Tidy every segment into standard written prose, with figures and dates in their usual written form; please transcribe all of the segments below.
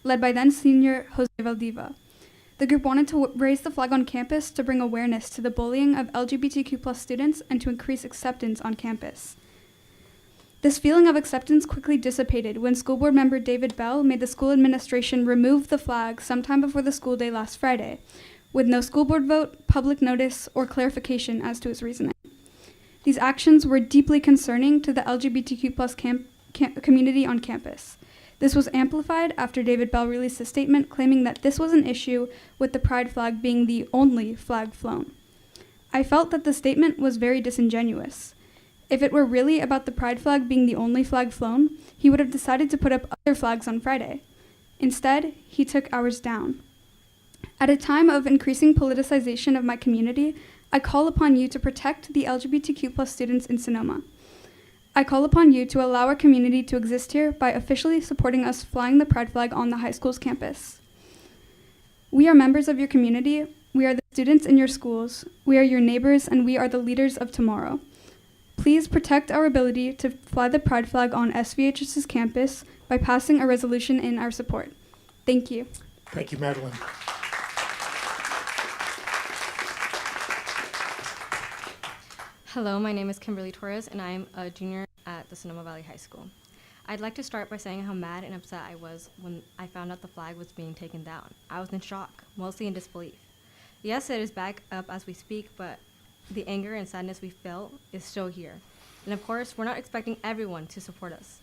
led by then senior Jose Valdiva. The group wanted to raise the flag on campus to bring awareness to the bullying of LGBTQ+ students and to increase acceptance on campus. This feeling of acceptance quickly dissipated when school board member David Bell made the school administration remove the flag sometime before the school day last Friday, with no school board vote, public notice, or clarification as to its reasoning. These actions were deeply concerning to the LGBTQ+ community on campus. This was amplified after David Bell released a statement claiming that this was an issue with the pride flag being the only flag flown. I felt that the statement was very disingenuous. If it were really about the pride flag being the only flag flown, he would have decided to put up other flags on Friday. Instead, he took ours down. At a time of increasing politicization of my community, I call upon you to protect the LGBTQ+ students in Sonoma. I call upon you to allow our community to exist here by officially supporting us flying the pride flag on the high school's campus. We are members of your community, we are the students in your schools, we are your neighbors, and we are the leaders of tomorrow. Please protect our ability to fly the pride flag on SVHS's campus by passing a resolution in our support. Thank you. Thank you, Madeline. Hello, my name is Kimberly Torres, and I am a junior at the Sonoma Valley High School. I'd like to start by saying how mad and upset I was when I found out the flag was being taken down. I was in shock, mostly in disbelief. Yes, it is back up as we speak, but the anger and sadness we feel is still here. And of course, we're not expecting everyone to support us.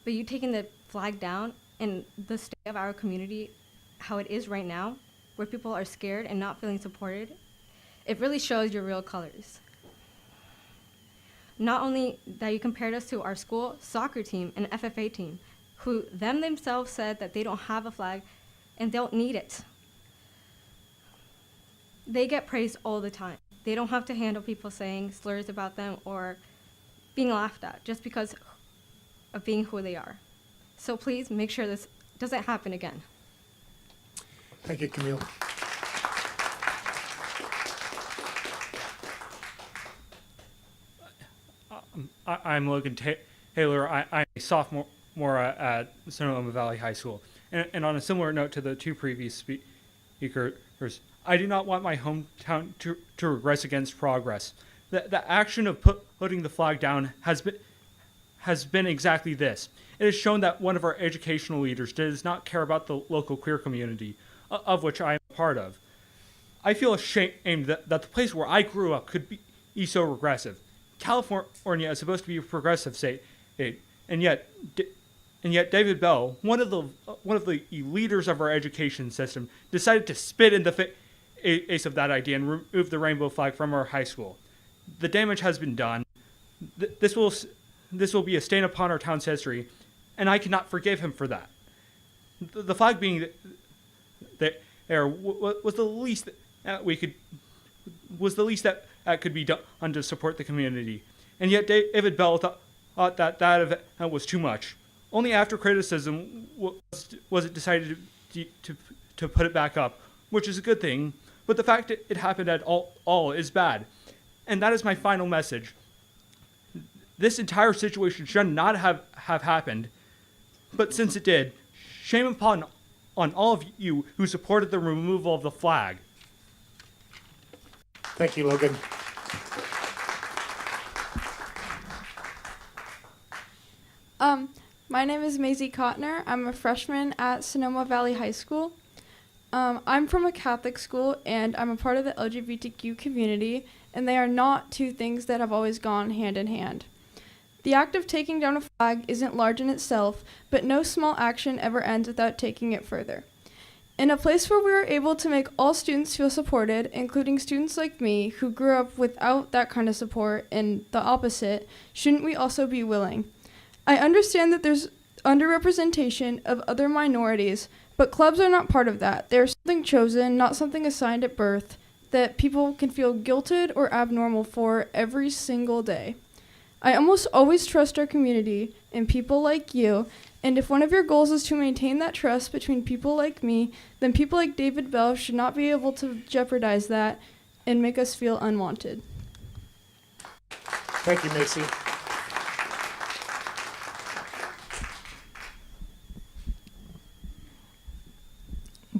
But you taking the flag down and the state of our community, how it is right now, where people are scared and not feeling supported, it really shows your real colors. Not only that you compared us to our school soccer team and FFA team, who themselves said that they don't have a flag and don't need it. They get praised all the time. They don't have to handle people saying slurs about them or being laughed at just because of being who they are. So please make sure this doesn't happen again. Thank you, Camille. I'm Logan Taylor. I'm a sophomore at Sonoma Valley High School. And on a similar note to the two previous speakers, I do not want my hometown to regress against progress. The action of putting the flag down has been exactly this. It has shown that one of our educational leaders does not care about the local queer community, of which I am a part of. I feel ashamed that the place where I grew up could be so regressive. California is supposed to be a progressive state, and yet David Bell, one of the leaders of our education system, decided to spit in the face of that idea and remove the rainbow flag from our high school. The damage has been done. This will be a stain upon our town's history, and I cannot forgive him for that. The flag being there was the least that could be done to support the community. And yet David Bell thought that event was too much. Only after criticism was it decided to put it back up, which is a good thing, but the fact that it happened at all is bad. And that is my final message. This entire situation should not have happened, but since it did, shame upon all of you who supported the removal of the flag. Thank you, Logan. My name is Maisie Kottner. I'm a freshman at Sonoma Valley High School. I'm from a Catholic school, and I'm a part of the LGBTQ community, and they are not two things that have always gone hand in hand. The act of taking down a flag isn't large in itself, but no small action ever ends without taking it further. In a place where we are able to make all students feel supported, including students like me who grew up without that kind of support and the opposite, shouldn't we also be willing? I understand that there's underrepresentation of other minorities, but clubs are not part of that. They are something chosen, not something assigned at birth, that people can feel guilted or abnormal for every single day. I almost always trust our community and people like you, and if one of your goals is to maintain that trust between people like me, then people like David Bell should not be able to jeopardize that and make us feel unwanted. Thank you, Macy.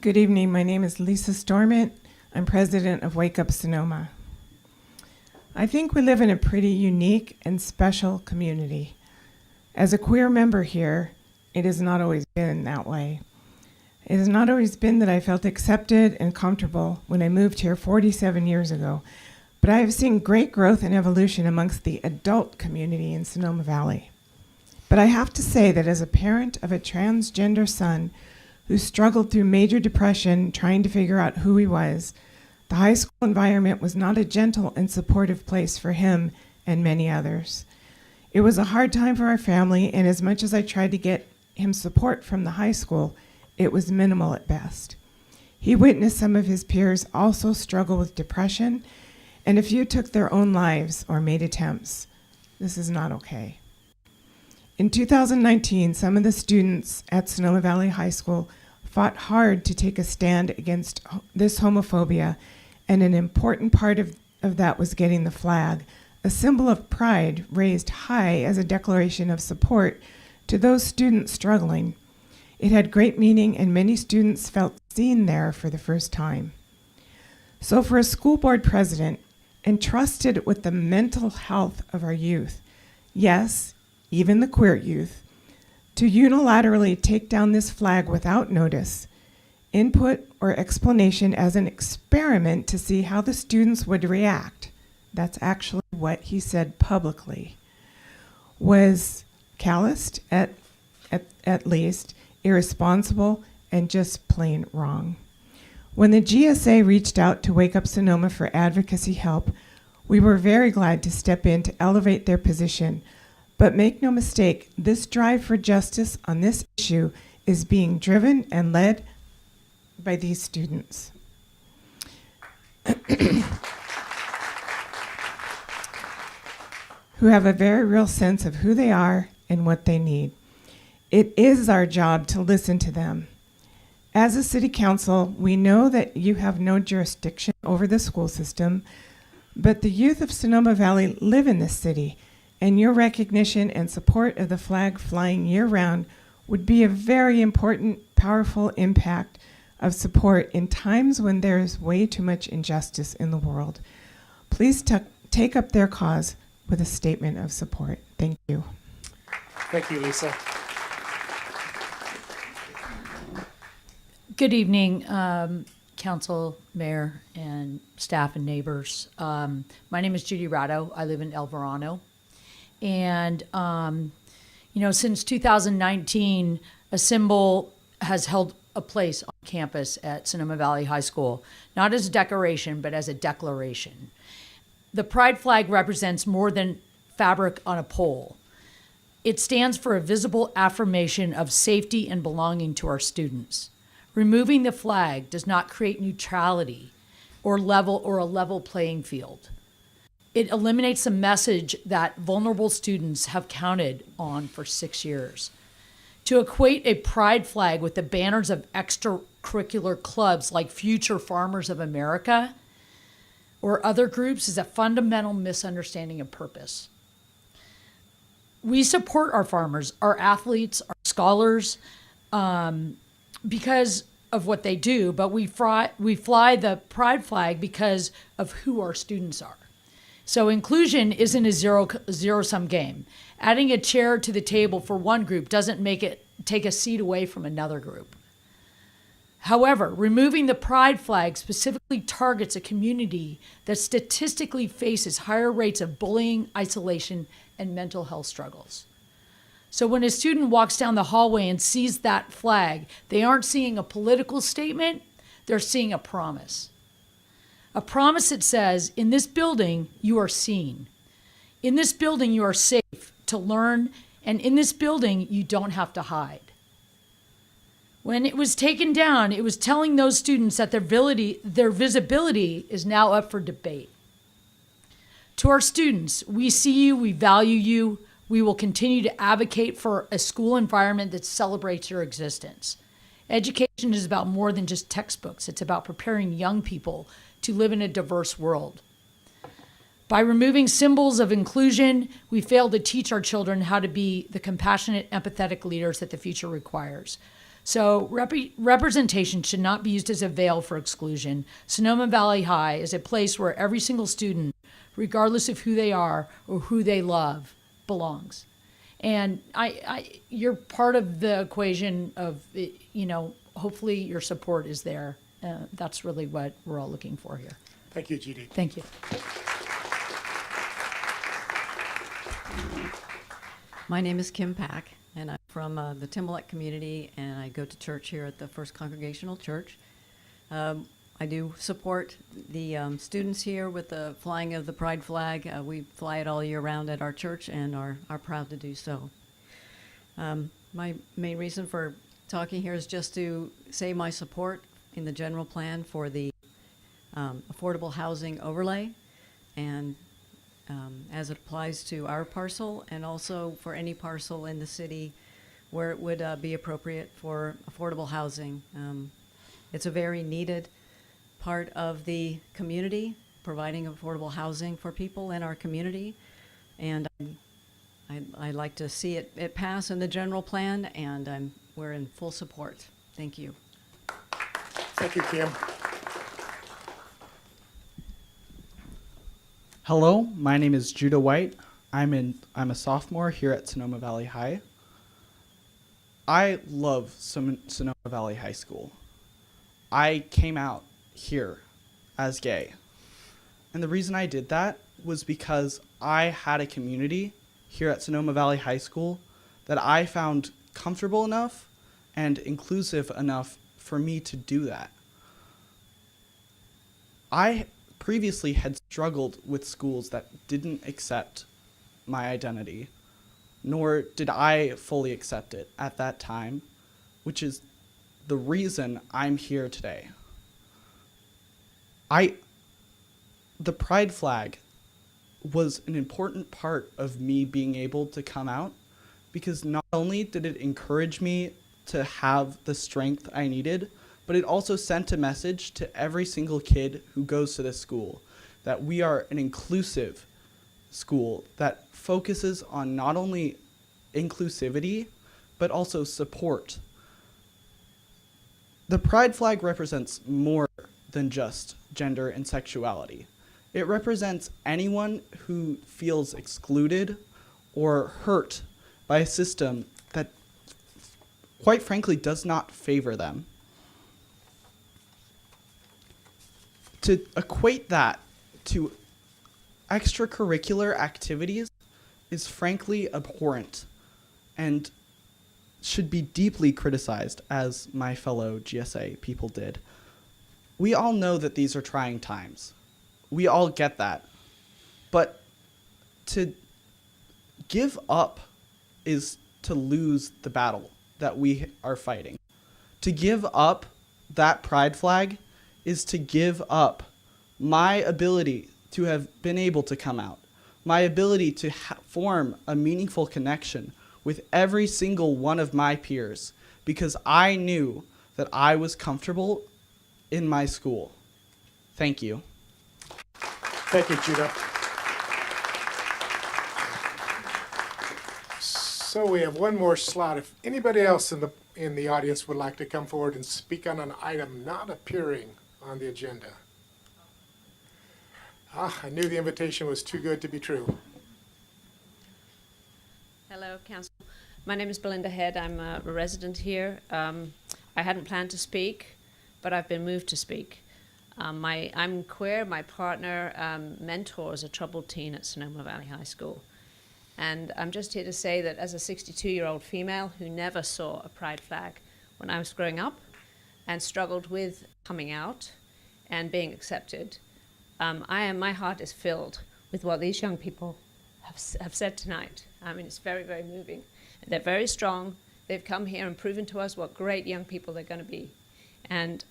Good evening. My name is Lisa Stormont. I'm president of Wake Up Sonoma. I think we live in a pretty unique and special community. As a queer member here, it has not always been that way. It has not always been that I felt accepted and comfortable when I moved here 47 years ago, but I have seen great growth and evolution amongst the adult community in Sonoma Valley. But I have to say that as a parent of a transgender son who struggled through major depression trying to figure out who he was, the high school environment was not a gentle and supportive place for him and many others. It was a hard time for our family, and as much as I tried to get him support from the high school, it was minimal at best. He witnessed some of his peers also struggle with depression, and a few took their own lives or made attempts. This is not okay. In 2019, some of the students at Sonoma Valley High School fought hard to take a stand against this homophobia, and an important part of that was getting the flag, a symbol of pride raised high as a declaration of support to those students struggling. It had great meaning, and many students felt seen there for the first time. So for a school board president entrusted with the mental health of our youth, yes, even the queer youth, to unilaterally take down this flag without notice, input, or explanation as an experiment to see how the students would react, that's actually what he said publicly, was calloused at least, irresponsible, and just plain wrong. When the GSA reached out to Wake Up Sonoma for advocacy help, we were very glad to step in to elevate their position. But make no mistake, this drive for justice on this issue is being driven and led by these students. Who have a very real sense of who they are and what they need. It is our job to listen to them. As a city council, we know that you have no jurisdiction over the school system, but the youth of Sonoma Valley live in this city, and your recognition and support of the flag flying year-round would be a very important, powerful impact of support in times when there is way too much injustice in the world. Please take up their cause with a statement of support. Thank you. Thank you, Lisa. Good evening, council, mayor, and staff and neighbors. My name is Judy Ratto. I live in El Verano. And, since 2019, a symbol has held a place on campus at Sonoma Valley High School, not as a decoration, but as a declaration. The pride flag represents more than fabric on a pole. It stands for a visible affirmation of safety and belonging to our students. Removing the flag does not create neutrality or a level playing field. It eliminates the message that vulnerable students have counted on for 6 years. To equate a pride flag with the banners of extracurricular clubs like Future Farmers of America or other groups is a fundamental misunderstanding of purpose. We support our farmers, our athletes, our scholars, because of what they do, but we fly the pride flag because of who our students are. So inclusion isn't a zero-sum game. Adding a chair to the table for one group doesn't make it take a seat away from another group. However, removing the pride flag specifically targets a community that statistically faces higher rates of bullying, isolation, and mental health struggles. So when a student walks down the hallway and sees that flag, they aren't seeing a political statement, they're seeing a promise. A promise that says, in this building, you are seen. In this building, you are safe to learn, and in this building, you don't have to hide. When it was taken down, it was telling those students that their visibility is now up for debate. To our students, we see you, we value you, we will continue to advocate for a school environment that celebrates your existence. Education is about more than just textbooks. It's about preparing young people to live in a diverse world. By removing symbols of inclusion, we fail to teach our children how to be the compassionate, empathetic leaders that the future requires. So representation should not be used as a veil for exclusion. Sonoma Valley High is a place where every single student, regardless of who they are or who they love, belongs. And you're part of the equation of, hopefully your support is there. That's really what we're all looking for here. Thank you, Judy. Thank you. My name is Kim Pack, and I'm from the Timberlake community, and I go to church here at the First Congregational Church. I do support the students here with the flying of the pride flag. We fly it all year round at our church and are proud to do so. My main reason for talking here is just to say my support in the general plan for the affordable housing overlay, and as it applies to our parcel and also for any parcel in the city where it would be appropriate for affordable housing. It's a very needed part of the community, providing affordable housing for people in our community. And I'd like to see it pass in the general plan, and we're in full support. Thank you. Thank you, Kim. Hello, my name is Judah White. I'm a sophomore here at Sonoma Valley High. I love Sonoma Valley High School. I came out here as gay. And the reason I did that was because I had a community here at Sonoma Valley High School that I found comfortable enough and inclusive enough for me to do that. I previously had struggled with schools that didn't accept my identity, nor did I fully accept it at that time, which is the reason I'm here today. The pride flag was an important part of me being able to come out, because not only did it encourage me to have the strength I needed, but it also sent a message to every single kid who goes to this school that we are an inclusive school that focuses on not only inclusivity, but also support. The pride flag represents more than just gender and sexuality. It represents anyone who feels excluded or hurt by a system that, quite frankly, does not favor them. To equate that to extracurricular activities is frankly abhorrent and should be deeply criticized, as my fellow GSA people did. We all know that these are trying times. We all get that. But to give up is to lose the battle that we are fighting. To give up that pride flag is to give up my ability to have been able to come out, my ability to form a meaningful connection with every single one of my peers, because I knew that I was comfortable in my school. Thank you. Thank you, Judah. So we have one more slot. If anybody else in the audience would like to come forward and speak on an item not appearing on the agenda. I knew the invitation was too good to be true. Hello, Council. My name is Belinda Head. I'm a resident here. I hadn't planned to speak, but I've been moved to speak. I'm queer. My partner mentors a troubled teen at Sonoma Valley High School. And I'm just here to say that as a 62-year-old female who never saw a pride flag when I was growing up and struggled with coming out and being accepted, my heart is filled with what these young people have said tonight. I mean, it's very, very moving. They're very strong. They've come here and proven to us what great young people they're going to be, and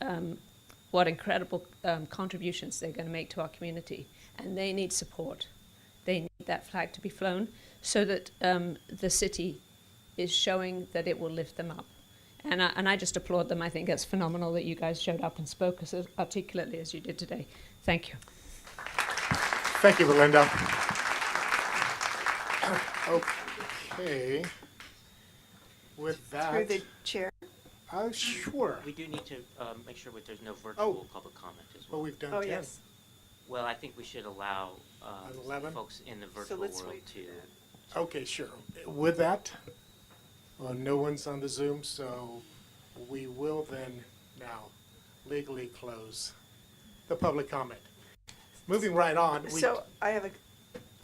what incredible contributions they're going to make to our community. And they need support. They need that flag to be flown so that the city is showing that it will lift them up. And I just applaud them. I think it's phenomenal that you guys showed up and spoke as articulately as you did today. Thank you. Thank you, Belinda. Okay. With that, Through the chair. Sure. We do need to make sure that there's no virtual public comment as well. Well, we've done Oh, 10. yes. Well, I think we should allow At 11? folks in the So virtual let's world wait to. for that. Okay, sure. With that, well, no one's on the Zoom, so we will then now legally close the public comment. Moving right on. So I have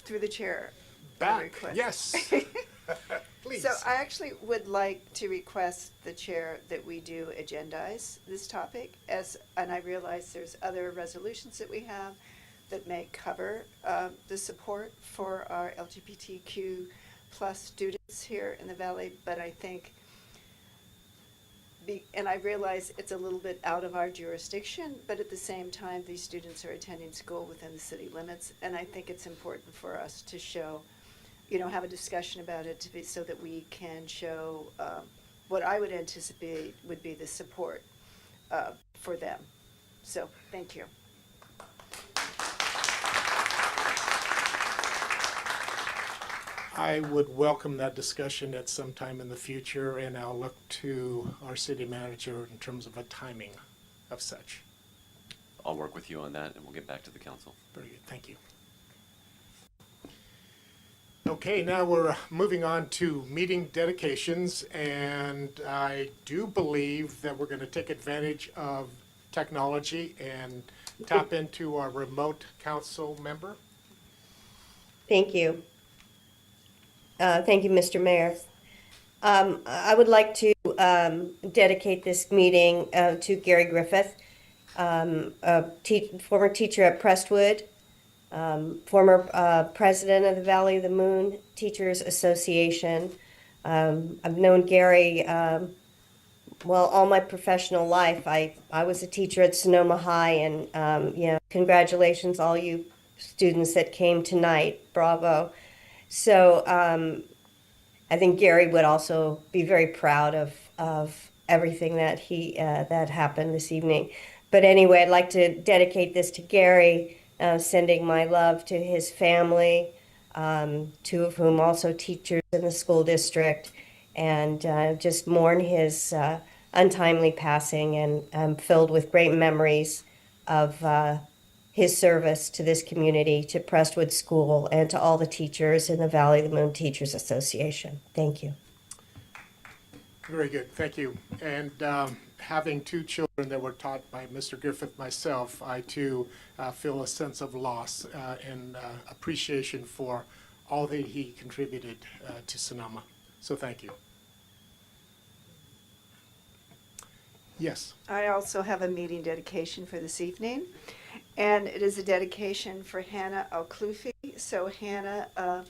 through the chair, a Back, request. yes. Please. So I actually would like to request the chair that we do agendize this topic and I realize there's other resolutions that we have that may cover the support for our LGBTQ plus students here in the Valley, but I think, and I realize it's a little bit out of our jurisdiction, but at the same time, these students are attending school within the city limits, and I think it's important for us to show, have a discussion about it so that we can show what I would anticipate would be the support for them. So, thank you. I would welcome that discussion at some time in the future, and I'll look to our city manager in terms of a timing of such. I'll work with you on that, and we'll get back to the council. Very good, thank you. Okay, now we're moving on to meeting dedications, and I do believe that we're going to take advantage of technology and tap into our remote council member. Thank you. Thank you, Mr. Mayor. I would like to dedicate this meeting to Gary Griffith, former teacher at Prestwood, former president of the Valley of the Moon Teachers Association. I've known Gary, all my professional life. I was a teacher at Sonoma High, and congratulations all you students that came tonight. Bravo. So I think Gary would also be very proud of everything that that happened this evening. But anyway, I'd like to dedicate this to Gary, sending my love to his family, two of whom also teachers in the school district, and just mourn his untimely passing, and I'm filled with great memories of his service to this community, to Prestwood School, and to all the teachers in the Valley of the Moon Teachers Association. Thank you. Very good, thank you. And having two children that were taught by Mr. Griffith myself, I too feel a sense of loss and appreciation for all that he contributed to Sonoma. So thank you. Yes. I also have a meeting dedication for this evening, and it is a dedication for Hannah Al-Klufi. So Hannah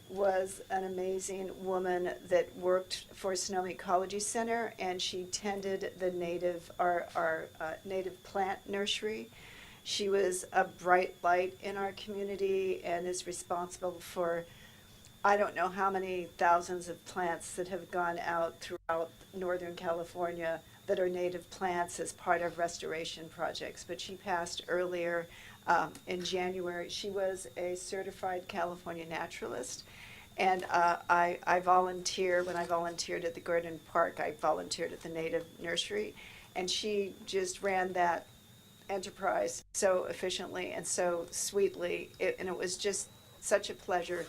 was an amazing woman that worked for Sonoma Ecology Center, and she tended the our native plant nursery. She was a bright light in our community and is responsible for, I don't know how many thousands of plants that have gone out throughout Northern California that are native plants as part of restoration projects. But she passed earlier in January. She was a certified California naturalist. And I volunteer, when I volunteered at the Garden Park, I volunteered at the Native Nursery. And she just ran that enterprise so efficiently and so sweetly. And it was just such a pleasure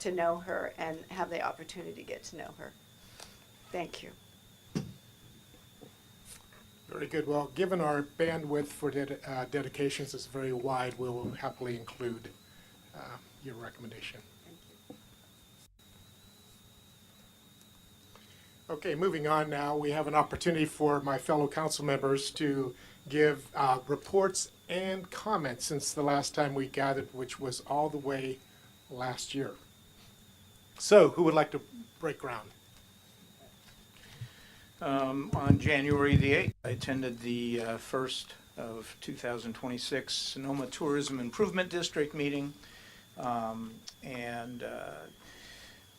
to know her and have the opportunity to get to know her. Thank you. Very good. Well, given our bandwidth for dedications is very wide, we will happily include your recommendation. Okay, moving on now, we have an opportunity for my fellow council members to give reports and comments since the last time we gathered, which was all the way last year. So, who would like to break ground? On January the 8th, I attended the first of 2026 Sonoma Tourism Improvement District meeting, and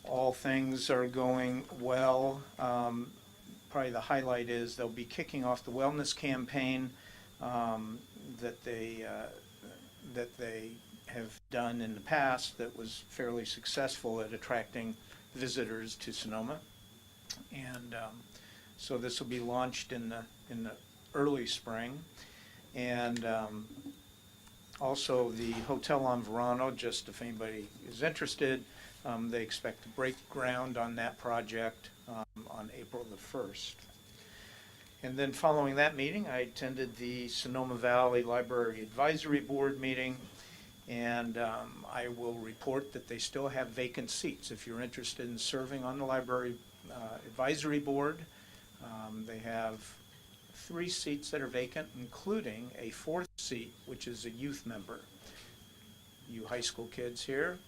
all things are going well. Probably the highlight is they'll be kicking off the wellness campaign that they have done in the past that was fairly successful at attracting visitors to Sonoma. And So this will be launched in the early spring. And also the Hotel on Verano, just if anybody is interested, they expect to break ground on that project on April the 1st. And then following that meeting, I attended the Sonoma Valley Library Advisory Board meeting, and I will report that they still have vacant seats. If you're interested in serving on the Library Advisory Board, they have 3 seats that are vacant, including a 4th seat, which is a youth member. You high school kids here,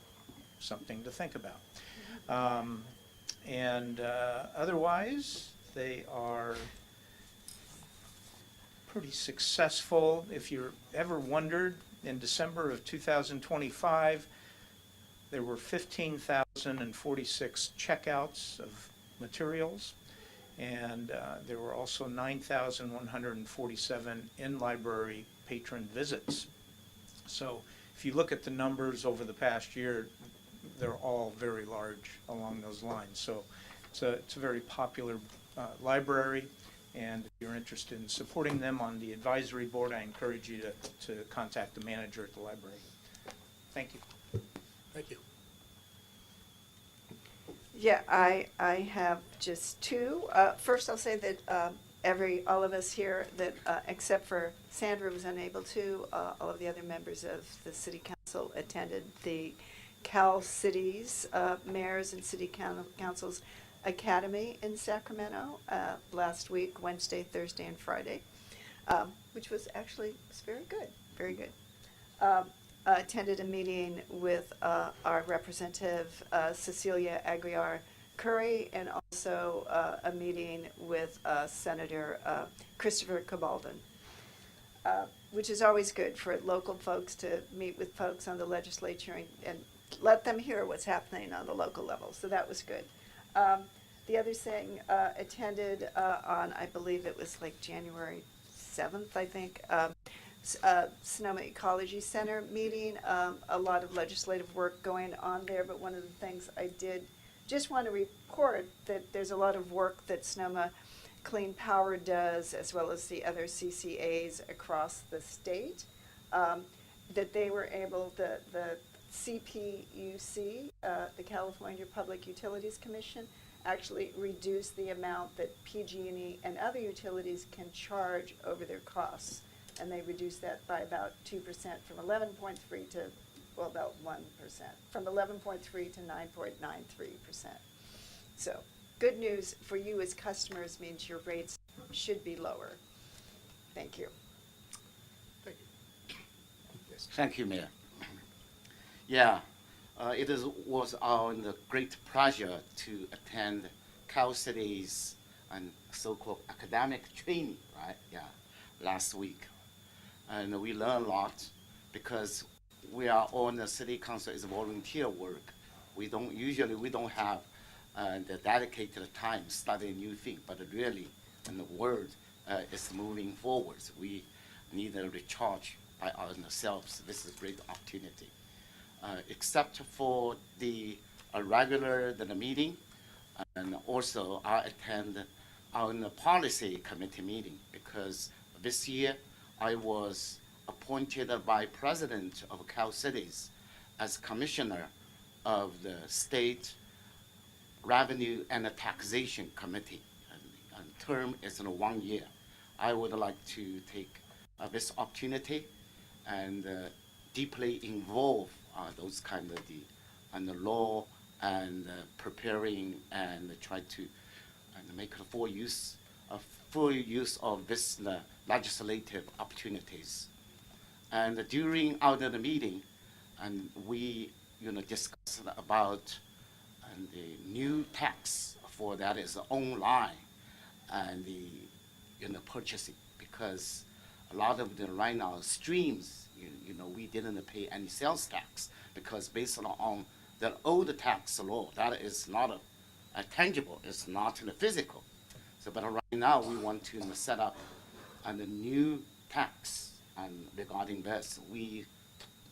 something to think about. Otherwise, they are pretty successful. If you ever wondered, in December of 2025, there were 15,046 checkouts of materials, and there were also 9,147 in-library patron visits. So if you look at the numbers over the past year, they're all very large along those lines. So it's a very popular library, and if you're interested in supporting them on the advisory board, I encourage you to contact the manager at the library. Thank you. Thank you. Yeah, I have just 2. First, I'll say that all of us here that except for Sandra was unable to, all of the other members of the City Council attended the Cal Cities Mayors and City Councils Academy in Sacramento last week, Wednesday, Thursday, and Friday, which was very good, very good. Attended a meeting with our representative Cecilia Aguiar Curry, and also a meeting with Senator Christopher Cabaldon, which is always good for local folks to meet with folks on the legislature and let them hear what's happening on the local level. So that was good. The other thing, attended on, I believe it was like January 7th, I think, Sonoma Ecology Center meeting. A lot of legislative work going on there, but one of the things I did just want to report that there's a lot of work that Sonoma Clean Power does, as well as the other CCAs across the state, that they were able, the CPUC, the California Public Utilities Commission, actually reduce the amount that PG&E and other utilities can charge over their costs. And they reduced that by about 2% from 11.3 to, well, about 1%, from 11.3 to 9.93%. So good news for you as customers means your rates should be lower. Thank you. Thank you. Yes. Thank you, Mayor. Yeah, it was our great pleasure to attend Cal Cities and so-called academic training, right? Yeah, last week. And we learned a lot because we are on the city council is volunteer work. We don't have the dedicated time studying new things, but really, and the world is moving forwards. We need a recharge by ourselves. This is a great opportunity. Except for the regular meeting, and also I attend on the policy committee meeting because this year I was appointed by President of Cal Cities as Commissioner of the State Revenue and Taxation Committee. And term is 1 year. I would like to take this opportunity and deeply involve those kind of the law and preparing and try to make a full use of this legislative opportunities. And during the meeting, and we discussed about the new tax for that is online and the purchasing, because a lot of the right now streams, we didn't pay any sales tax because based on the old tax law, that is not a tangible, it's not physical. So, but right now we want to set up a new tax, and regarding this, we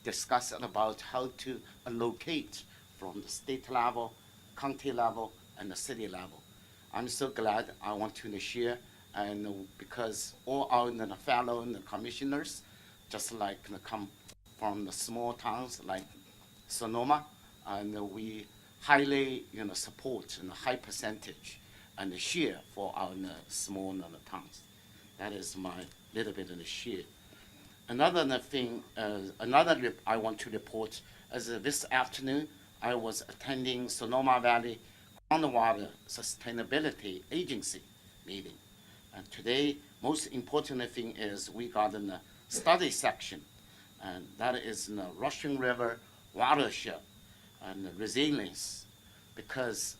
discussed about how to allocate from the state level, county level, and the city level. I'm so glad I want to share, and because all our fellow commissioners, just like come from the small towns like Sonoma, and we highly support and high percentage and share for our small towns. That is my little bit of the share. Another thing, I want to report is this afternoon I was attending Sonoma Valley Groundwater Sustainability Agency meeting. And today, most important thing is we got in the study section, and that is in the Russian River watershed and resilience, because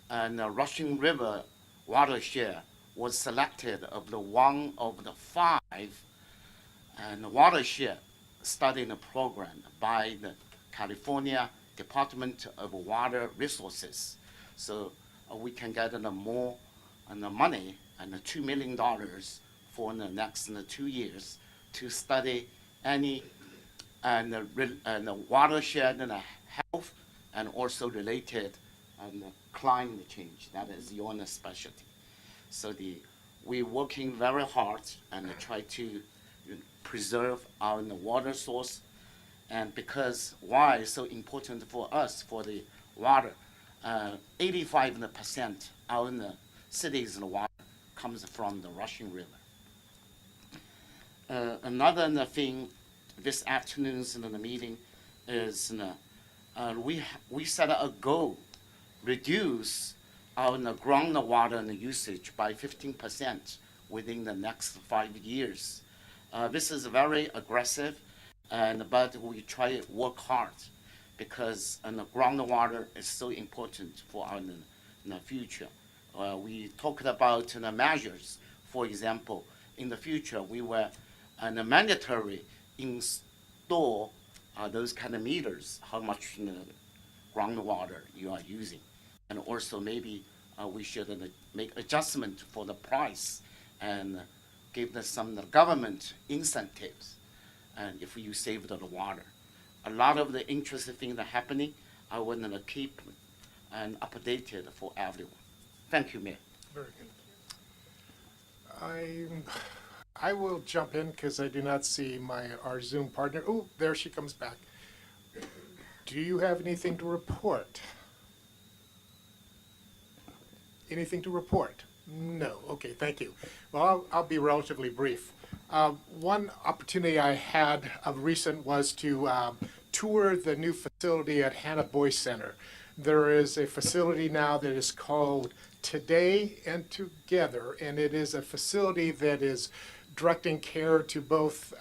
the Russian River watershed was selected of the one of the 5 and watershed studying program by the California Department of Water Resources. So we can get more money and $2 million for the next 2 years to study any and the watershed and health and also related climate change. That is your specialty. So we're working very hard and try to preserve our water source. And because why is so important for us for the water, 85% of the city's water comes from the Russian River. Another thing this afternoon's meeting is we set a goal, reduce our groundwater usage by 15% within the next 5 years. This is very aggressive, but we try to work hard because the groundwater is so important for our future. We talked about the measures. For example, in the future, we will mandatory install those kind of meters, how much groundwater you are using. And also maybe we should make adjustment for the price and give some government incentives, and if you save the water. A lot of the interesting things are happening. I want to keep and updated for everyone. Thank you, Mayor. Very good. I will jump in because I do not see our Zoom partner. Oh, there she comes back. Do you have anything to report? Anything to report? No. Okay, thank you. Well, I'll be relatively brief. One opportunity I had of recent was to tour the new facility at Hannah Boyce Center. There is a facility now that is called Today and Together, and it is a facility that is directing care to both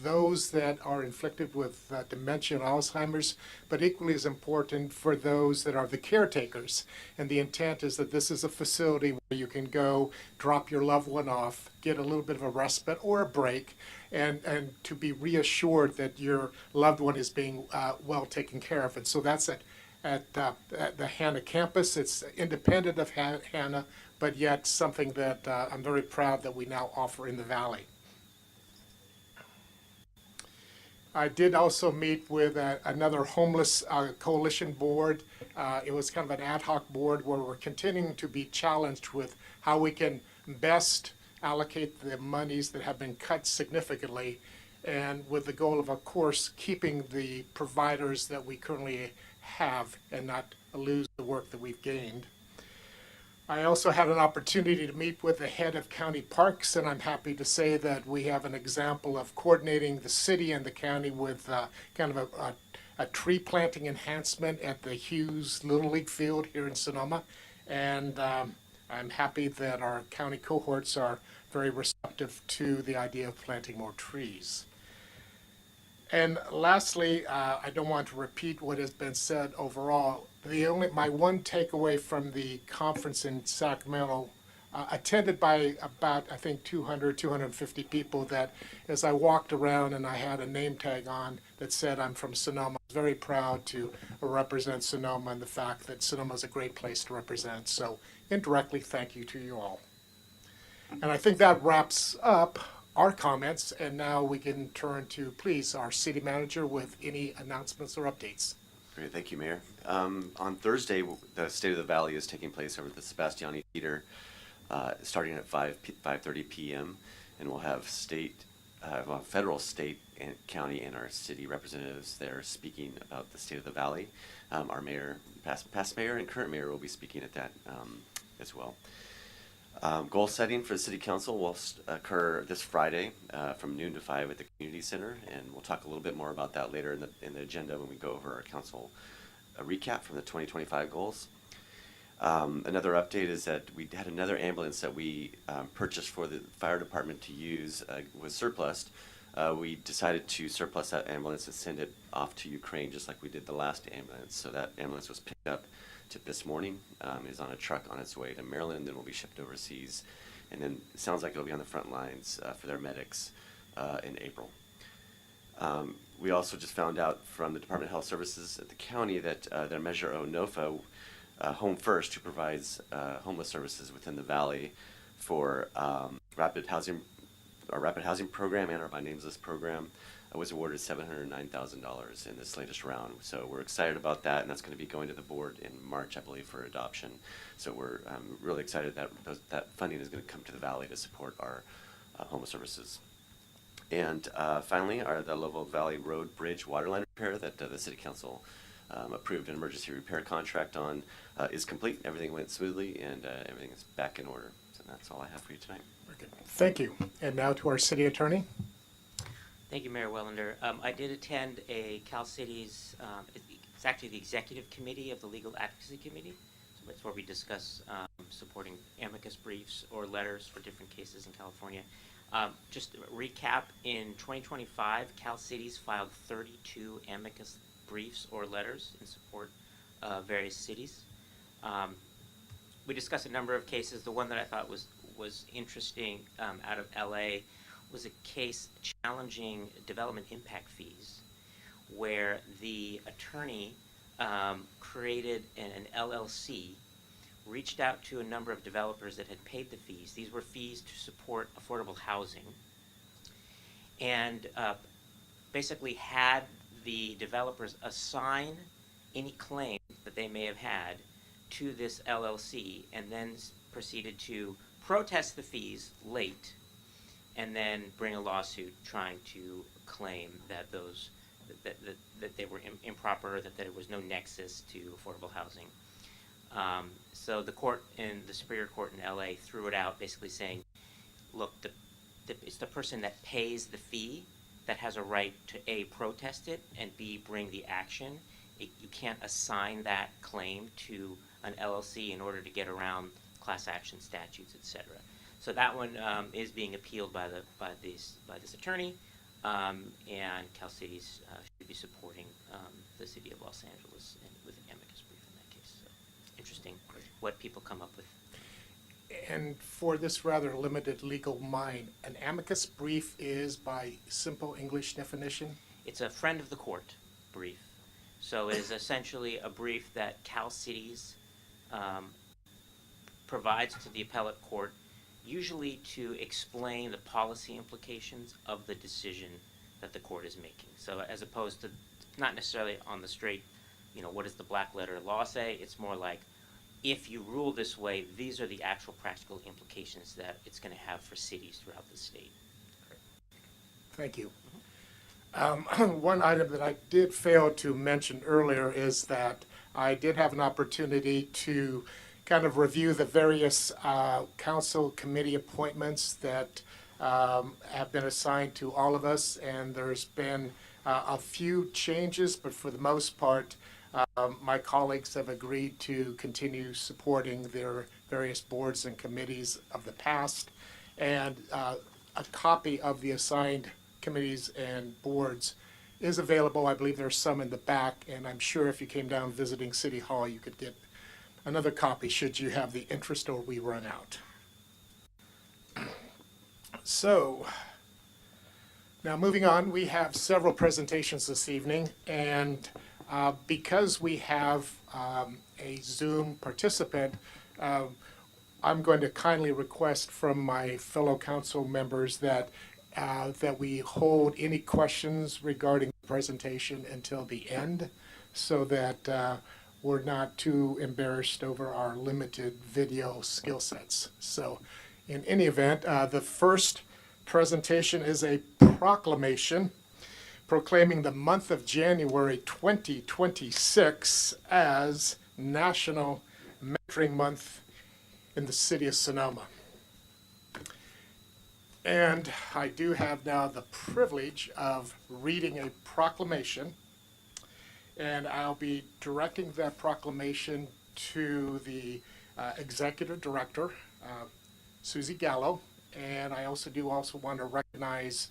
those that are inflicted with dementia and Alzheimer's, but equally as important for those that are the caretakers. And the intent is that this is a facility where you can go, drop your loved one off, get a little bit of a respite or a break, and to be reassured that your loved one is being well taken care of. And so that's at the Hannah campus. It's independent of Hannah, but yet something that I'm very proud that we now offer in the Valley. I did also meet with another homeless coalition board. It was kind of an ad hoc board where we're continuing to be challenged with how we can best allocate the monies that have been cut significantly, and with the goal of course, keeping the providers that we currently have and not lose the work that we've gained. I also had an opportunity to meet with the head of county parks, and I'm happy to say that we have an example of coordinating the city and the county with kind of a tree planting enhancement at the Hughes Little League field here in Sonoma. And I'm happy that our county cohorts are very receptive to the idea of planting more trees. And lastly, I don't want to repeat what has been said overall. My one takeaway from the conference in Sacramento, attended by about, I think, 250 people, that as I walked around and I had a name tag on that said I'm from Sonoma, I was very proud to represent Sonoma and the fact that Sonoma is a great place to represent. So indirectly, thank you to you all. And I think that wraps up our comments, and now we can turn to, please, our city manager with any announcements or updates. Great, thank you, Mayor. On Thursday, the State of the Valley is taking place over at the Sebastiani Theater, starting at 5:30 p.m. And we'll have federal, state, and county, and our city representatives there speaking about the state of the valley. Our mayor, past mayor, and current mayor will be speaking at that as well. Goal setting for the City Council will occur this Friday from noon to 5 at the Community Center, and we'll talk a little bit more about that later in the agenda when we go over our council recap from the 2025 goals. Another update is that we had another ambulance that we purchased for the fire department to use was surplus. We decided to surplus that ambulance and send it off to Ukraine just like we did the last ambulance. So that ambulance was picked up this morning, is on a truck on its way to Maryland, then will be shipped overseas. And then it sounds like it'll be on the front lines for their medics in April. We also just found out from the Department of Health Services at the county that their Measure O NOFA, Home First, who provides homeless services within the valley for rapid housing program and our by names list program, was awarded $709,000 in this latest round. So we're excited about that, and that's going to be going to the board in March, I believe, for adoption. So we're really excited that that funding is going to come to the valley to support our homeless services. And finally, the Lowe Valley Road Bridge waterline repair that the City Council approved an emergency repair contract on is complete. Everything went smoothly, and everything is back in order. So that's all I have for you tonight. Okay. Thank you. And now to our city attorney. Thank you, Mayor Wellander. I did attend a Cal City's, it's actually the Executive Committee of the Legal Advocacy Committee. So that's where we discuss supporting amicus briefs or letters for different cases in California. Just to recap, in 2025, Cal Cities filed 32 amicus briefs or letters in support of various cities. We discussed a number of cases. The one that I thought was interesting out of LA was a case challenging development impact fees, where the attorney created an LLC, reached out to a number of developers that had paid the fees. These were fees to support affordable housing, and basically had the developers assign any claim that they may have had to this LLC, and then proceeded to protest the fees late, and then bring a lawsuit trying to claim that that they were improper, that there was no nexus to affordable housing. So the court in the Superior Court in LA threw it out, basically saying, look, it's the person that pays the fee that has a right to A, protest it, and B, bring the action. You can't assign that claim to an LLC in order to get around class action statutes, etc. So that one is being appealed by this attorney, and Cal Cities should be supporting the city of Los Angeles with an amicus brief in that case. So interesting what people come up with. And for this rather limited legal mind, an amicus brief is, by simple English definition? It's a friend of the court brief. So it is essentially a brief that Cal Cities provides to the appellate court, usually to explain the policy implications of the decision that the court is making. So as opposed to not necessarily on the straight, what does the black letter law say? It's more like, if you rule this way, these are the actual practical implications that it's going to have for cities throughout the state. Thank you. One item that I did fail to mention earlier is that I did have an opportunity to kind of review the various council committee appointments that have been assigned to all of us, and there's been a few changes, but for the most part, my colleagues have agreed to continue supporting their various boards and committees of the past, and a copy of the assigned committees and boards is available. I believe there's some in the back, and I'm sure if you came down visiting City Hall, you could get another copy should you have the interest or we run out. So, now moving on, we have several presentations this evening, and because we have a Zoom participant, I'm going to kindly request from my fellow council members that that we hold any questions regarding the presentation until the end, so that we're not too embarrassed over our limited video skill sets. So in any event, the first presentation is a proclamation proclaiming the month of January 2026 as National Mentoring Month in the city of Sonoma. And I do have now the privilege of reading a proclamation, and I'll be directing that proclamation to the Executive Director, Susie Gallo, and I also want to recognize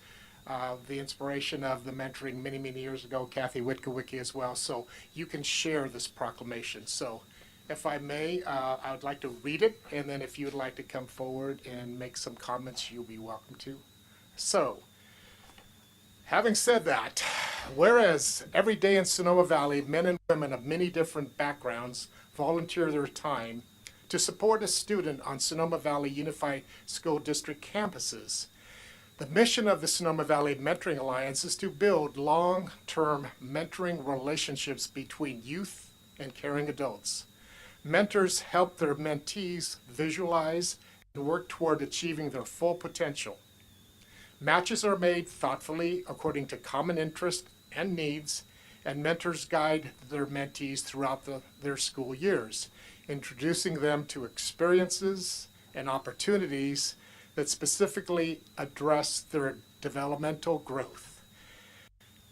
the inspiration of the mentoring many, many years ago, Kathy Witkowicki as well, so you can share this proclamation. So if I may, I would like to read it, and then if you would like to come forward and make some comments, you'll be welcome to. So, having said that, whereas every day in Sonoma Valley, men and women of many different backgrounds volunteer their time to support a student on Sonoma Valley Unified School District campuses, the mission of the Sonoma Valley Mentoring Alliance is to build long-term mentoring relationships between youth and caring adults. Mentors help their mentees visualize and work toward achieving their full potential. Matches are made thoughtfully according to common interest and needs, and mentors guide their mentees throughout their school years, introducing them to experiences and opportunities that specifically address their developmental growth.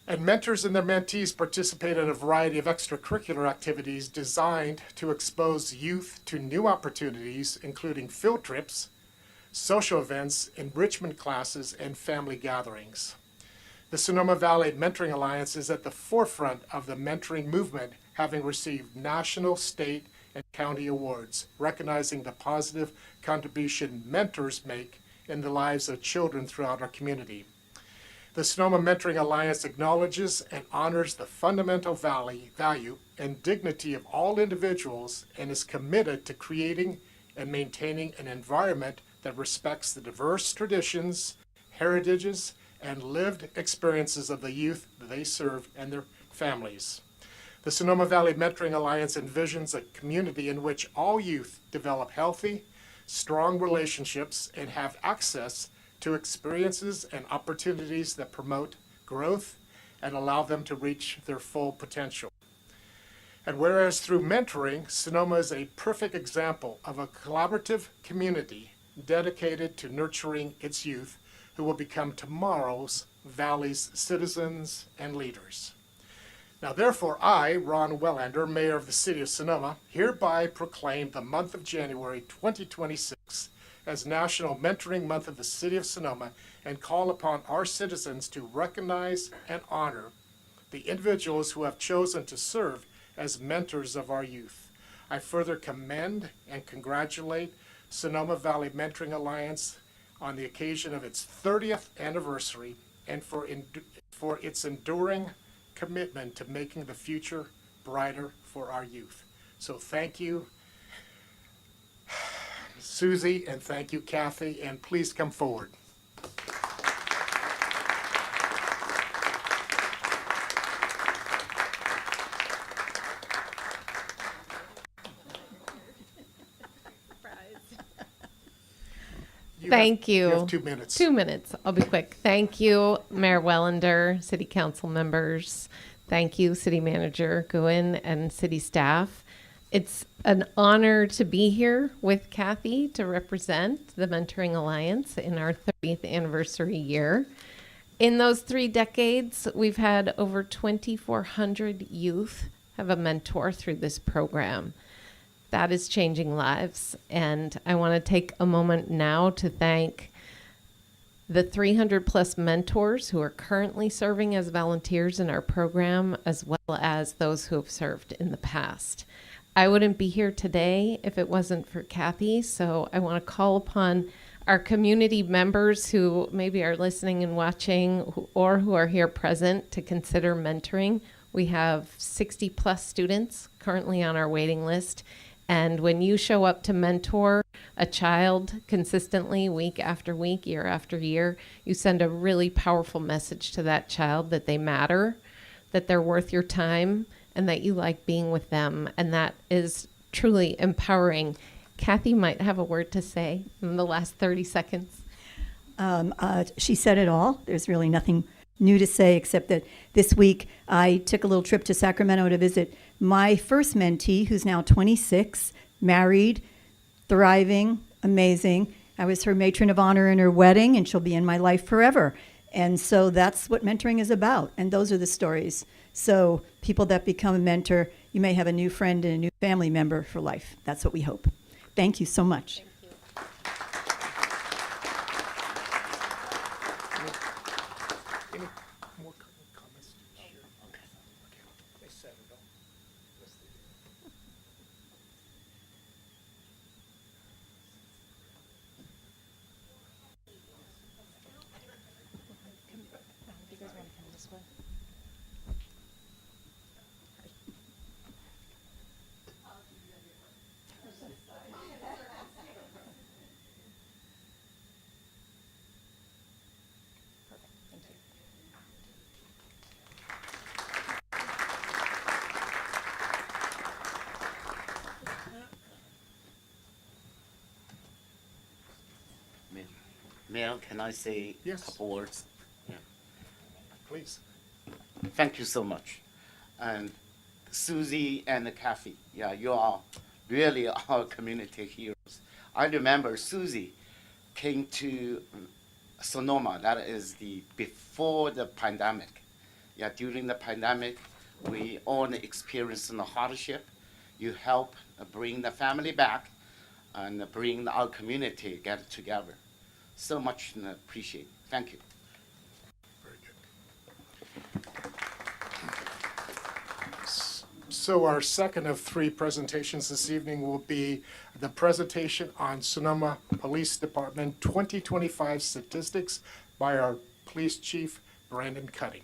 And mentors and their mentees participate in a variety of extracurricular activities designed to expose youth to new opportunities, including field trips, social events, enrichment classes, and family gatherings. The Sonoma Valley Mentoring Alliance is at the forefront of the mentoring movement, having received national, state, and county awards, recognizing the positive contribution mentors make in the lives of children throughout our community. The Sonoma Mentoring Alliance acknowledges and honors the fundamental value and dignity of all individuals and is committed to creating and maintaining an environment that respects the diverse traditions, heritages, and lived experiences of the youth that they serve and their families. The Sonoma Valley Mentoring Alliance envisions a community in which all youth develop healthy, strong relationships and have access to experiences and opportunities that promote growth and allow them to reach their full potential. And whereas through mentoring, Sonoma is a perfect example of a collaborative community dedicated to nurturing its youth who will become tomorrow's Valley's citizens and leaders. Now therefore I, Ron Wellander, Mayor of the City of Sonoma, hereby proclaim the month of January 2026 as National Mentoring Month of the City of Sonoma and call upon our citizens to recognize and honor the individuals who have chosen to serve as mentors of our youth. I further commend and congratulate Sonoma Valley Mentoring Alliance on the occasion of its 30th anniversary and for its enduring commitment to making the future brighter for our youth. So thank you, Susie, and thank you, Kathy, and please come forward. Thank you. You have 2 minutes. 2 minutes. I'll be quick. Thank you, Mayor Wellander, City Council members. Thank you, City Manager Gurney and City staff. It's an honor to be here with Kathy to represent the Mentoring Alliance in our 30th anniversary year. In those 3 decades, we've had over 2,400 youth have a mentor through this program. That is changing lives. And I want to take a moment now to thank the 300 plus mentors who are currently serving as volunteers in our program, as well as those who have served in the past. I wouldn't be here today if it wasn't for Kathy, so I want to call upon our community members who maybe are listening and watching or who are here present to consider mentoring. We have 60 plus students currently on our waiting list. And when you show up to mentor a child consistently, week after week, year after year, you send a really powerful message to that child that they matter, that they're worth your time, and that you like being with them. And that is truly empowering. Kathy might have a word to say in the last 30 seconds. She said it all. There's really nothing new to say except that this week I took a little trip to Sacramento to visit my first mentee, who's now 26, married, thriving, amazing. I was her matron of honor in her wedding, and she'll be in my life forever. And so that's what mentoring is about, and those are the stories. So people that become a mentor, you may have a new friend and a new family member for life. That's what we hope. Thank you so much. Any more comments to share? Okay. They said it all. Mayor, can I say Yes. a couple words? Yeah. Please. Thank you so much. And Susie and Kathy, yeah, you are really our community heroes. I remember Susie came to Sonoma, that is before the pandemic. Yeah, during the pandemic, we all experienced the hardship. You help bring the family back and bring our community get together. So much appreciate. Thank you. Very good. So our second of three presentations this evening will be the presentation on Sonoma Police Department 2025 statistics by our Police Chief, Brandon Cutting.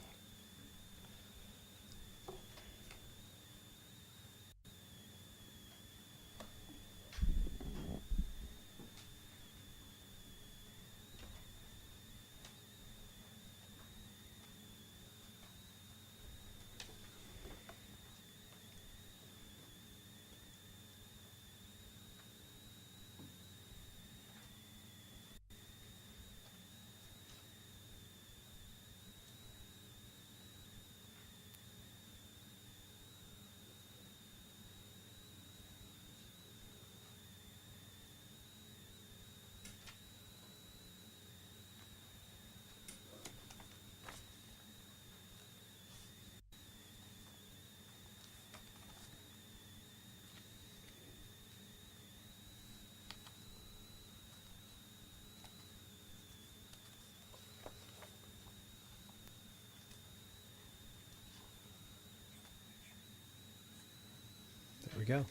There we go.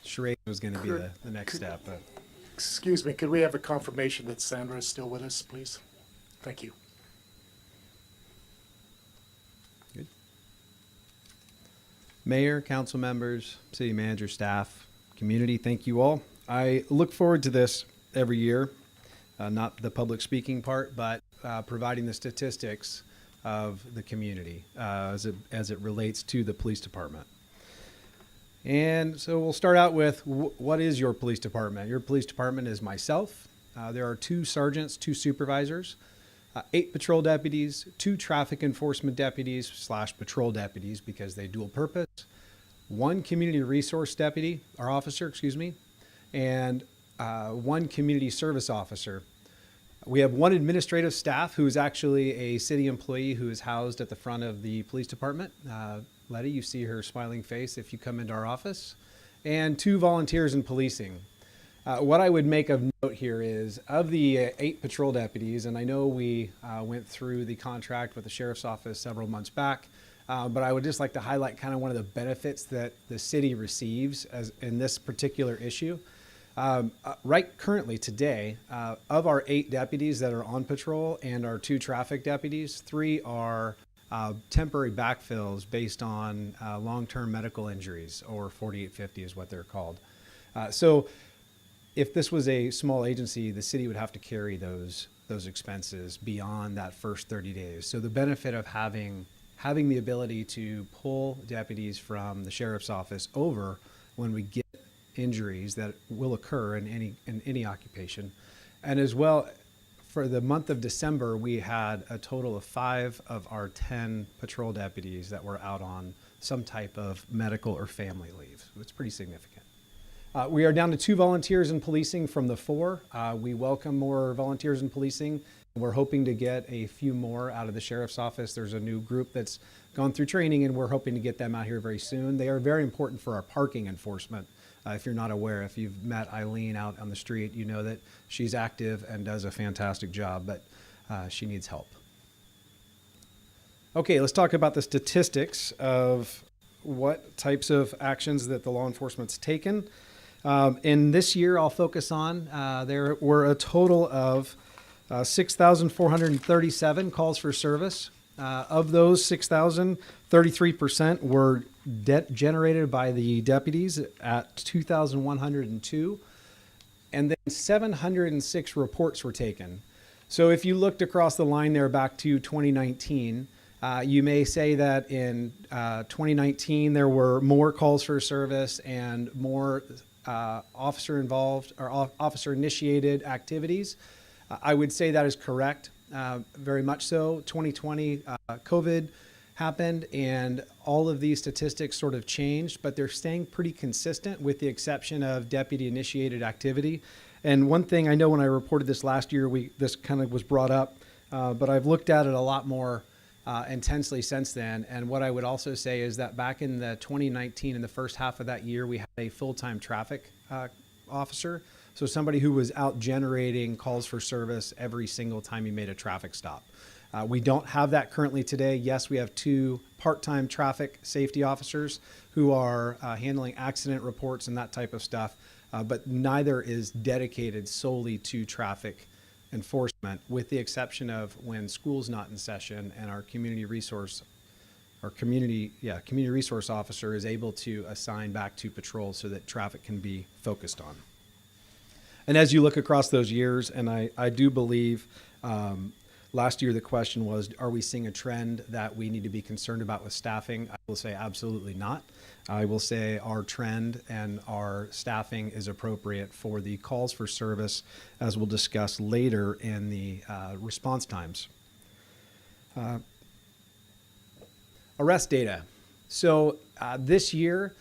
Charade was going to be the next step. But. Excuse me, could we have a confirmation that Sandra is still with us, please? Thank you. Good. Mayor, council members, city manager, staff, community, thank you all. I look forward to this every year, not the public speaking part, but providing the statistics of the community as it relates to the police department. And so we'll start out with what is your police department? Your police department is myself. There are 2 sergeants, 2 supervisors, 8 patrol deputies, 2 traffic enforcement deputies / patrol deputies because they dual purpose, 1 community resource deputy, or officer, excuse me, and 1 community service officer. We have 1 administrative staff who is actually a city employee who is housed at the front of the police department. Letty, you see her smiling face if you come into our office. And 2 volunteers in policing. What I would make of note here is of the 8 patrol deputies, and I know we went through the contract with the sheriff's office several months back, but I would just like to highlight kind of one of the benefits that the city receives as in this particular issue. Right currently today, of our 8 deputies that are on patrol and our 2 traffic deputies, 3 are temporary backfills based on long-term medical injuries, or 4850 is what they're called. So if this was a small agency, the city would have to carry those expenses beyond that first 30 days. So the benefit of having having the ability to pull deputies from the sheriff's office over when we get injuries that will occur in any occupation. And as well, for the month of December, we had a total of 5 of our 10 patrol deputies that were out on some type of medical or family leave. So it's pretty significant. We are down to 2 volunteers in policing from the 4. We welcome more volunteers in policing. We're hoping to get a few more out of the sheriff's office. There's a new group that's gone through training, and we're hoping to get them out here very soon. They are very important for our parking enforcement. If you're not aware, if you've met Eileen out on the street, you know that she's active and does a fantastic job, but she needs help. Okay, let's talk about the statistics of what types of actions that the law enforcement's taken. In this year, I'll focus on, there were a total of 6,437 calls for service. Of those 6,000, 33% were generated by the deputies at 2,102. And then 706 reports were taken. So if you looked across the line there back to 2019, you may say that in 2019 there were more calls for service and more officer involved or officer initiated activities. I would say that is correct, very much so. 2020, COVID happened and all of these statistics sort of changed, but they're staying pretty consistent with the exception of deputy initiated activity. And one thing I know when I reported this last year, this kind of was brought up, but I've looked at it a lot more intensely since then. And what I would also say is that back in the 2019, in the first half of that year, we had a full-time traffic officer. So somebody who was out generating calls for service every single time he made a traffic stop. We don't have that currently today. Yes, we have 2 part-time traffic safety officers who are handling accident reports and that type of stuff, but neither is dedicated solely to traffic enforcement, with the exception of when school's not in session and our community resource officer is able to assign back to patrol so that traffic can be focused on. And as you look across those years, and I do believe last year the question was, are we seeing a trend that we need to be concerned about with staffing? I will say absolutely not. I will say our trend and our staffing is appropriate for the calls for service, as we'll discuss later in the response times. Arrest data. So this year,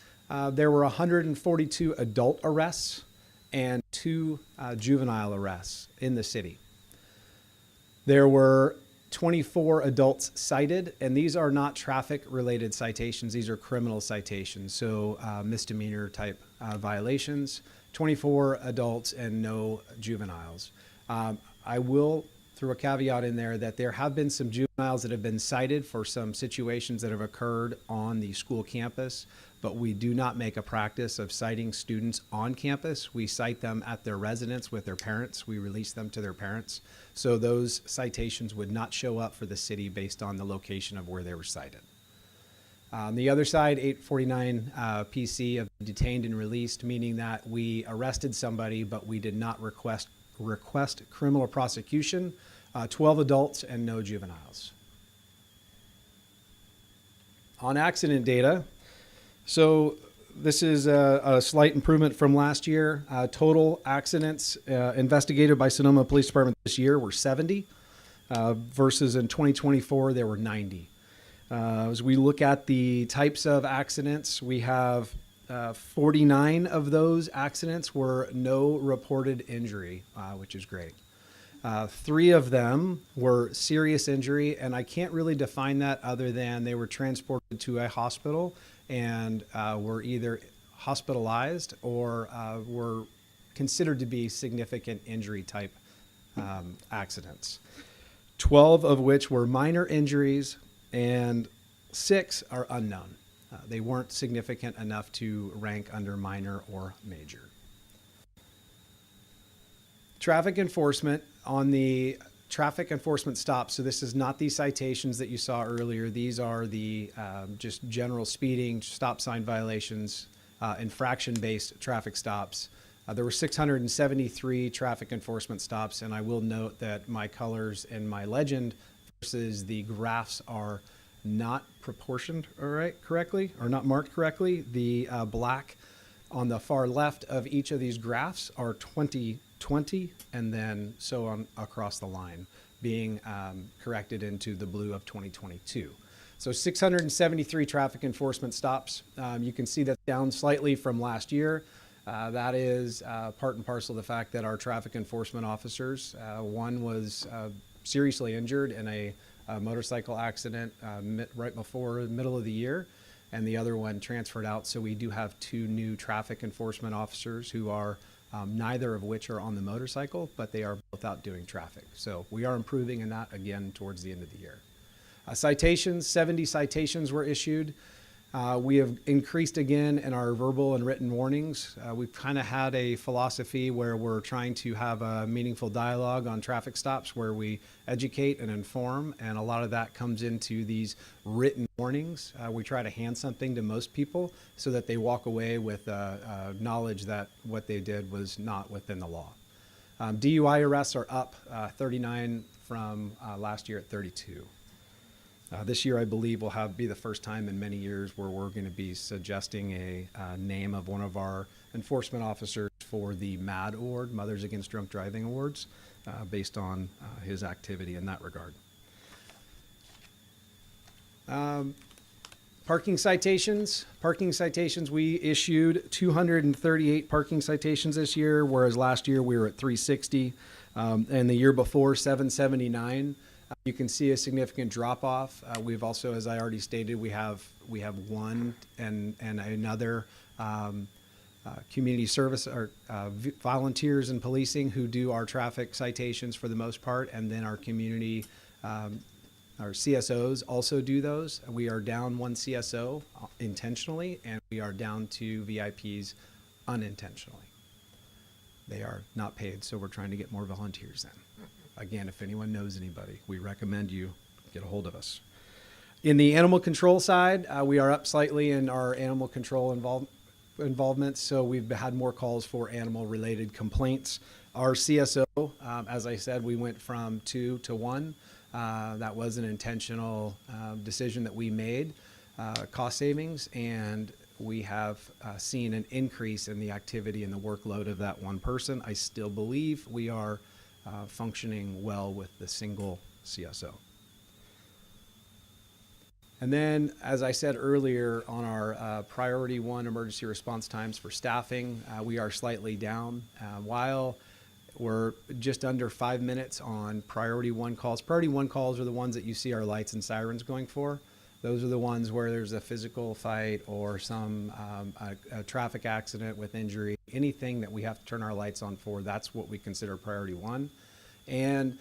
there were 142 adult arrests and 2 juvenile arrests in the city. There were 24 adults cited, and these are not traffic-related citations. These are criminal citations, so misdemeanor type violations. 24 adults and no juveniles. I will throw a caveat in there that there have been some juveniles that have been cited for some situations that have occurred on the school campus, but we do not make a practice of citing students on campus. We cite them at their residence with their parents. We release them to their parents. So those citations would not show up for the city based on the location of where they were cited. On the other side, 849 PC of detained and released, meaning that we arrested somebody, but we did not request criminal prosecution. 12 adults and no juveniles. On accident data, so this is a slight improvement from last year. Total accidents investigated by Sonoma Police Department this year were 70, versus in 2024 there were 90. As we look at the types of accidents, we have 49 of those accidents were no reported injury, which is great. 3 of them were serious injury, and I can't really define that other than they were transported to a hospital and were either hospitalized or were considered to be significant injury type accidents. 12 of which were minor injuries and 6 are unknown. They weren't significant enough to rank under minor or major. Traffic enforcement on the traffic enforcement stops. So this is not the citations that you saw earlier. These are the just general speeding, stop sign violations, infraction-based traffic stops. There were 673 traffic enforcement stops, and I will note that my colors and my legend versus the graphs are not proportioned correctly, or not marked correctly. The black on the far left of each of these graphs are 2020, and then so on across the line, being corrected into the blue of 2022. So 673 traffic enforcement stops. You can see that's down slightly from last year. That is part and parcel of the fact that our traffic enforcement officers, one was seriously injured in a motorcycle accident right before the middle of the year, and the other one transferred out. So we do have 2 new traffic enforcement officers who are neither of which are on the motorcycle, but they are both out doing traffic. So we are improving in that again towards the end of the year. Citations, 70 citations were issued. We have increased again in our verbal and written warnings. We've kind of had a philosophy where we're trying to have a meaningful dialogue on traffic stops where we educate and inform, and a lot of that comes into these written warnings. We try to hand something to most people so that they walk away with knowledge that what they did was not within the law. DUI arrests are up 39 from last year at 32. This year, I believe, will be the first time in many years where we're going to be suggesting a name of one of our enforcement officers for the MAD Award, Mothers Against Drunk Driving Awards, based on his activity in that regard. Parking citations. Parking citations, we issued 238 parking citations this year, whereas last year we were at 360, and the year before, 779. You can see a significant drop off. We've also, as I already stated, we have one and another community service or volunteers in policing who do our traffic citations for the most part, and then our community, our CSOs also do those. We are down 1 CSO intentionally, and we are down 2 VIPs unintentionally. They are not paid, so we're trying to get more volunteers in. Again, if anyone knows anybody, we recommend you get a hold of us. In the animal control side, we are up slightly in our animal control involvement, so we've had more calls for animal-related complaints. Our CSO, as I said, we went from 2 to 1. That was an intentional decision that we made, cost savings, and we have seen an increase in the activity and the workload of that one person. I still believe we are functioning well with the single CSO. And then, as I said earlier, on our priority 1 emergency response times for staffing, we are slightly down. While we're just under 5 minutes on priority 1 calls. Priority 1 calls are the ones that you see our lights and sirens going for. Those are the ones where there's a physical fight or some a traffic accident with injury, anything that we have to turn our lights on for. That's what we consider priority 1. And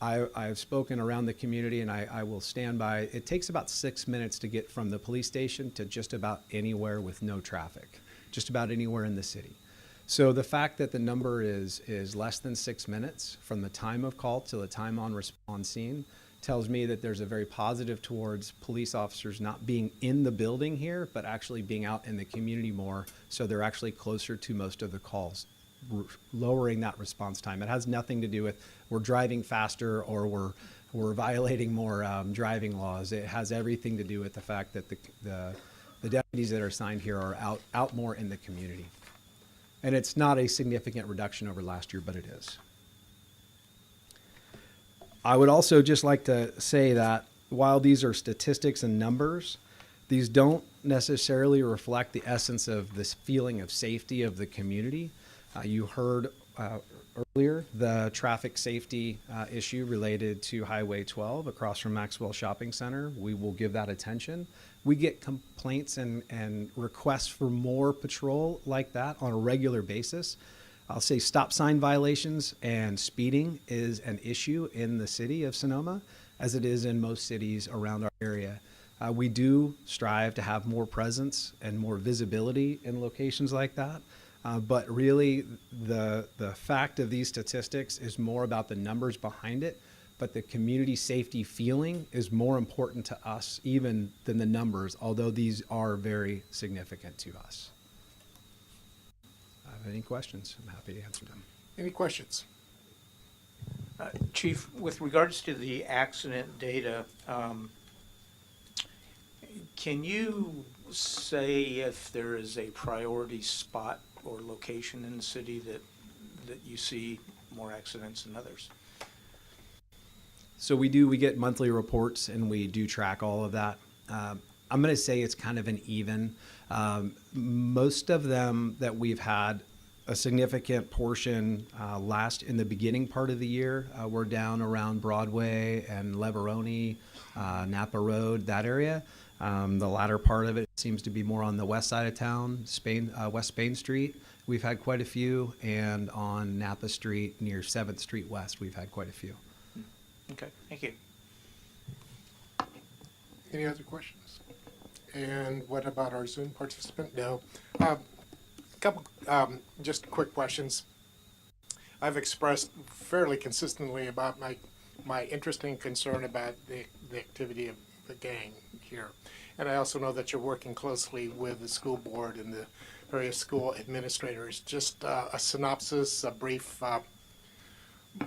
I've spoken around the community, and I will stand by. It takes about 6 minutes to get from the police station to just about anywhere with no traffic, just about anywhere in the city. So the fact that the number is less than 6 minutes from the time of call to the time on scene tells me that there's a very positive towards police officers not being in the building here, but actually being out in the community more, so they're actually closer to most of the calls, lowering that response time. It has nothing to do with we're driving faster or we're violating more driving laws. It has everything to do with the fact that the deputies that are assigned here are out more in the community. And it's not a significant reduction over last year, but it is. I would also just like to say that while these are statistics and numbers, these don't necessarily reflect the essence of this feeling of safety of the community. You heard earlier the traffic safety issue related to Highway 12 across from Maxwell Shopping Center. We will give that attention. We get complaints and requests for more patrol like that on a regular basis. I'll say stop sign violations and speeding is an issue in the city of Sonoma, as it is in most cities around our area. We do strive to have more presence and more visibility in locations like that. But really, the fact of these statistics is more about the numbers behind it. But the community safety feeling is more important to us even than the numbers, although these are very significant to us. Any questions? I'm happy to answer them. Any questions? Chief, with regards to the accident data, Can you say if there is a priority spot or location in the city that you see more accidents than others? So we get monthly reports and we do track all of that. I'm going to say it's kind of an even. Most of them that we've had a significant portion in the beginning part of the year. We're down around Broadway and Leveroni, Napa Road, that area. The latter part of it seems to be more on the west side of town, West Spain Street. We've had quite a few, and on Napa Street near 7th Street West, we've had quite a few. Okay, thank you. Any other questions? And what about our Zoom participant? No. Couple just quick questions. I've expressed fairly consistently about my interest and concern about the activity of the gang here. And I also know that you're working closely with the school board and the various school administrators. Just a synopsis, a brief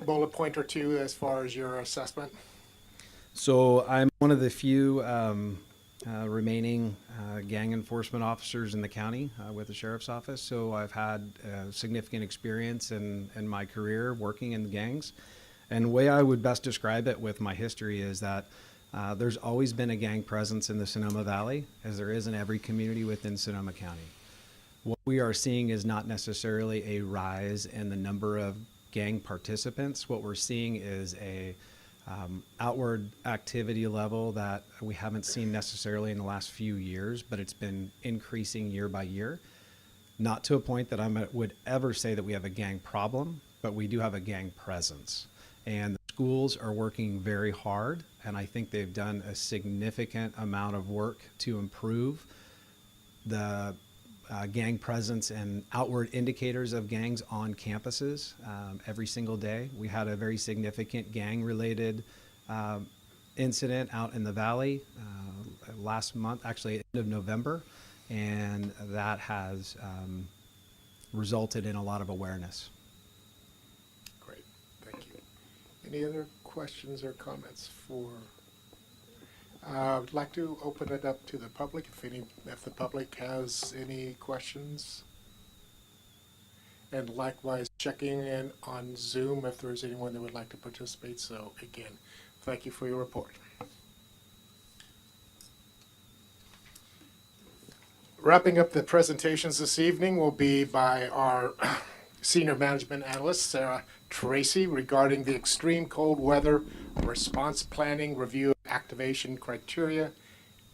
bullet point or two as far as your assessment. So I'm one of the few remaining gang enforcement officers in the county with the sheriff's office. So I've had significant experience in my career working in the gangs. And the way I would best describe it with my history is that there's always been a gang presence in the Sonoma Valley, as there is in every community within Sonoma County. What we are seeing is not necessarily a rise in the number of gang participants. What we're seeing is a outward activity level that we haven't seen necessarily in the last few years, but it's been increasing year by year. Not to a point that I would ever say that we have a gang problem, but we do have a gang presence. And the schools are working very hard, and I think they've done a significant amount of work to improve the gang presence and outward indicators of gangs on campuses every single day. We had a very significant gang-related incident out in the valley last month, actually end of November, and that has resulted in a lot of awareness. Great, thank you. Any other questions or comments for? I'd like to open it up to the public if the public has any questions. And likewise, checking in on Zoom if there's anyone that would like to participate. So again, thank you for your report. Wrapping up the presentations this evening will be by our Senior Management Analyst, Sarah Tracy, regarding the extreme cold weather response planning, review of activation criteria,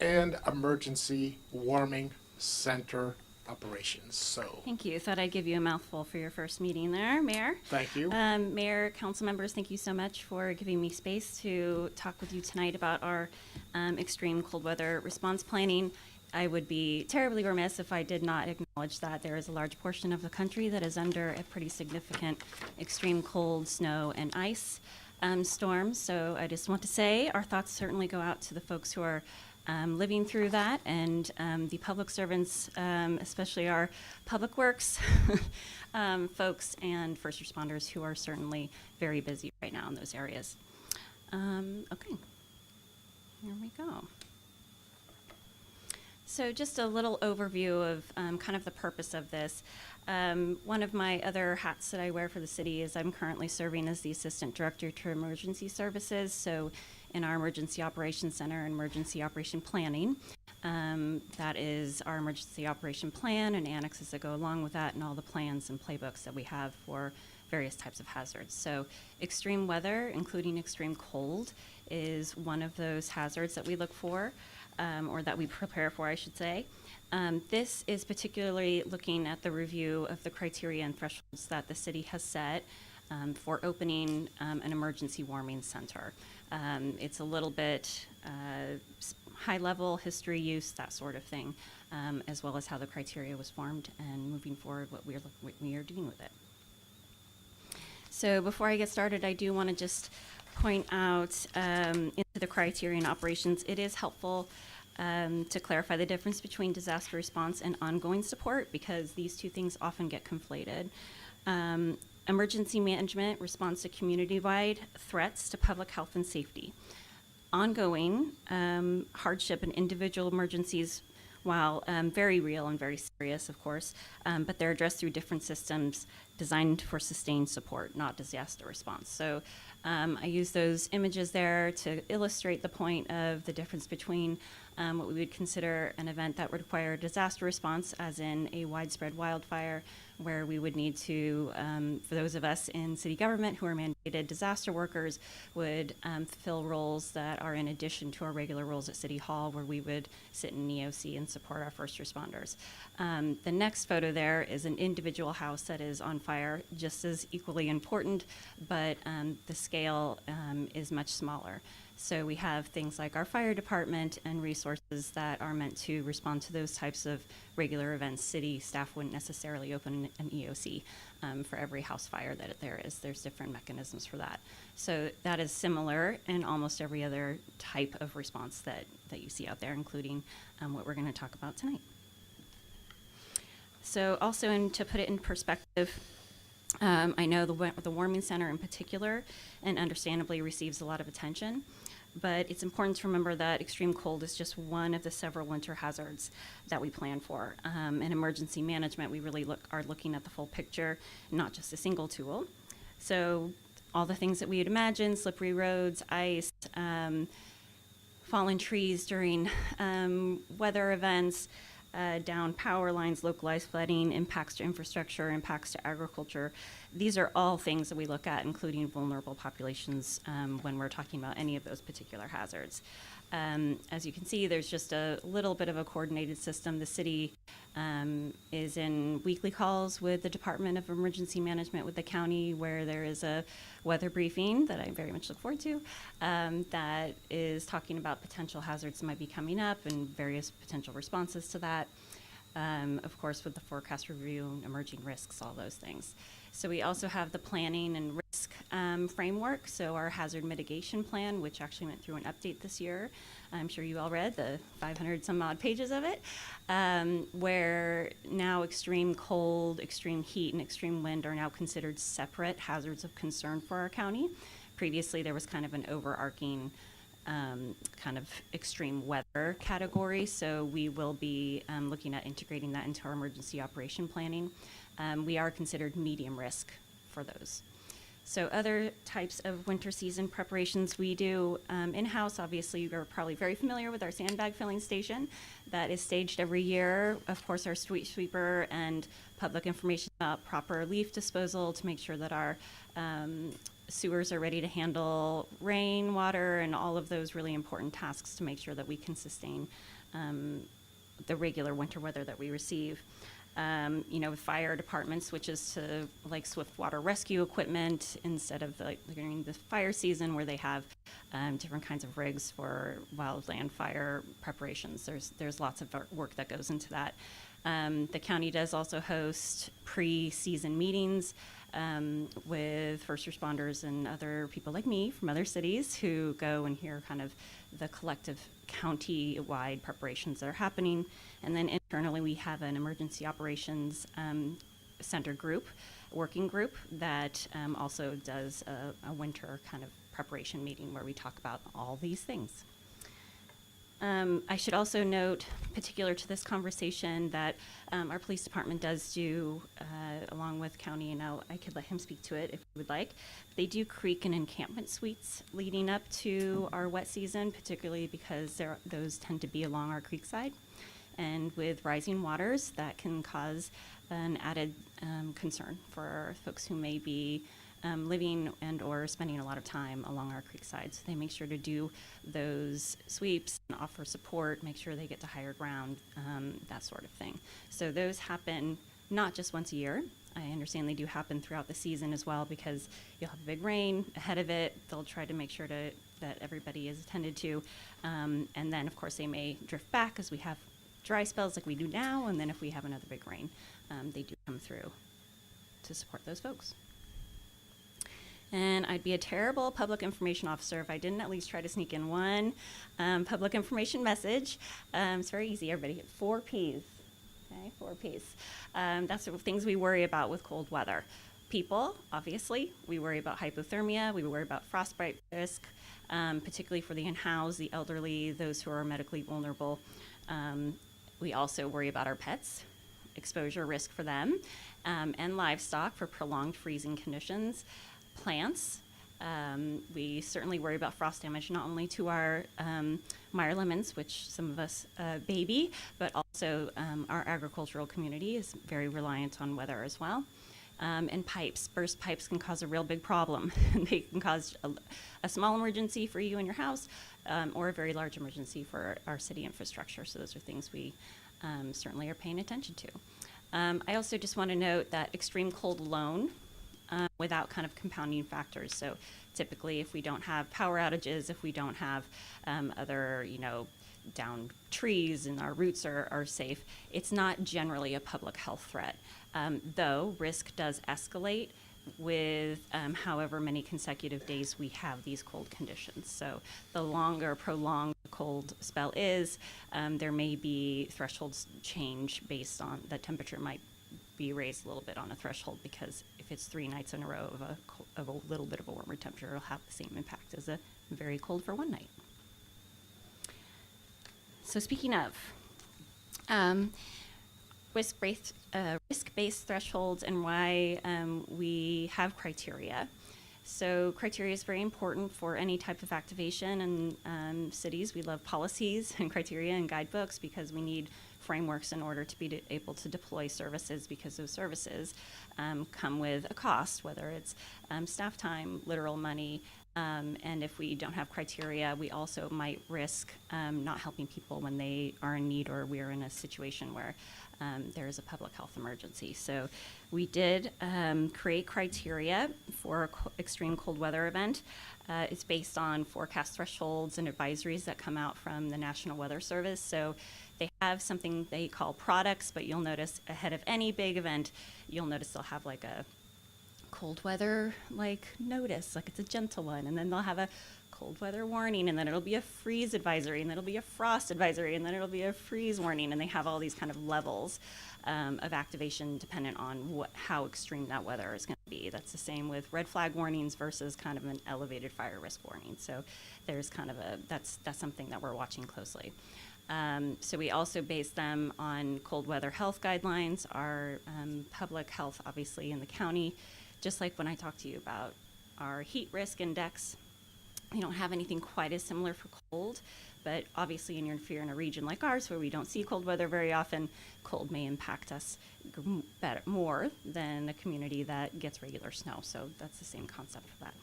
and emergency warming center operations. So thank you. Thought I'd give you a mouthful for your first meeting there, Mayor. Thank you. Mayor, council members, thank you so much for giving me space to talk with you tonight about our extreme cold weather response planning. I would be terribly remiss if I did not acknowledge that there is a large portion of the country that is under a pretty significant extreme cold, snow, and ice storms. So I just want to say our thoughts certainly go out to the folks who are living through that, and the public servants, especially our public works folks and first responders who are certainly very busy right now in those areas. Okay, here we go. So just a little overview of kind of the purpose of this. One of my other hats that I wear for the city is I'm currently serving as the Assistant Director to Emergency Services. So in our Emergency Operations Center and Emergency Operation Planning, that is our Emergency Operation Plan and annexes that go along with that and all the plans and playbooks that we have for various types of hazards. So extreme weather, including extreme cold, is one of those hazards that we look for. Or that we prepare for, I should say. This is particularly looking at the review of the criteria and thresholds that the city has set for opening an emergency warming center. It's a little bit high-level history use, that sort of thing, as well as how the criteria was formed and moving forward what we are doing with it. So before I get started, I do want to just point out into the criteria and operations, it is helpful to clarify the difference between disaster response and ongoing support, because these two things often get conflated. Emergency management responds to community-wide threats to public health and safety. ongoing hardship and individual emergencies, while very real and very serious, of course, but they're addressed through different systems designed for sustained support, not disaster response. So I use those images there to illustrate the point of the difference between what we would consider an event that would require disaster response, as in a widespread wildfire, where we would need to, for those of us in city government who are mandated disaster workers, would fill roles that are in addition to our regular roles at City Hall, where we would sit in EOC and support our first responders. The next photo there is an individual house that is on fire, just as equally important, but the scale is much smaller. So we have things like our fire department and resources that are meant to respond to those types of regular events. City staff wouldn't necessarily open an EOC for every house fire that there is. There's different mechanisms for that. So that is similar in almost every other type of response that you see out there, including what we're going to talk about tonight. So also, to put it in perspective, I know the Warming Center in particular, and understandably, receives a lot of attention. But it's important to remember that extreme cold is just one of the several winter hazards that we plan for. In emergency management, we really are looking at the full picture, not just a single tool. So all the things that we would imagine: slippery roads, ice, fallen trees during weather events, down power lines, localized flooding, impacts to infrastructure, impacts to agriculture. These are all things that we look at, including vulnerable populations, when we're talking about any of those particular hazards. As you can see, there's just a little bit of a coordinated system. The city is in weekly calls with the Department of Emergency Management with the county, where there is a weather briefing that I very much look forward to, that is talking about potential hazards that might be coming up and various potential responses to that. Of course, with the forecast review, emerging risks, all those things. So we also have the planning and risk framework. So our hazard mitigation plan, which actually went through an update this year. I'm sure you all read the 500 some odd pages of it, where now extreme cold, extreme heat, and extreme wind are now considered separate hazards of concern for our county. Previously, there was kind of an overarching kind of extreme weather category. So we will be looking at integrating that into our emergency operation planning. We are considered medium risk for those. So other types of winter season preparations we do in-house. Obviously, you're probably very familiar with our sandbag filling station that is staged every year. Of course, our street sweeper and public information about proper leaf disposal to make sure that our sewers are ready to handle rain, water, and all of those really important tasks to make sure that we can sustain the regular winter weather that we receive. With fire department switches to like swift water rescue equipment instead of during the fire season, where they have different kinds of rigs for wildland fire preparations. There's lots of work that goes into that. The county does also host pre-season meetings with first responders and other people like me from other cities who go and hear kind of the collective county-wide preparations that are happening. And then internally, we have an emergency operations center group, working group, that also does a winter kind of preparation meeting where we talk about all these things. I should also note, particular to this conversation, that our police department does do, along with county, and I could let him speak to it if you would like, they do creek and encampment suites leading up to our wet season, particularly because those tend to be along our creek side. And with rising waters, that can cause an added concern for folks who may be living and or spending a lot of time along our creek side. So they make sure to do those sweeps and offer support, make sure they get to higher ground, that sort of thing. So those happen not just once a year. I understand they do happen throughout the season as well, because you'll have a big rain ahead of it. They'll try to make sure that everybody is attended to. And then, of course, they may drift back as we have dry spells like we do now, and then if we have another big rain, they do come through to support those folks. And I'd be a terrible public information officer if I didn't at least try to sneak in one public information message. It's very easy, everybody. 4 Ps. Okay, 4 Ps. That's the things we worry about with cold weather. people, obviously. We worry about hypothermia. We worry about frostbite risk, particularly for the unhoused, the elderly, those who are medically vulnerable. We also worry about our pets, exposure risk for them, and livestock for prolonged freezing conditions, plants. We certainly worry about frost damage, not only to our mire lemons, which some of us baby, but also our agricultural community is very reliant on weather as well. And pipes. Burst pipes can cause a real big problem. They can cause a small emergency for you and your house, or a very large emergency for our city infrastructure. So those are things we certainly are paying attention to. I also just want to note that extreme cold alone, without kind of compounding factors. So typically if we don't have power outages, if we don't have other, down trees and our roots are safe, it's not generally a public health threat. Though risk does escalate with however many consecutive days we have these cold conditions. So the longer prolonged cold spell is, there may be thresholds change based on the temperature might be raised a little bit on a threshold, because if it's 3 nights in a row of a little bit of a warmer temperature, it'll have the same impact as a very cold for one night. So speaking of risk-based thresholds and why we have criteria. So criteria is very important for any type of activation, and cities, we love policies and criteria and guidebooks because we need frameworks in order to be able to deploy services, because those services come with a cost, whether it's staff time, literal money, and if we don't have criteria, we also might risk not helping people when they are in need, or we're in a situation where there is a public health emergency. So we did create criteria for extreme cold weather event. It's based on forecast thresholds and advisories that come out from the National Weather Service. So they have something they call products, but you'll notice ahead of any big event, you'll notice they'll have like a cold weather notice, like it's a gentle one, and then they'll have a cold weather warning, and then it'll be a freeze advisory, and then it'll be a frost advisory, and then it'll be a freeze warning, and they have all these kind of levels of activation dependent on how extreme that weather is going to be. That's the same with red flag warnings versus kind of an elevated fire risk warning. So there's kind of that's something that we're watching closely. So we also base them on cold weather health guidelines, our public health, obviously, in the county. Just like when I talked to you about our heat risk index, we don't have anything quite as similar for cold, but obviously if you're in a region like ours where we don't see cold weather very often, cold may impact us more than a community that gets regular snow. So that's the same concept for that.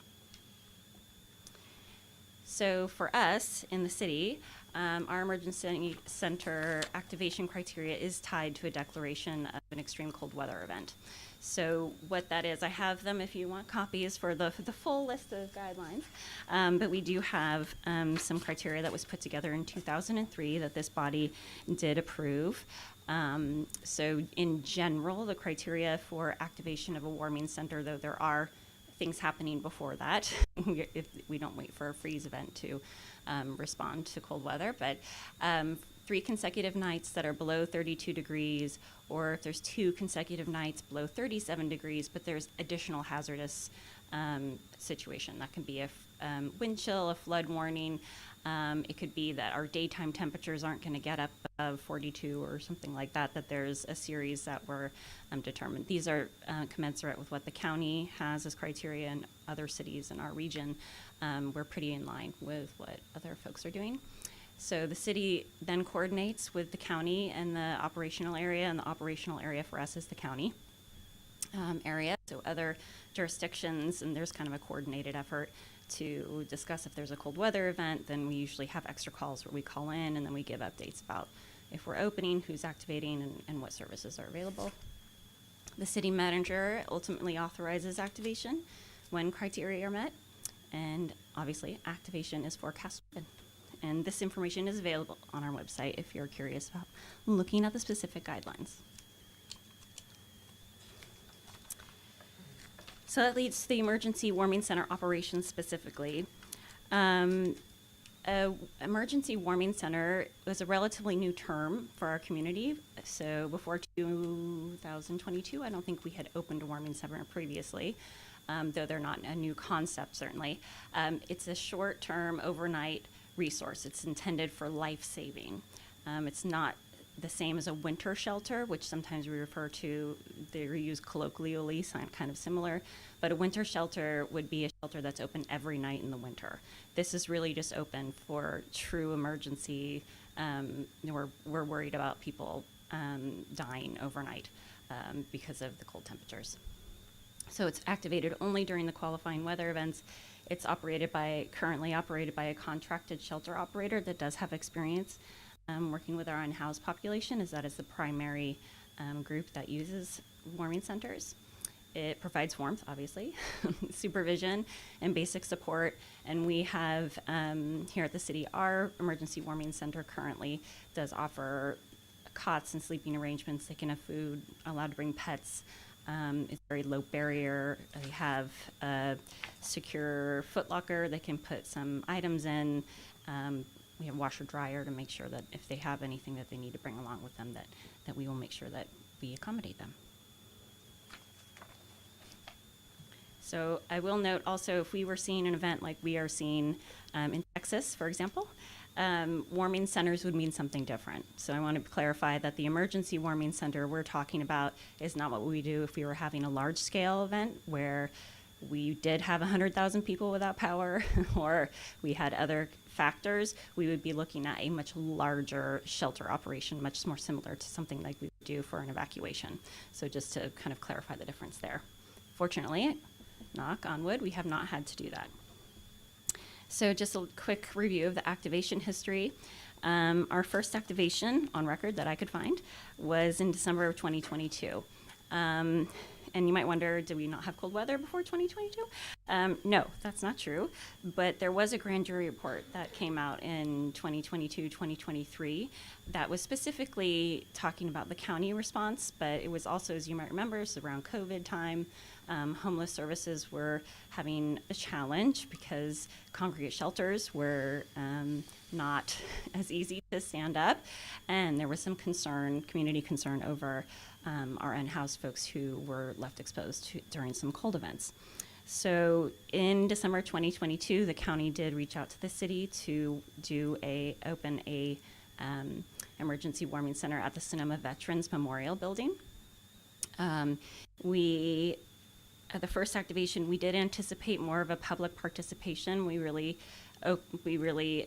So for us in the city, our emergency center activation criteria is tied to a declaration of an extreme cold weather event. So what that is, I have them if you want copies for the full list of guidelines, but we do have some criteria that was put together in 2003 that this body did approve. So in general, the criteria for activation of a warming center, though there are things happening before that, if we don't wait for a freeze event to respond to cold weather, but 3 consecutive nights that are below 32 degrees, or if there's 2 consecutive nights below 37 degrees, but there's additional hazardous situation. That can be a wind chill, a flood warning. It could be that our daytime temperatures aren't going to get up above 42 or something like that, that there's a series that were determined. These are commensurate with what the county has as criteria, and other cities in our region. We're pretty in line with what other folks are doing. So the city then coordinates with the county and the operational area, and the operational area for us is the county area. So other jurisdictions, and there's kind of a coordinated effort to discuss if there's a cold weather event. Then we usually have extra calls where we call in, and then we give updates about if we're opening, who's activating, and what services are available. The city manager ultimately authorizes activation when criteria are met, and obviously activation is forecasted. And this information is available on our website if you're curious about looking at the specific guidelines. So that leads to the emergency warming center operations specifically. Emergency Warming Center was a relatively new term for our community. So before 2022, I don't think we had opened a warming center previously, though they're not a new concept, certainly. It's a short-term, overnight resource. It's intended for life-saving. It's not the same as a winter shelter, which sometimes we refer to, they're used colloquially, kind of similar, but a winter shelter would be a shelter that's open every night in the winter. This is really just open for true emergency. We're worried about people dying overnight because of the cold temperatures. So it's activated only during the qualifying weather events. It's currently operated by a contracted shelter operator that does have experience working with our unhoused population, as that is the primary group that uses warming centers. It provides warmth, obviously, supervision, and basic support. And we have here at the city, our emergency warming center currently does offer cots and sleeping arrangements. They can have food, allowed to bring pets. It's very low barrier. They have a secure footlocker. They can put some items in. We have washer dryer to make sure that if they have anything that they need to bring along with them, that we will make sure that we accommodate them. So I will note also, if we were seeing an event like we are seeing in Texas, for example, warming centers would mean something different. So I want to clarify that the emergency warming center we're talking about is not what we do if we were having a large scale event where we did have 100,000 people without power or we had other factors. We would be looking at a much larger shelter operation, much more similar to something like we would do for an evacuation. So just to kind of clarify the difference there. Fortunately, knock on wood, we have not had to do that. So just a quick review of the activation history. Our first activation on record that I could find was in December of 2022. And you might wonder, did we not have cold weather before 2022? No, that's not true. But there was a grand jury report that came out in 2022, 2023 that was specifically talking about the county response, but it was also, as you might remember, it's around COVID time. Homeless services were having a challenge because congregate shelters were not as easy to stand up. And there was some concern, community concern over our unhoused folks who were left exposed during some cold events. So in December 2022, the county did reach out to the city to open a emergency warming center at the Sonoma Veterans Memorial Building. At the first activation, we did anticipate more of a public participation. We really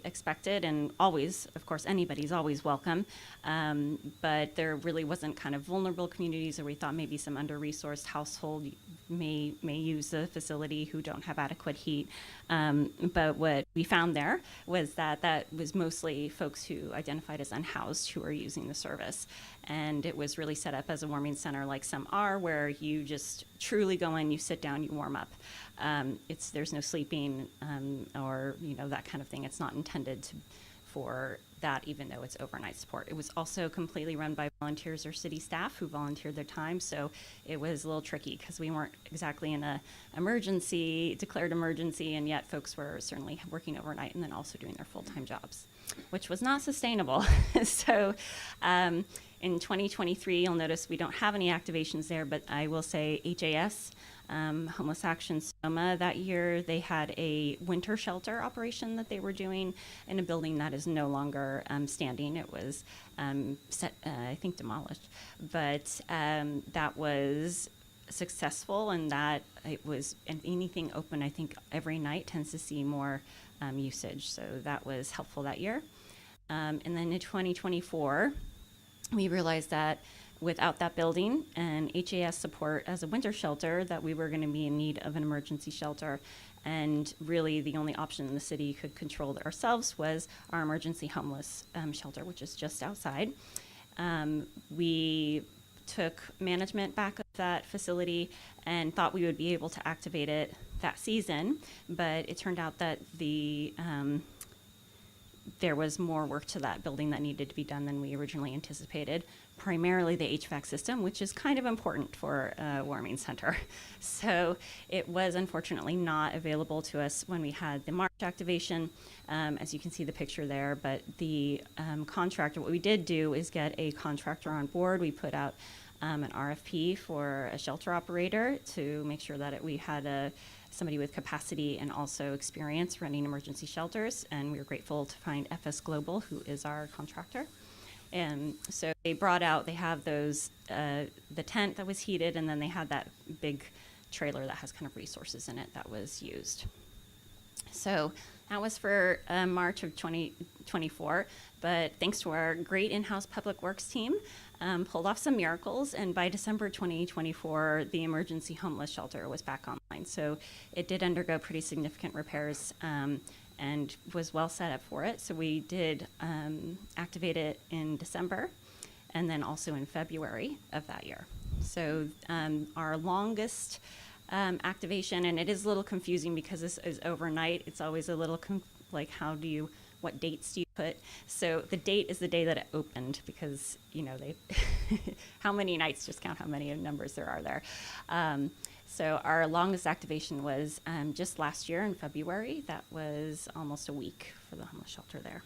expected, and always, of course, anybody's always welcome, but there really wasn't kind of vulnerable communities, or we thought maybe some under-resourced household may use the facility who don't have adequate heat. But what we found there was that was mostly folks who identified as unhoused who are using the service. And it was really set up as a warming center like some are, where you just truly go in, you sit down, you warm up. There's no sleeping or that kind of thing. It's not intended for that, even though it's overnight support. It was also completely run by volunteers or city staff who volunteered their time, so it was a little tricky because we weren't exactly in a declared emergency, and yet folks were certainly working overnight and then also doing their full-time jobs, which was not sustainable. So in 2023, you'll notice we don't have any activations there, but I will say HAS, Homeless Action Sonoma, that year they had a winter shelter operation that they were doing in a building that is no longer standing. It was I think demolished, but that was successful, and that it was, and anything open, I think every night tends to see more usage. So that was helpful that year. And then in 2024, we realized that without that building and HAS support as a winter shelter, that we were going to be in need of an emergency shelter. And really the only option the city could control ourselves was our emergency homeless shelter, which is just outside. We took management back of that facility and thought we would be able to activate it that season, but it turned out that there was more work to that building that needed to be done than we originally anticipated, primarily the HVAC system, which is kind of important for a warming center. So it was unfortunately not available to us when we had the March activation, as you can see the picture there, but the contractor, what we did do is get a contractor on board. We put out an RFP for a shelter operator to make sure that we had somebody with capacity and also experience running emergency shelters, and we were grateful to find FS Global, who is our contractor. And so they have those, the tent that was heated, and then they had that big trailer that has kind of resources in it that was used. So that was for March of 2024, but thanks to our great in-house public works team, pulled off some miracles, and by December 2024, the emergency homeless shelter was back online. So it did undergo pretty significant repairs and was well set up for it. So we did activate it in December and then also in February of that year. So our longest activation, and it is a little confusing because this is overnight. It's always a little like what dates do you put? So the date is the day that it opened because, they, how many nights, just count how many numbers there are there. So our longest activation was just last year in February. That was almost a week for the homeless shelter there.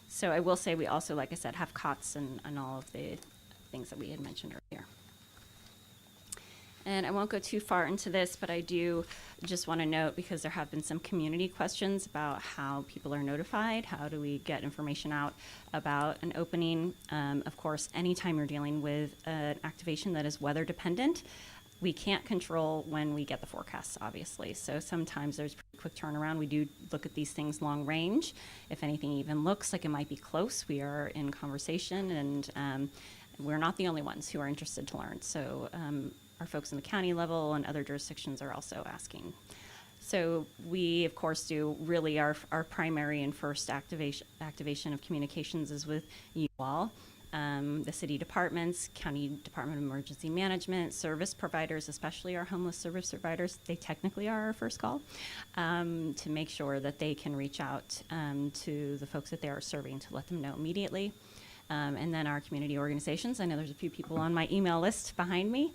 So I will say we also, like I said, have cots and all of the things that we had mentioned earlier. And I won't go too far into this, but I do just want to note, because there have been some community questions about how people are notified, how do we get information out about an opening. Of course, anytime you're dealing with an activation that is weather dependent, we can't control when we get the forecasts, obviously. So sometimes there's pretty quick turnaround. We do look at these things long range. If anything even looks like it might be close, we are in conversation, and we're not the only ones who are interested to learn. So our folks in the county level and other jurisdictions are also asking. So we, of course, do really our primary and first activation of communications is with you all, the city departments, County Department of Emergency Management, service providers, especially our homeless service providers. They technically are our first call to make sure that they can reach out to the folks that they are serving to let them know immediately. And then our community organizations. I know there's a few people on my email list behind me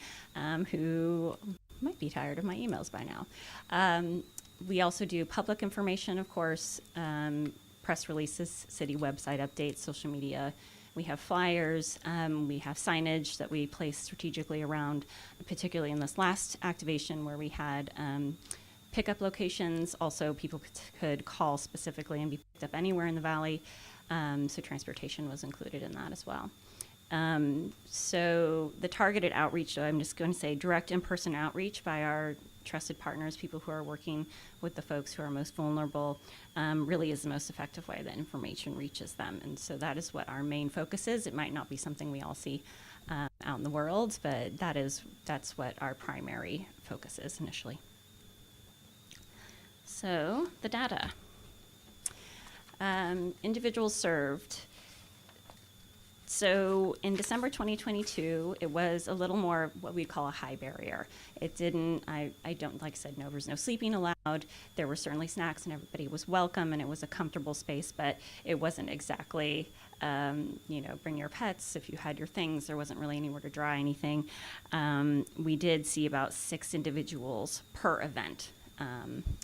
who might be tired of my emails by now. We also do public information, of course, press releases, city website updates, social media. We have flyers. We have signage that we place strategically around, particularly in this last activation where we had pickup locations. Also, people could call specifically and be picked up anywhere in the valley. So transportation was included in that as well. So the targeted outreach, I'm just going to say direct in-person outreach by our trusted partners, people who are working with the folks who are most vulnerable, really is the most effective way that information reaches them. And so that is what our main focus is. It might not be something we all see out in the world, but that's what our primary focus is initially. So the data. Individuals served. So in December 2022, it was a little more what we call a high barrier. It didn't, I don't, like I said, there was no sleeping allowed. There were certainly snacks and everybody was welcome and it was a comfortable space, but it wasn't exactly, bring your pets if you had your things. There wasn't really anywhere to dry anything. We did see about 6 individuals per event.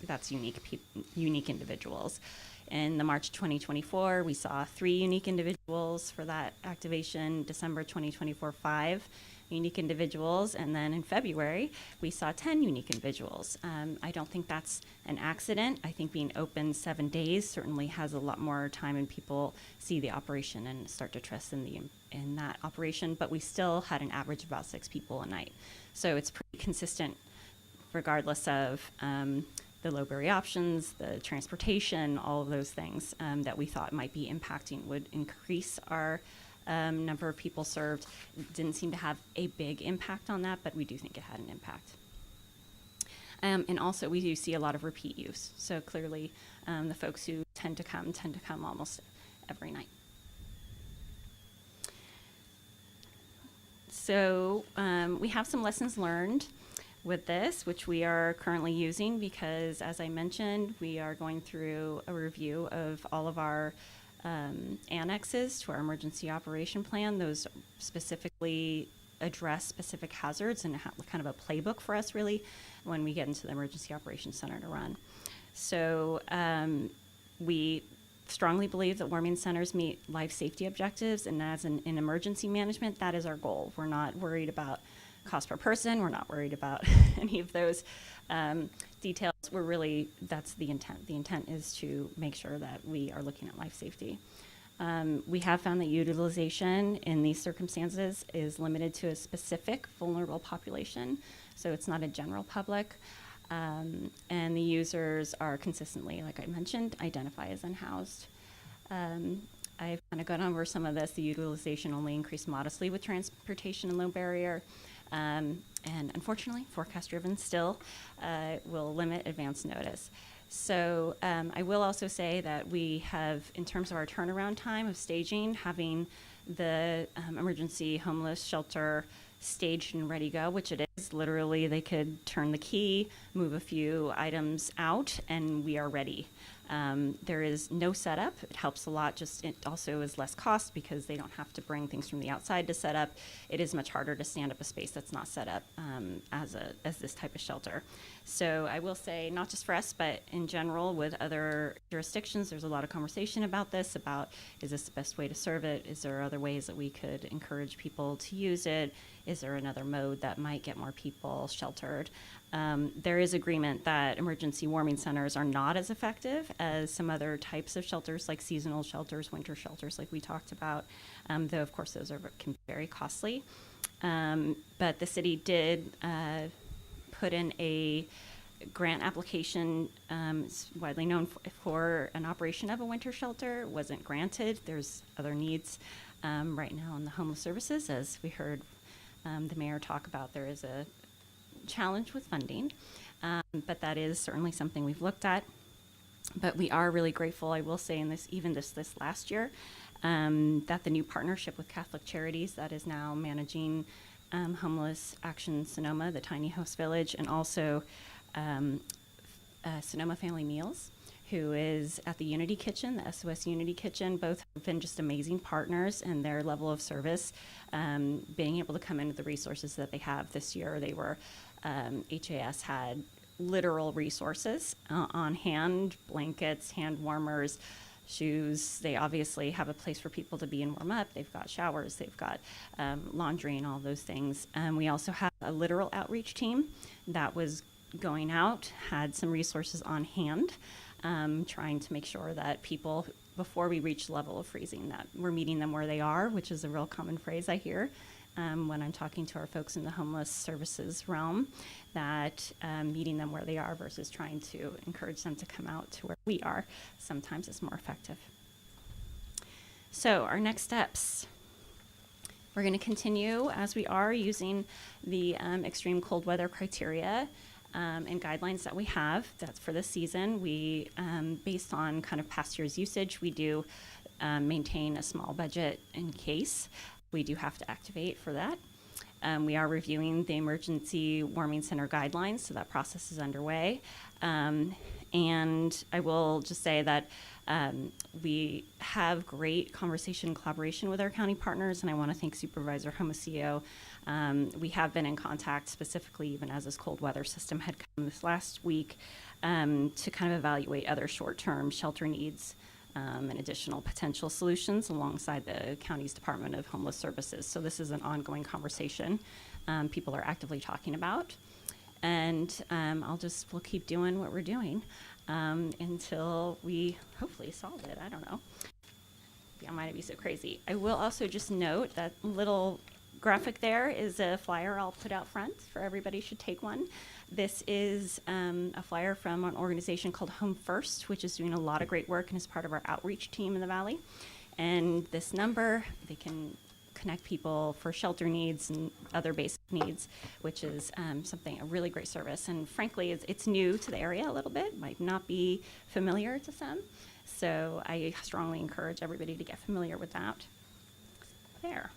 That's unique individuals. In the March 2024, we saw 3 unique individuals for that activation. December 2024, 5 unique individuals. And then in February, we saw 10 unique individuals. I don't think that's an accident. I think being open 7 days certainly has a lot more time and people see the operation and start to trust in that operation. But we still had an average of about 6 people a night. So it's pretty consistent regardless of the low-barrier options, the transportation, all of those things that we thought might be impacting would increase our number of people served. Didn't seem to have a big impact on that, but we do think it had an impact. And also, we do see a lot of repeat use. So clearly, the folks who tend to come almost every night. So we have some lessons learned. with this, which we are currently using because, as I mentioned, we are going through a review of all of our annexes to our emergency operation plan. Those specifically address specific hazards and kind of a playbook for us, really, when we get into the Emergency Operations Center to run. So we strongly believe that warming centers meet life safety objectives, and as in emergency management, that is our goal. We're not worried about cost per person. We're not worried about any of those details. We're really, that's the intent. The intent is to make sure that we are looking at life safety. We have found that utilization in these circumstances is limited to a specific vulnerable population, so it's not a general public. And the users are consistently, like I mentioned, identify as unhoused. I've kind of gone over some of this. The utilization only increased modestly with transportation and low barrier. And unfortunately, forecast-driven still will limit advance notice. So I will also say that we have, in terms of our turnaround time of staging, having the emergency homeless shelter staged and ready to go, which it is. Literally, they could turn the key, move a few items out, and we are ready. There is no setup. It helps a lot. Just it also is less cost because they don't have to bring things from the outside to set up. It is much harder to stand up a space that's not set up as this type of shelter. So I will say, not just for us, but in general with other jurisdictions, there's a lot of conversation about this, about is this the best way to serve it? Is there other ways that we could encourage people to use it? Is there another mode that might get more people sheltered? There is agreement that emergency warming centers are not as effective as some other types of shelters, like seasonal shelters, winter shelters, like we talked about, though of course those can be very costly. But the city did put in a grant application. It's widely known for an operation of a winter shelter. Wasn't granted. There's other needs right now in the homeless services, as we heard the mayor talk about. There is a challenge with funding, but that is certainly something we've looked at. But we are really grateful, I will say, in this last year, that the new partnership with Catholic Charities that is now managing Homeless Action Sonoma, the tiny host village, and also Sonoma Family Meals, who is at the Unity Kitchen, the SOS Unity Kitchen. Both have been just amazing partners in their level of service, being able to come in with the resources that they have this year. They were, HAS had literal resources on hand, blankets, hand warmers, shoes. They obviously have a place for people to be and warm up. They've got showers, they've got laundry and all those things. We also have a literal outreach team that was going out, had some resources on hand, trying to make sure that people, before we reach the level of freezing, that we're meeting them where they are, which is a real common phrase I hear when I'm talking to our folks in the homeless services realm, that meeting them where they are versus trying to encourage them to come out to where we are, sometimes is more effective. So our next steps. We're going to continue as we are using the extreme cold weather criteria and guidelines that we have. That's for this season. We, based on kind of past year's usage, we do maintain a small budget in case we do have to activate for that. We are reviewing the emergency warming center guidelines, so that process is underway. And I will just say that we have great conversation and collaboration with our county partners, and I want to thank Supervisor Homicillo. We have been in contact specifically, even as this cold weather system had come this last week, to kind of evaluate other short-term shelter needs and additional potential solutions alongside the county's Department of Homeless Services. So this is an ongoing conversation people are actively talking about. And we'll keep doing what we're doing until we hopefully solve it. I don't know. I might be so crazy. I will also just note that little graphic there is a flyer I'll put out front for everybody should take one. This is a flyer from an organization called Home First, which is doing a lot of great work and is part of our outreach team in the Valley. And this number, they can connect people for shelter needs and other basic needs, which is a really great service. And frankly, it's new to the area a little bit, might not be familiar to some. So I strongly encourage everybody to get familiar with that. There.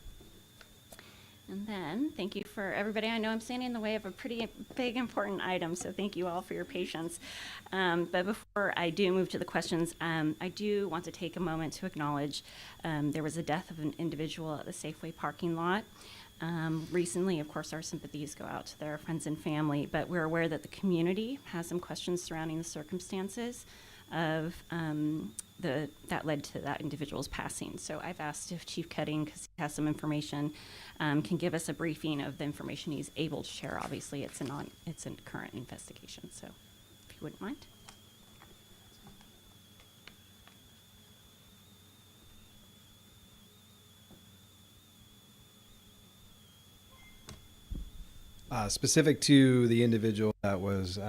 And then, thank you for everybody. I know I'm standing in the way of a pretty big, important item, so thank you all for your patience. But before I do move to the questions, I do want to take a moment to acknowledge there was a death of an individual at the Safeway parking lot. Recently, of course, our sympathies go out to their friends and family, but we're aware that the community has some questions surrounding the circumstances of that led to that individual's passing. So I've asked if Chief Cutting, because he has some information, can give us a briefing of the information he's able to share. Obviously, it's a current investigation. So if you wouldn't mind. Specific to the individual that was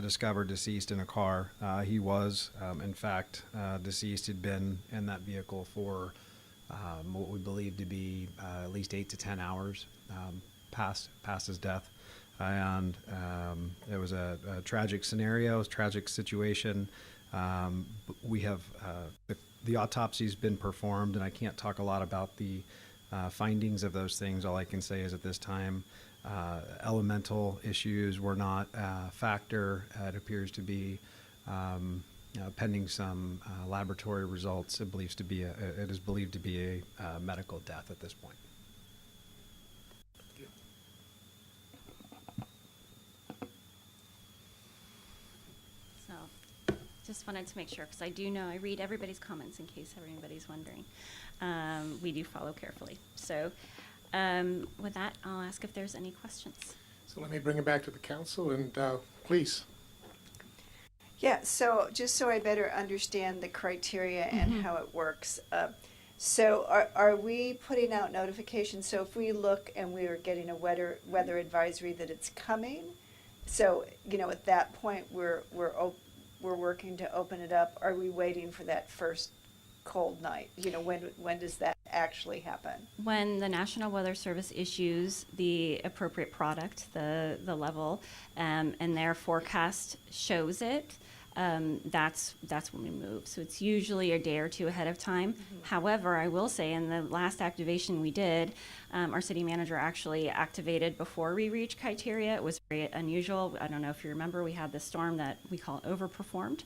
discovered deceased in a car, he was, in fact, deceased. Had been in that vehicle for what we believe to be at least 8 to 10 hours past his death. And it was a tragic scenario, tragic situation. We have the autopsy's been performed, and I can't talk a lot about the findings of those things. All I can say is at this time, elemental issues were not a factor. It appears to be pending some laboratory results. It is believed to be a medical death at this point. So just wanted to make sure, because I do know I read everybody's comments in case anybody's wondering. We do follow carefully. So with that, I'll ask if there's any questions. So let me bring it back to the council, and please. Yeah, so just so I better understand the criteria and how it works. So are we putting out notifications? So if we look and we are getting a weather advisory that it's coming, so at that point we're working to open it up. Are we waiting for that first cold night? When does that actually happen? When the National Weather Service issues the appropriate product, the level, and their forecast shows it, that's when we move. So it's usually a day or two ahead of time. However, I will say in the last activation we did, our city manager actually activated before we reached criteria. It was very unusual. I don't know if you remember, we had this storm that we call overperformed,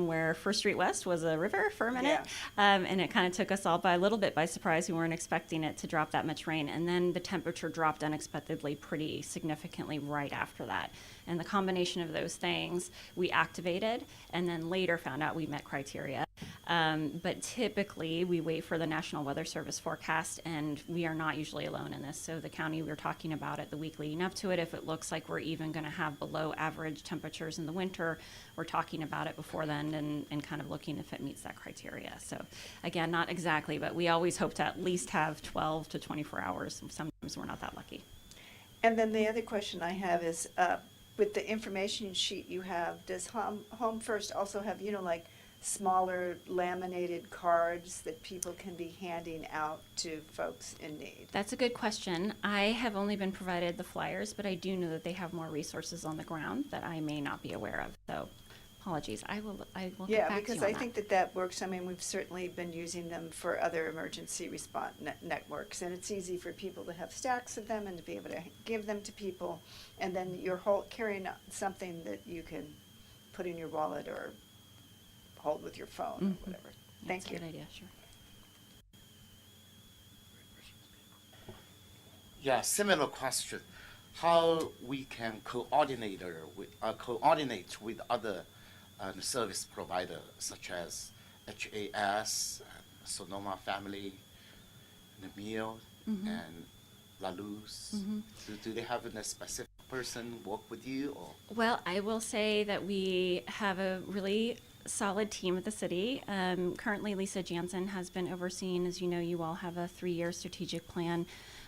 where First Street West was a river for a minute. Yeah. And it kind of took us all by a little bit by surprise. We weren't expecting it to drop that much rain. And then the temperature dropped unexpectedly pretty significantly right after that. And the combination of those things, we activated and then later found out we met criteria. But typically we wait for the National Weather Service forecast, and we are not usually alone in this. So the county, we're talking about it the week leading up to it. If it looks like we're even going to have below average temperatures in the winter, we're talking about it before then and kind of looking if it meets that criteria. So again, not exactly, but we always hope to at least have 12 to 24 hours. Sometimes we're not that lucky. And then the other question I have is, with the information sheet you have, does Home First also have, like smaller laminated cards that people can be handing out to folks in need? That's a good question. I have only been provided the flyers, but I do know that they have more resources on the ground that I may not be aware of. So apologies. I will get back to you on because I think that works. I mean, we've certainly been using them for other emergency response networks, and it's easy for people to have stacks of them and to be able to give them to people, and then you're carrying something that you can put in your wallet or hold with your phone or whatever. That's Thank you. a good idea, sure. Yeah, similar question. How we can coordinate with other service providers such as HAS, Sonoma Family, Namil, and La Luz. Do they have a specific person work with you? Or? Well, I will say that we have a really solid team at the city. Currently, Lisa Jansen has been overseeing, as you know, you all have a 3-year strategic plan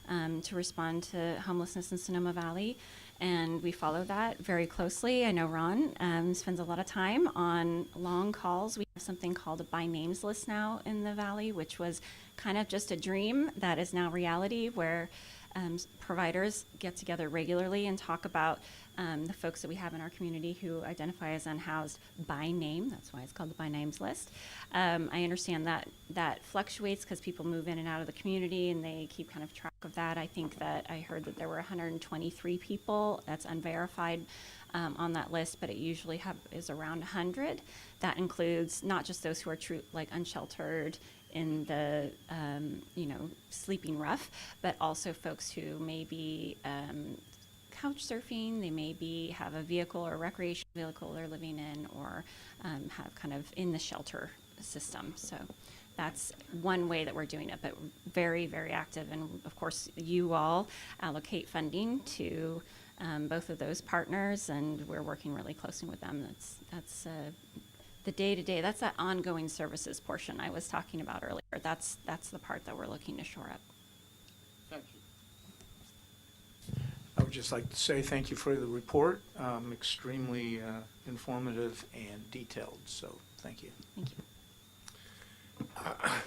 to respond to homelessness in Sonoma Valley, and we follow that very closely. I know Ron spends a lot of time on long calls. We have something called a by names list now in the Valley, which was kind of just a dream that is now reality, where providers get together regularly and talk about the folks that we have in our community who identify as unhoused by name. That's why it's called the by names list. I understand that that fluctuates because people move in and out of the community and they keep kind of track of that. I think that I heard that there were 123 people, that's unverified, on that list, but it usually is around 100. That includes not just those who are unsheltered in the sleeping rough, but also folks who may be couch surfing, they may have a vehicle or recreation vehicle they're living in, or have kind of in the shelter system. So that's one way that we're doing it, but very, very active. And of course, you all allocate funding to both of those partners, and we're working really closely with them. That's the day-to-day, that's that ongoing services portion I was talking about earlier. That's the part that we're looking to shore up. Thank you. I would just like to say thank you for the report. Extremely informative and detailed, so thank you. Thank you.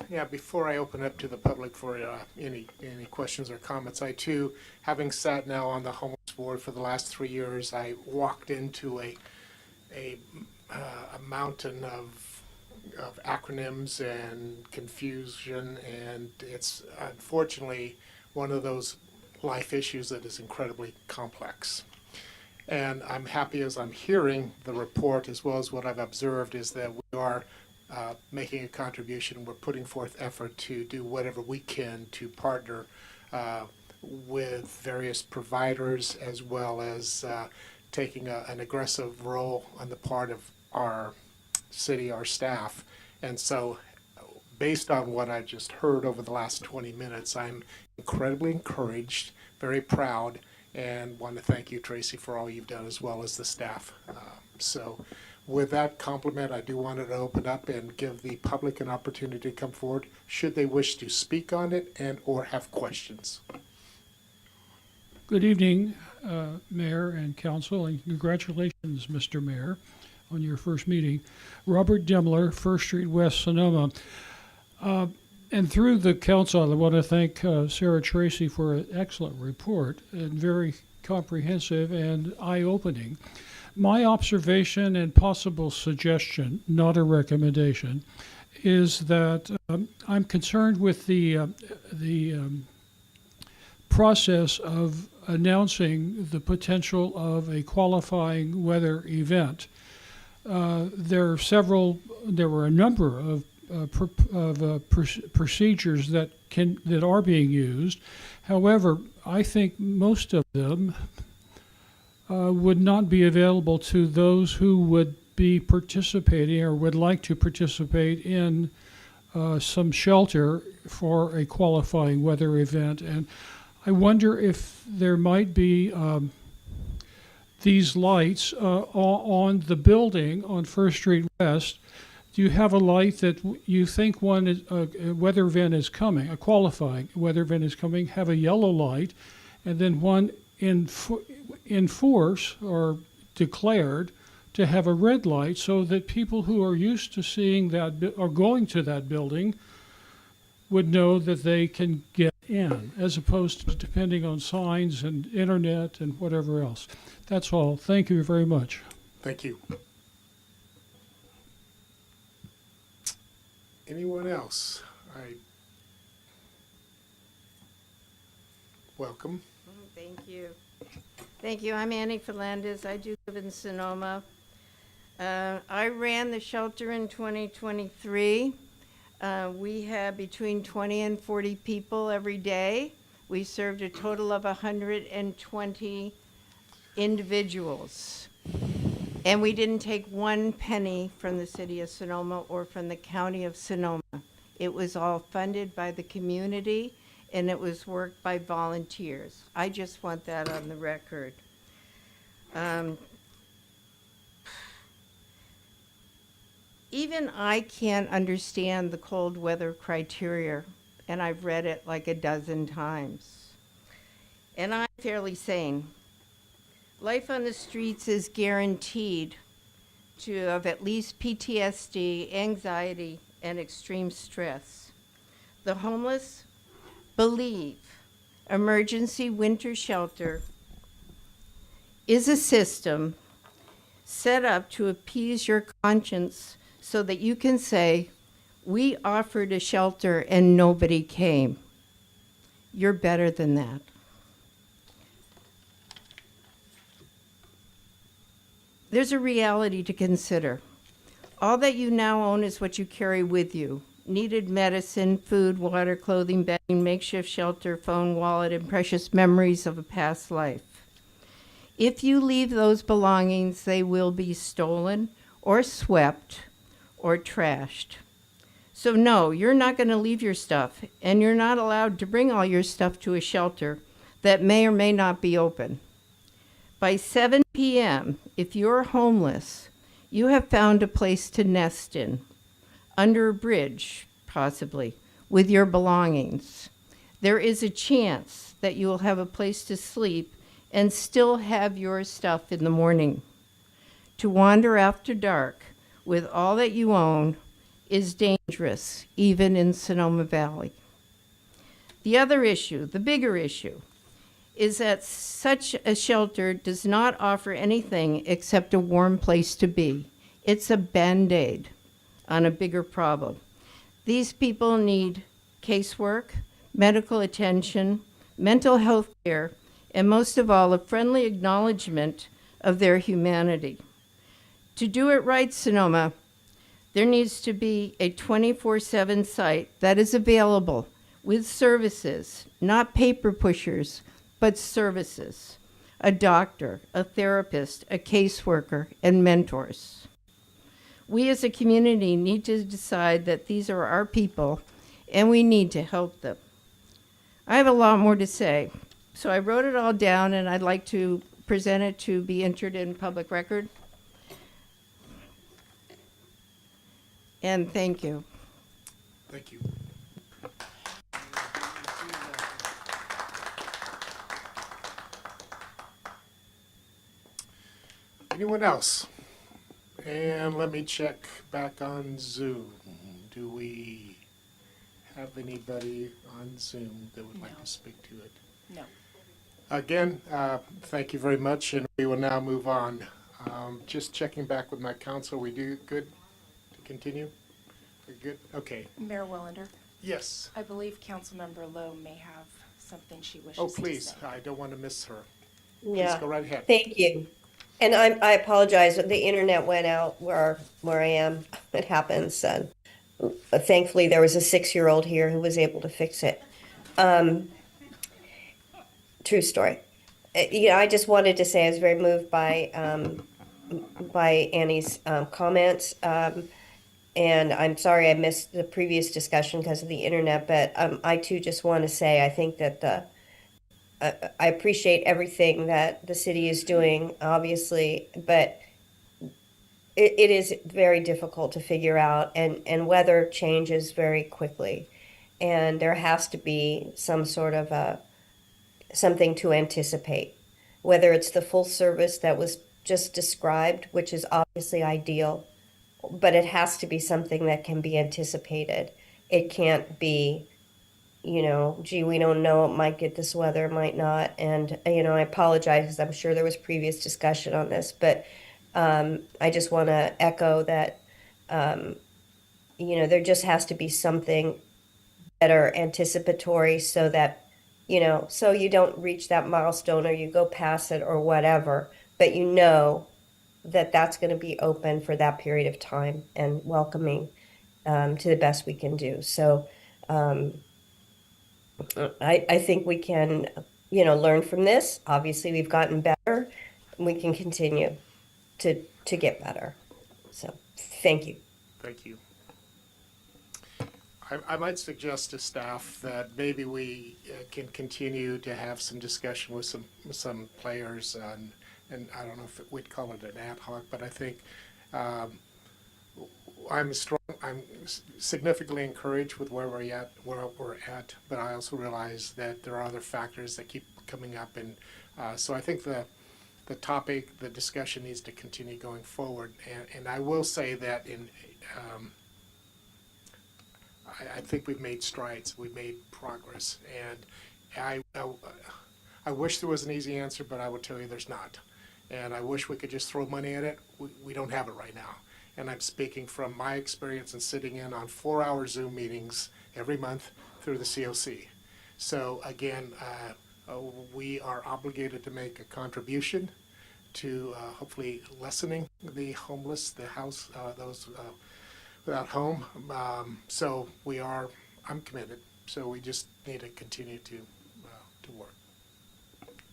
Yeah, before I open up to the public for any questions or comments, I too, having sat now on the homeless board for the last 3 years, I walked into a mountain of acronyms and confusion, and it's unfortunately one of those life issues that is incredibly complex. And I'm happy as I'm hearing the report, as well as what I've observed, is that we are making a contribution. We're putting forth effort to do whatever we can to partner with various providers, as well as taking an aggressive role on the part of our city, our staff. And so based on what I just heard over the last 20 minutes, I'm incredibly encouraged, very proud, and want to thank you, Tracy, for all you've done, as well as the staff. So with that compliment, I do want to open up and give the public an opportunity to come forward should they wish to speak on it and or have questions. Good evening, Mayor and Council, and congratulations, Mr. Mayor, on your first meeting. Robert Demler, First Street West, Sonoma. And through the council, I want to thank Sarah Tracy for an excellent report and very comprehensive and eye-opening. My observation and possible suggestion, not a recommendation, is that I'm concerned with the process of announcing the potential of a qualifying weather event. There were a number of procedures that are being used. However, I think most of them would not be available to those who would be participating or would like to participate in some shelter for a qualifying weather event. And I wonder if there might be these lights on the building on First Street West. Do you have a light that you think a weather event is coming, a qualifying weather event is coming, have a yellow light, and then one in force or declared to have a red light, so that people who are used to seeing that or going to that building would know that they can get in, as opposed to depending on signs and internet and whatever else. That's all. Thank you very much. Thank you. Anyone else? Welcome. Thank you. Thank you. I'm Annie Fernandez. I do live in Sonoma. I ran the shelter in 2023. We had between 20 and 40 people every day. We served a total of 120 individuals. And we didn't take one penny from the city of Sonoma or from the county of Sonoma. It was all funded by the community, and it was worked by volunteers. I just want that on the record. Even I can't understand the cold weather criteria, and I've read it like a dozen times. And I'm fairly sane. Life on the streets is guaranteed to have at least PTSD, anxiety, and extreme stress. The homeless believe emergency winter shelter is a system set up to appease your conscience so that you can say, we offered a shelter and nobody came. You're better than that. There's a reality to consider. All that you now own is what you carry with you. Needed medicine, food, water, clothing, bedding, makeshift shelter, phone, wallet, and precious memories of a past life. If you leave those belongings, they will be stolen or swept or trashed. So no, you're not going to leave your stuff, and you're not allowed to bring all your stuff to a shelter that may or may not be open. By 7 p.m., if you're homeless, you have found a place to nest in, under a bridge, possibly, with your belongings. There is a chance that you will have a place to sleep and still have your stuff in the morning. To wander after dark with all that you own is dangerous, even in Sonoma Valley. The other issue, the bigger issue, is that such a shelter does not offer anything except a warm place to be. It's a Band-Aid on a bigger problem. These people need casework, medical attention, mental health care, and most of all, a friendly acknowledgement of their humanity. To do it right, Sonoma, there needs to be a 24/7 site that is available with services, not paper pushers, but services, a doctor, a therapist, a caseworker, and mentors. We as a community need to decide that these are our people and we need to help them. I have a lot more to say, so I wrote it all down and I'd like to present it to be entered in public record. And thank you. Thank you. Anyone else? And let me check back on Zoom. Do we have anybody on Zoom that would like to speak to it? No. Again, thank you very much, and we will now move on. Just checking back with my council. We do good to continue? We're good? Okay. Mayor Wellander, Yes. I believe Councilmember Lowe may have something she wishes Oh, to say. please. I don't want to miss her. Yeah. Please go right ahead. Thank you. And I apologize, the internet went out where I am. It happens. But thankfully, there was a 6-year-old here who was able to fix it. True story. I just wanted to say I was very moved by Annie's comments. And I'm sorry I missed the previous discussion because of the internet, but I too just want to say I think that I appreciate everything that the city is doing, obviously, but it is very difficult to figure out, and weather changes very quickly. And there has to be some sort of something to anticipate, whether it's the full service that was just described, which is obviously ideal, but it has to be something that can be anticipated. It can't be, gee, we don't know, it might get this weather, it might not. And, I apologize because I'm sure there was previous discussion on this, but I just want to echo that, there just has to be something better anticipatory so that, so you don't reach that milestone or you go past it or whatever, but that that's going to be open for that period of time and welcoming to the best we can do. So I think we can, learn from this. Obviously, we've gotten better. We can continue to get better. So thank you. Thank you. I might suggest to staff that maybe we can continue to have some discussion with some players on, and I don't know if we'd call it an ad hoc, but I think I'm significantly encouraged with where we're at, but I also realize that there are other factors that keep coming up, and so I think the topic, the discussion needs to continue going forward, and I will say that I think we've made strides, we've made progress, I wish there was an easy answer, but I will tell you there's not. And I wish we could just throw money at it. We don't have it right now. And I'm speaking from my experience in sitting in on 4-hour Zoom meetings every month through the COC. So again, we are obligated to make a contribution to hopefully lessening the homeless, those without home. So I'm committed. So we just need to continue to work.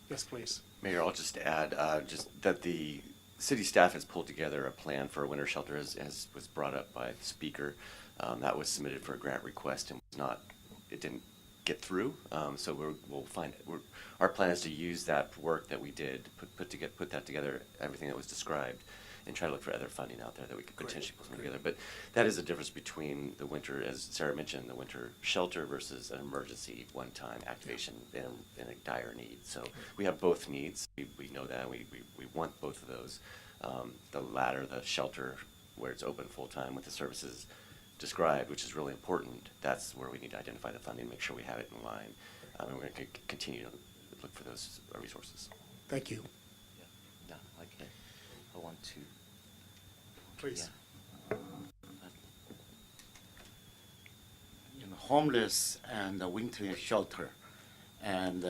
Yes, please. Mayor, I'll just add just that the city staff has pulled together a plan for a winter shelter, as was brought up by the speaker. That was submitted for a grant request and it didn't get through. So we'll find it. Our plan is to use that work that we did, put that together, everything that was described, and try to look for other funding out there that we could potentially put together. But that is the difference between the winter, as Sarah mentioned, the winter shelter versus an emergency one-time activation in a dire need. So we have both needs. We know that. We want both of those. The latter, the shelter, where it's open full-time with the services described, which is really important, that's where we need to identify the funding, make sure we have it in line. And we're going to continue to look for those resources. Thank you. Yeah, okay. I want to. Please. Yeah. Homeless and winter shelter and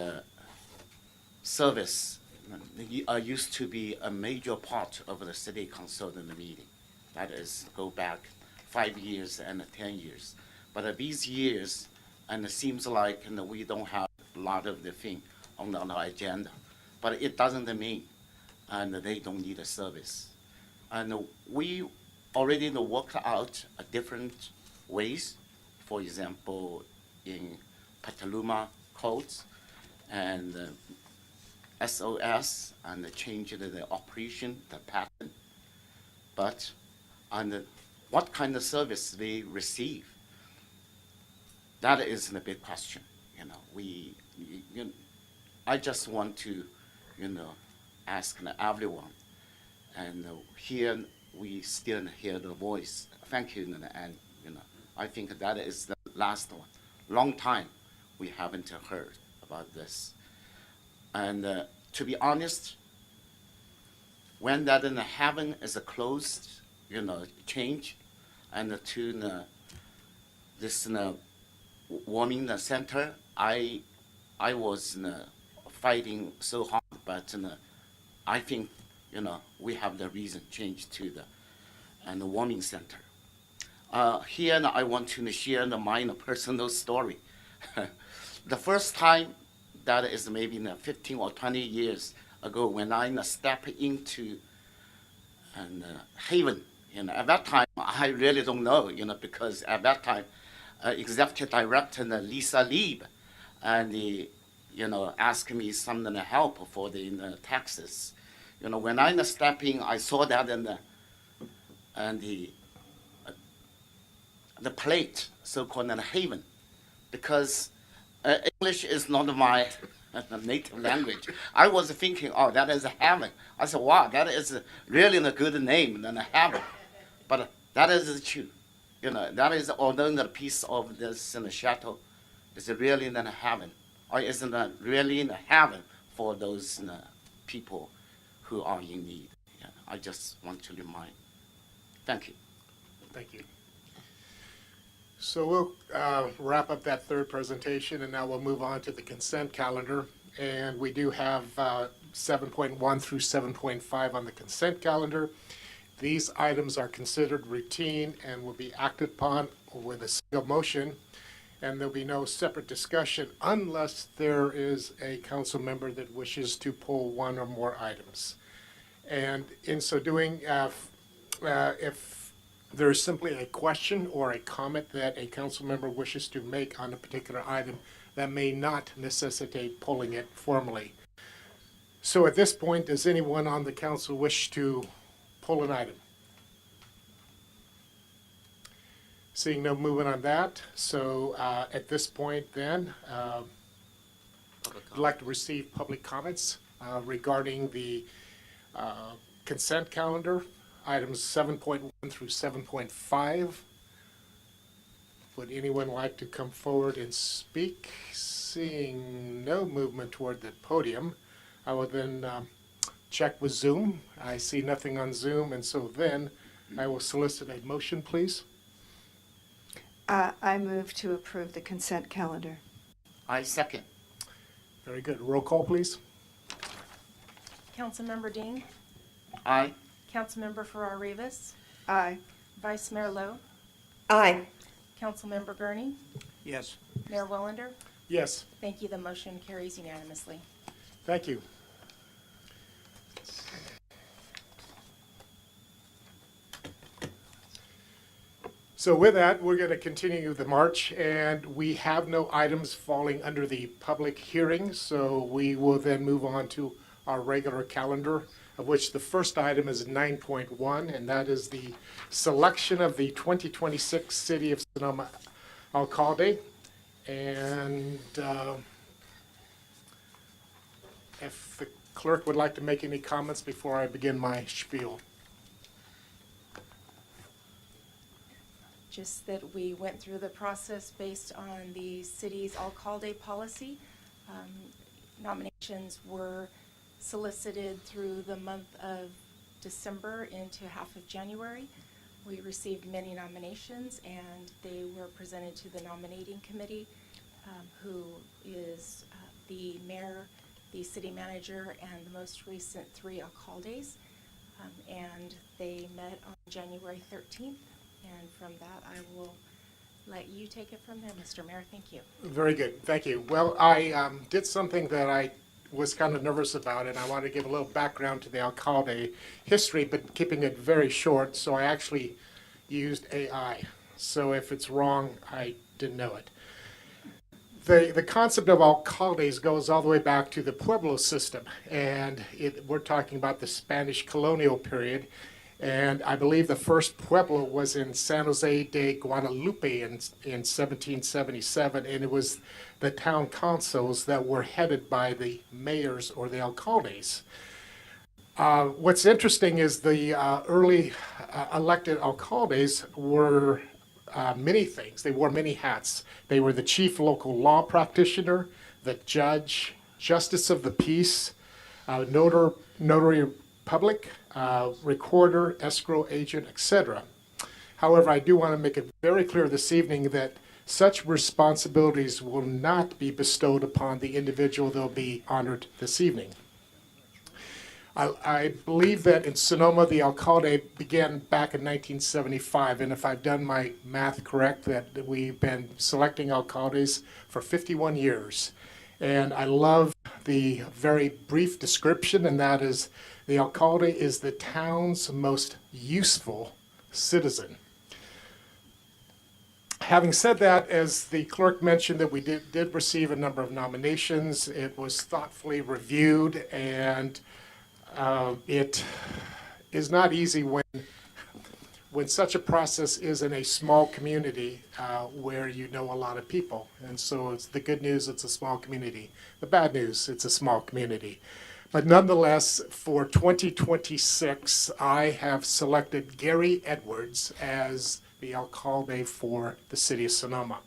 service used to be a major part of the city council in the meeting. That is, go back 5 years and 10 years. But these years, and it seems like we don't have a lot of the thing on our agenda. But it doesn't mean and they don't need a service. And we already worked out different ways. For example, in Petaluma codes and SOS and changed the operation, the pattern. But what kind of service they receive, that is the big question. I just want to, ask everyone, and here we still hear the voice. Thank you, and I think that is the last one. Long time we haven't heard about this, and to be honest, when that in the heaven is closed, change, and to this warming the center, I was fighting so hard, but I think we have the reason change to the warming center. Here I want to share my personal story. The first time, that is maybe 15 or 20 years ago, when I stepped into Haven. At that time, I really don't know, because at that time, Executive Director Lisa Lieb, and asked me some help for the taxes. When I stepped in, I saw that and the plate, so-called Haven, because English is not my native language. I was thinking, oh, that is heaven. I said, wow, that is really a good name than heaven. But that is true. That is, although the piece of this chateau is really in heaven, or isn't really in heaven for those people who are in need. I just want to remind. Thank you. Thank you. So we'll wrap up that third presentation, and now we'll move on to the consent calendar. And we do have 7.1 through 7.5 on the consent calendar. These items are considered routine and will be acted upon with a single motion, and there'll be no separate discussion unless there is a council member that wishes to pull one or more items. And in so doing, if there is simply a question or a comment that a council member wishes to make on a particular item, that may not necessitate pulling it formally. So at this point, does anyone on the council wish to pull an item? Seeing no movement on that, so at this point then, I'd like to receive public comments regarding the consent calendar, items 7.1 through 7.5. Would anyone like to come forward and speak? Seeing no movement toward the podium, I will then check with Zoom. I see nothing on Zoom, and so then I will solicit a motion, please. I move to approve the consent calendar. I second. Very good. Roll call, please. Councilmember Dean, Aye. Councilmember Farrar-Rivas, Aye. Vice Mayor Lowe, Aye. Councilmember Gurney, Yes. Mayor Wellander. Yes. Thank you. The motion carries unanimously. Thank you. So with that, we're going to continue the march, and we have no items falling under the public hearing, so we will then move on to our regular calendar, of which the first item is 9.1, and that is the selection of the 2026 City of Sonoma Alcalde. And if the clerk would like to make any comments before I begin my spiel. Just that we went through the process based on the city's alcalde policy. Nominations were solicited through the month of December into half of January. We received many nominations, and they were presented to the nominating committee, who is the mayor, the city manager, and the most recent 3 alcaldes. And they met on January 13th. And from that, I will let you take it from there, Mr. Mayor. Thank you. Very good. Thank you. Well, I did something that I was kind of nervous about, and I want to give a little background to the alcalde history, but keeping it very short. So I actually used AI. So if it's wrong, I didn't know it. The concept of alcaldes goes all the way back to the Pueblo system, and we're talking about the Spanish colonial period. And I believe the first Pueblo was in San Jose de Guadalupe in 1777, and it was the town councils that were headed by the mayors or the alcaldes. What's interesting is the early elected alcaldes were many things. They wore many hats. They were the chief local law practitioner, the judge, justice of the peace, notary public, recorder, escrow agent, etc. However, I do want to make it very clear this evening that such responsibilities will not be bestowed upon the individual that will be honored this evening. I believe that in Sonoma, the alcalde began back in 1975, and if I've done my math correct, that we've been selecting alcaldes for 51 years. And I love the very brief description, and that is the alcalde is the town's most useful citizen. Having said that, as the clerk mentioned, that we did receive a number of nominations. It was thoughtfully reviewed, and it is not easy when such a process is in a small community where you know a lot of people. And so it's the good news, it's a small community. The bad news, it's a small community. But nonetheless, for 2026, I have selected Gary Edwards as the alcalde for the city of Sonoma.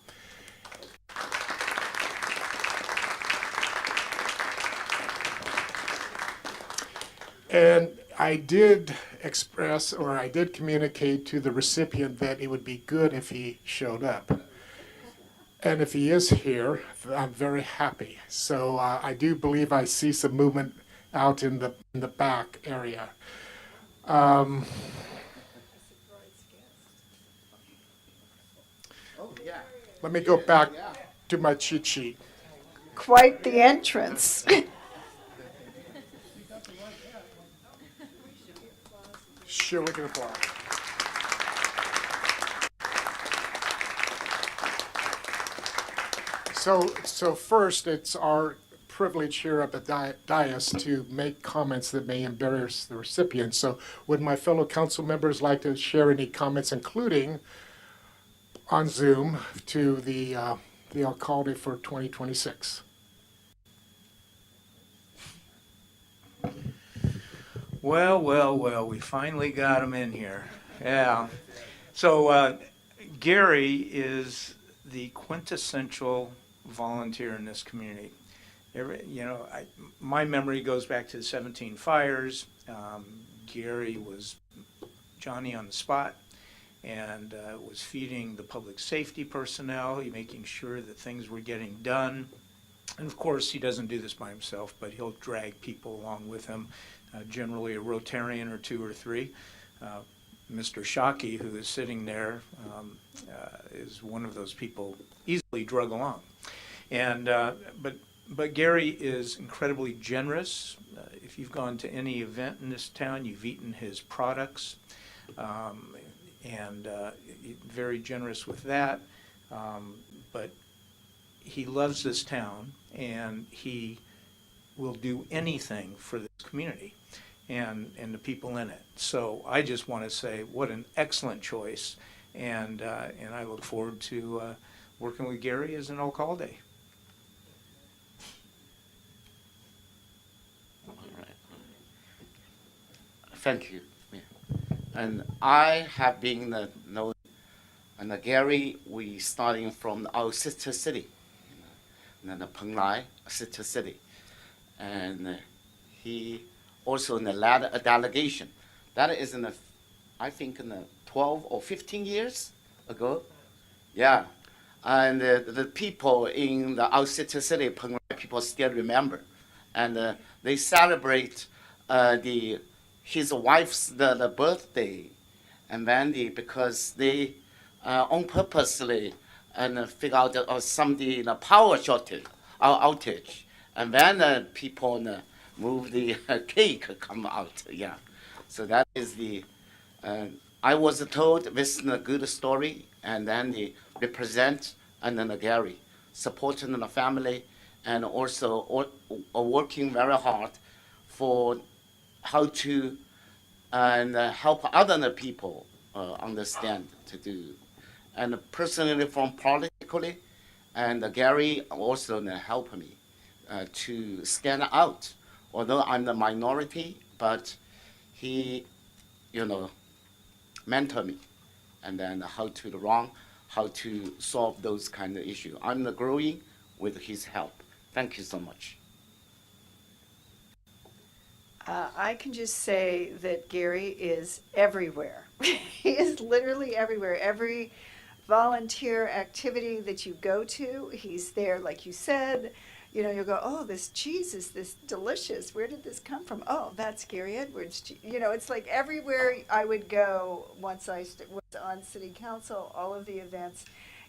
And I did express, or I did communicate to the recipient that it would be good if he showed up. And if he is here, I'm very happy. So I do believe I see some movement out in the back area. Let me go back to my cheat sheet. Quite the entrance. Sure, we can applaud. So first, it's our privilege here up at dais to make comments that may embarrass the recipient. So would my fellow council members like to share any comments, including on Zoom, to the alcalde for 2026? Well, we finally got him in here. Yeah. So Gary is the quintessential volunteer in this community. My memory goes back to the 17 fires. Gary was Johnny on the spot and was feeding the public safety personnel, making sure that things were getting done. And of course, he doesn't do this by himself, but he'll drag people along with him, generally a Rotarian or two or three. Mr. Shockey, who is sitting there, is one of those people easily drug along. And but Gary is incredibly generous. If you've gone to any event in this town, you've eaten his products, and very generous with that. But he loves this town, and he will do anything for this community and the people in it. So I just want to say what an excellent choice, and I look forward to working with Gary as an alcalde. Thank you. Yeah. And I have been known, and Gary, we starting from our sister city, and the Penglai, sister city, and he also in the led a delegation. That is in the, I think in the 12 or 15 years ago. Yeah, and the people in our sister city, Penglai, people still remember, and they celebrate his wife's the birthday, and then because they on purposely and figure out some the power shortage or outage, and then people move the cake come out. Yeah, so that is the. I was told this is a good story, and then they represent and then Gary supporting the family, and also working very hard for how to help other people understand to do. And personally, from politically, and Gary also helped me to stand out. Although I'm the minority, but he, mentored me, and then how to solve those kind of issues. I'm growing with his help. Thank you so much. I can just say that Gary is everywhere. He is literally everywhere. Every volunteer activity that you go to, he's there, like you said. You'll go, oh, this cheese is this delicious. Where did this come from? Oh, that's Gary Edwards. It's like everywhere I would go once I was on city council, all of the events,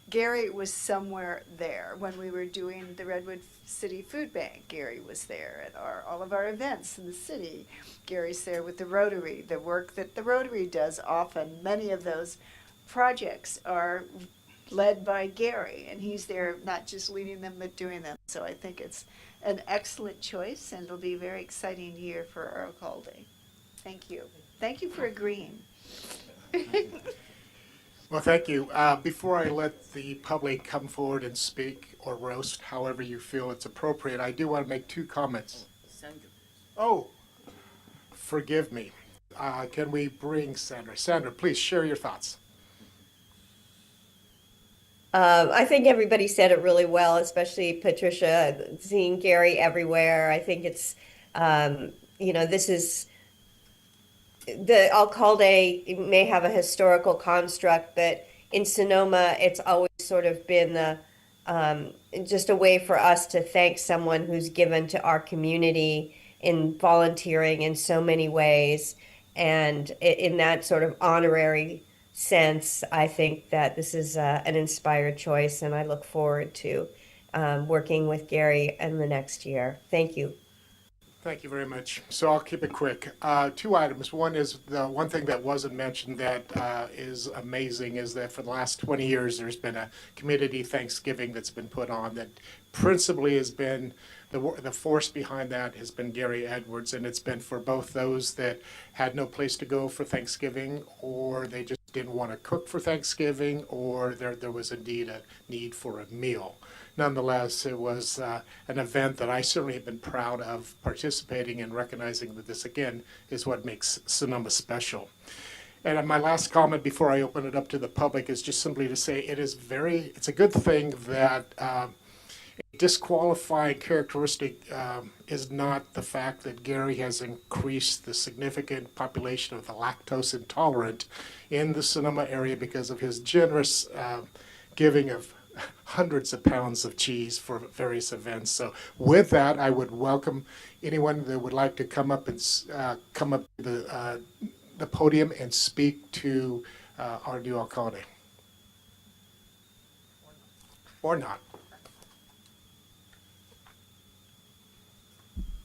Gary was somewhere there. When we were doing the Redwood City Food Bank, Gary was there at all of our events in the city. Gary's there with the Rotary, the work that the Rotary does often. Many of those projects are led by Gary, and he's there not just leading them, but doing them. So I think it's an excellent choice, and it'll be a very exciting year for our alcalde. Thank you. Thank you for agreeing. Well, thank you. Before I let the public come forward and speak or roast, however you feel it's appropriate, I do want to make two comments. Oh, forgive me. Can we bring Sandra? Sandra, please share your thoughts. I think everybody said it really well, especially Patricia, seeing Gary everywhere. I think it's, this is, the alcalde may have a historical construct, but in Sonoma, it's always sort of been just a way for us to thank someone who's given to our community in volunteering in so many ways. And in that sort of honorary sense, I think that this is an inspired choice, and I look forward to working with Gary in the next year. Thank you. Thank you very much. So I'll keep it quick. Two items. One is the one thing that wasn't mentioned that is amazing is that for the last 20 years, there's been a community Thanksgiving that's been put on that principally has been the force behind that has been Gary Edwards, and it's been for both those that had no place to go for Thanksgiving, or they just didn't want to cook for Thanksgiving, or there was indeed a need for a meal. Nonetheless, it was an event that I certainly have been proud of participating in, recognizing that this, again, is what makes Sonoma special. And my last comment before I open it up to the public is just simply to say it's a good thing that disqualifying characteristic is not the fact that Gary has increased the significant population of the lactose intolerant in the Sonoma area because of his generous giving of hundreds of pounds of cheese for various events. So with that, I would welcome anyone that would like to come up and come up to the podium and speak to our new alcalde. Or not.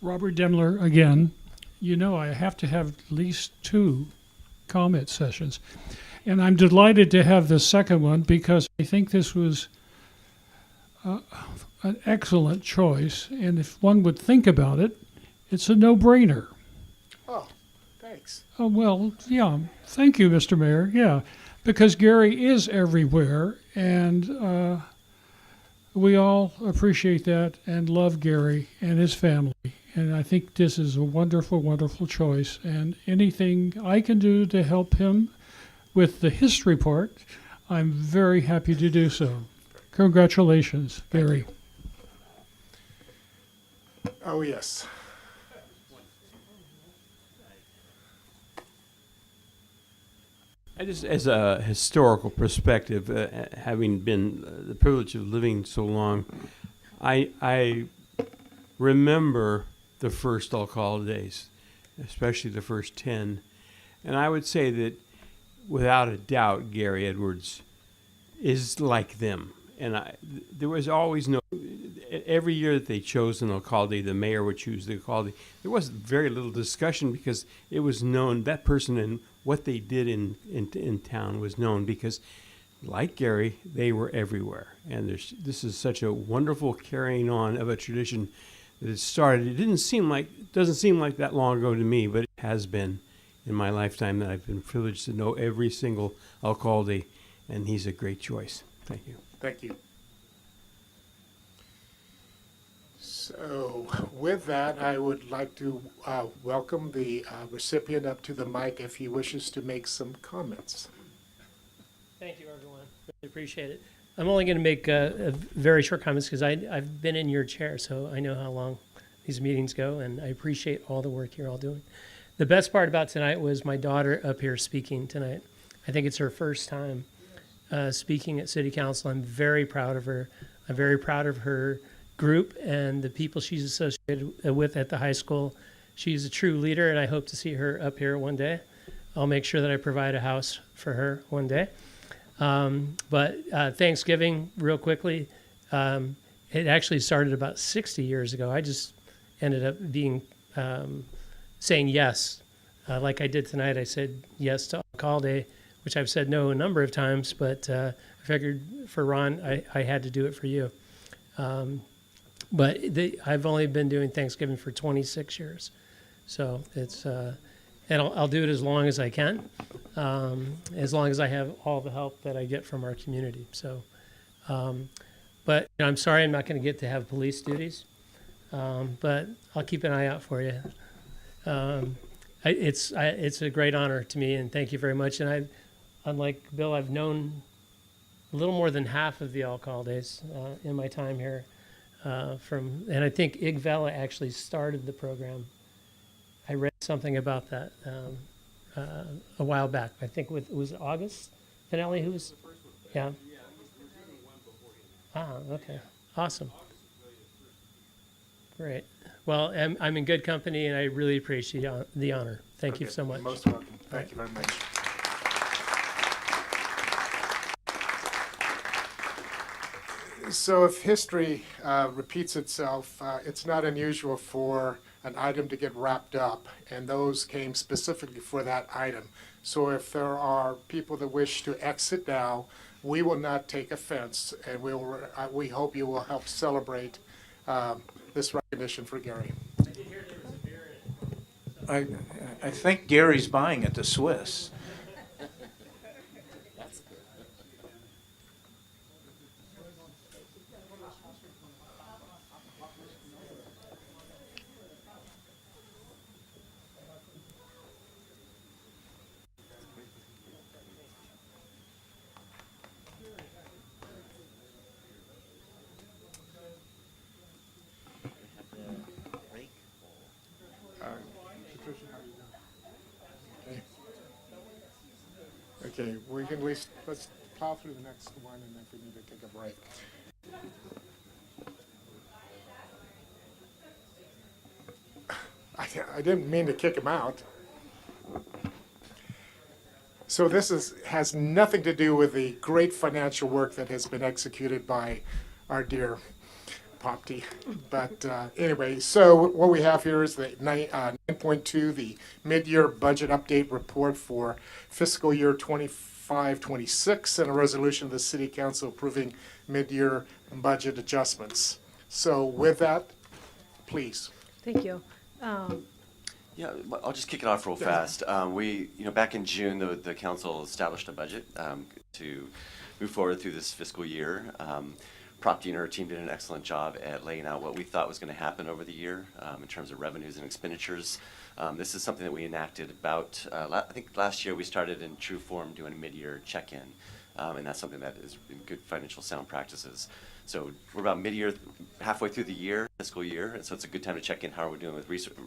Robert Demler again. You know, I have to have at least 2 comment sessions. And I'm delighted to have the second one because I think this was an excellent choice. And if one would think about it, it's a no-brainer. Oh, thanks. Oh, well, yeah. Thank you, Mr. Mayor. Yeah, because Gary is everywhere, and we all appreciate that and love Gary and his family. And I think this is a wonderful, wonderful choice. And anything I can do to help him with the history part, I'm very happy to do so. Congratulations, Gary. Oh, yes. I just, as a historical perspective, having been the privilege of living so long, I remember the first alcalde days, especially the first 10. And I would say that without a doubt, Gary Edwards is like them. And there was always every year that they chose an alcalde, the mayor would choose the alcalde. There was very little discussion because it was known, that person and what they did in town was known because, like Gary, they were everywhere. And this is such a wonderful carrying on of a tradition that it started. It doesn't seem like that long ago to me, but it has been in my lifetime that I've been privileged to know every single alcalde, and he's a great choice. Thank you. Thank you. So with that, I would like to welcome the recipient up to the mic if he wishes to make some comments. Thank you, everyone. Really appreciate it. I'm only going to make a very short comments because I've been in your chair, so I know how long these meetings go, and I appreciate all the work you're all doing. The best part about tonight was my daughter up here speaking tonight. I think it's her first time speaking at City Council. I'm very proud of her. I'm very proud of her group and the people she's associated with at the high school. She's a true leader, and I hope to see her up here one day. I'll make sure that I provide a house for her one day. But Thanksgiving, real quickly, it actually started about 60 years ago. I just ended up saying yes. Like I did tonight, I said yes to Alcalde, which I've said no a number of times, but I figured for Ron, I had to do it for you. But I've only been doing Thanksgiving for 26 years. So it's, and I'll do it as long as I can, as long as I have all the help that I get from our community. So, but I'm sorry I'm not going to get to have police duties, but I'll keep an eye out for you. It's a great honor to me, and thank you very much. And unlike Bill, I've known a little more than half of the alcaldes in my time here. And I think Ig Vela actually started the program. I read something about that a while back. I think it was August Finelli who was, yeah. Ah, okay, awesome. Great. Well, I'm in good company, and I really appreciate the honor. Thank you so much. You're most welcome. Thank you very much. So if history repeats itself, it's not unusual for an item to get wrapped up, and those came specifically for that item. So if there are people that wish to exit now, we will not take offense, and we hope you will help celebrate this recognition for Gary. I think Gary's buying at the Swiss. Okay, we can at least, let's plow through the next one, and if we need to take a break. I didn't mean to kick him out. So this has nothing to do with the great financial work that has been executed by our dear Popty. But anyway, so what we have here is the 9.2, the mid-year budget update report for fiscal year 25-26, and a resolution of the City Council approving mid-year budget adjustments. So with that, please. Thank you. Yeah, I'll just kick it off real fast. Back in June, the council established a budget to move forward through this fiscal year. Propty and her team did an excellent job at laying out what we thought was going to happen over the year in terms of revenues and expenditures. This is something that we enacted about, I think last year we started in true form doing a mid-year check-in, and that's something that is in good financial sound practices. So we're about mid-year, halfway through the year, fiscal year, and so it's a good time to check in how we're doing with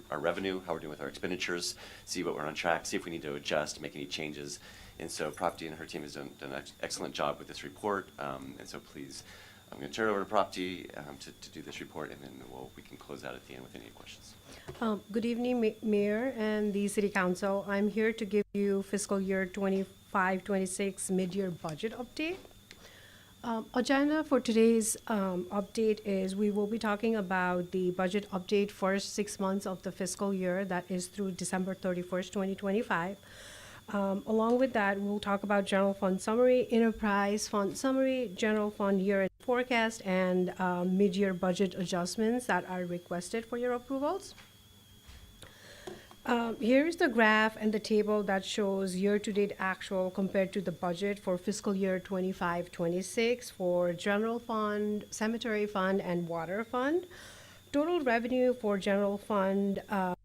our revenue, how we're doing with our expenditures, see what we're on track, see if we need to adjust, make any changes. And so Propty and her team has done an excellent job with this report, and so please, I'm going to turn it over to Propty to do this report, and then we can close out at the end with any questions. Good evening, Mayor and the City Council. I'm here to give you fiscal year 25-26 mid-year budget update. Agenda for today's update is we will be talking about the budget update first 6 months of the fiscal year, that is through December 31st, 2025. Along with that, we'll talk about general fund summary, enterprise fund summary, general fund year-end forecast, and mid-year budget adjustments that are requested for your approvals. Here's the graph and the table that shows year-to-date actual compared to the budget for fiscal year 25-26 for general fund, cemetery fund, and water fund. Total revenue for general fund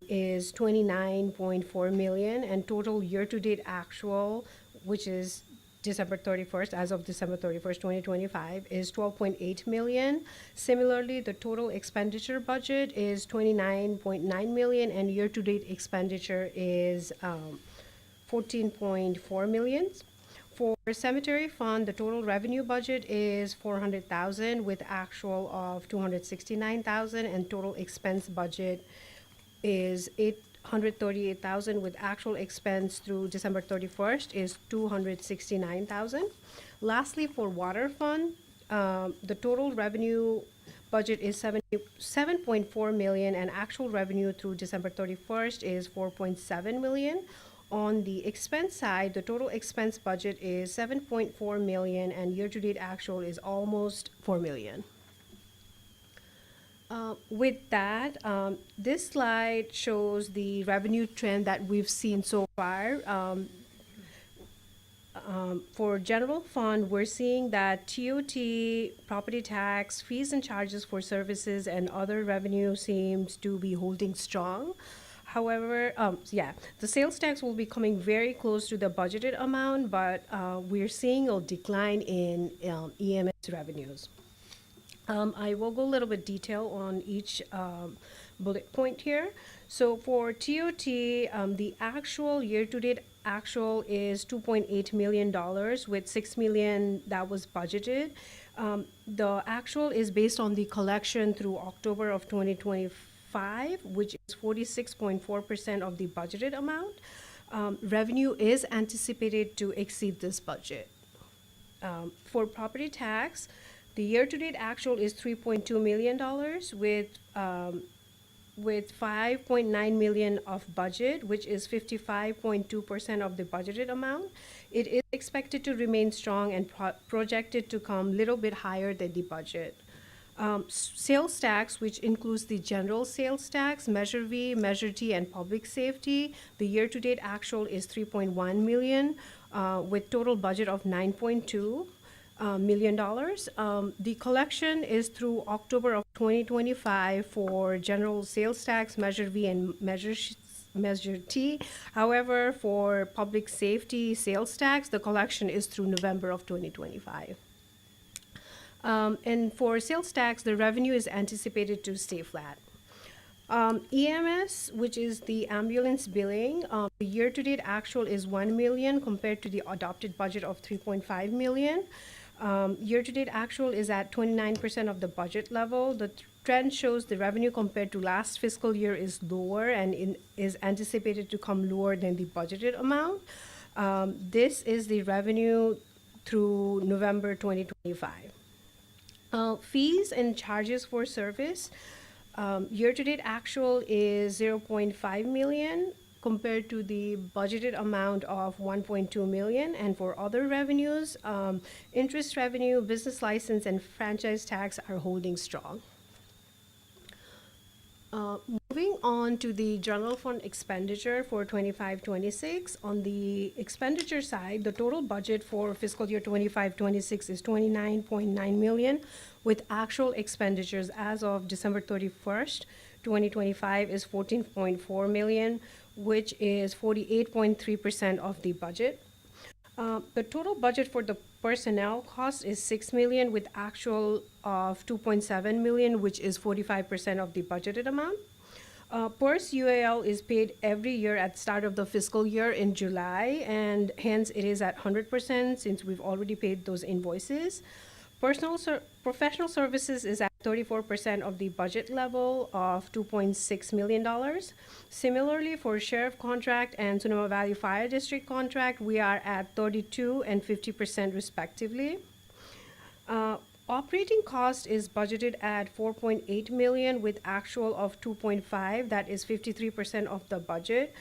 is $29.4 million, and total year-to-date actual, which is December 31st, as of December 31st, 2025, is $12.8 million. Similarly, the total expenditure budget is $29.9 million, and year-to-date expenditure is $14.4 million. For cemetery fund, the total revenue budget is $400,000 with actual of $269,000, and total expense budget is $838,000 with actual expense through December 31st is $269,000. Lastly, for water fund, the total revenue budget is $7.4 million, and actual revenue through December 31st is $4.7 million. On the expense side, the total expense budget is $7.4 million, and year-to-date actual is almost $4 million. With that, this slide shows the revenue trend that we've seen so far. For general fund, we're seeing that TOT, property tax, fees and charges for services, and other revenue seems to be holding strong. However, the sales tax will be coming very close to the budgeted amount, but we're seeing a decline in EMS revenues. I will go a little bit detail on each bullet point here. So for TOT, the actual year-to-date actual is $2.8 million with $6 million that was budgeted. The actual is based on the collection through October of 2025, which is 46.4% of the budgeted amount. Revenue is anticipated to exceed this budget. For property tax, the year-to-date actual is $3.2 million with $5.9 million of budget, which is 55.2% of the budgeted amount. It is expected to remain strong and projected to come a little bit higher than the budget. Sales tax, which includes the general sales tax, Measure V, Measure T, and public safety, the year-to-date actual is $3.1 million with total budget of $9.2 million. The collection is through October of 2025 for general sales tax, Measure V, and Measure T. However, for public safety sales tax, the collection is through November of 2025. And for sales tax, the revenue is anticipated to stay flat. EMS, which is the ambulance billing, the year-to-date actual is 1 million compared to the adopted budget of 3.5 million. Year-to-date actual is at 29% of the budget level. The trend shows the revenue compared to last fiscal year is lower and is anticipated to come lower than the budgeted amount. This is the revenue through November 2025. Fees and charges for service. Year-to-date actual is 0.5 million compared to the budgeted amount of 1.2 million. And for other revenues, interest revenue, business license, and franchise tax are holding strong. Moving on to the general fund expenditure for 25-26. On the expenditure side, the total budget for fiscal year 25-26 is 29.9 million, with actual expenditures as of December 31st, 2025 is 14.4 million, which is 48.3% of the budget. The total budget for the personnel cost is 6 million with actual of 2.7 million, which is 45% of the budgeted amount. PERS UAL is paid every year at the start of the fiscal year in July, and hence it is at 100% since we've already paid those invoices. Professional services is at 34% of the budget level of $2.6 million. Similarly, for sheriff contract and Sonoma Valley Fire District contract, we are at 32% and 50% respectively. Operating cost is budgeted at 4.8 million with actual of 2.5. That is 53% of the budget.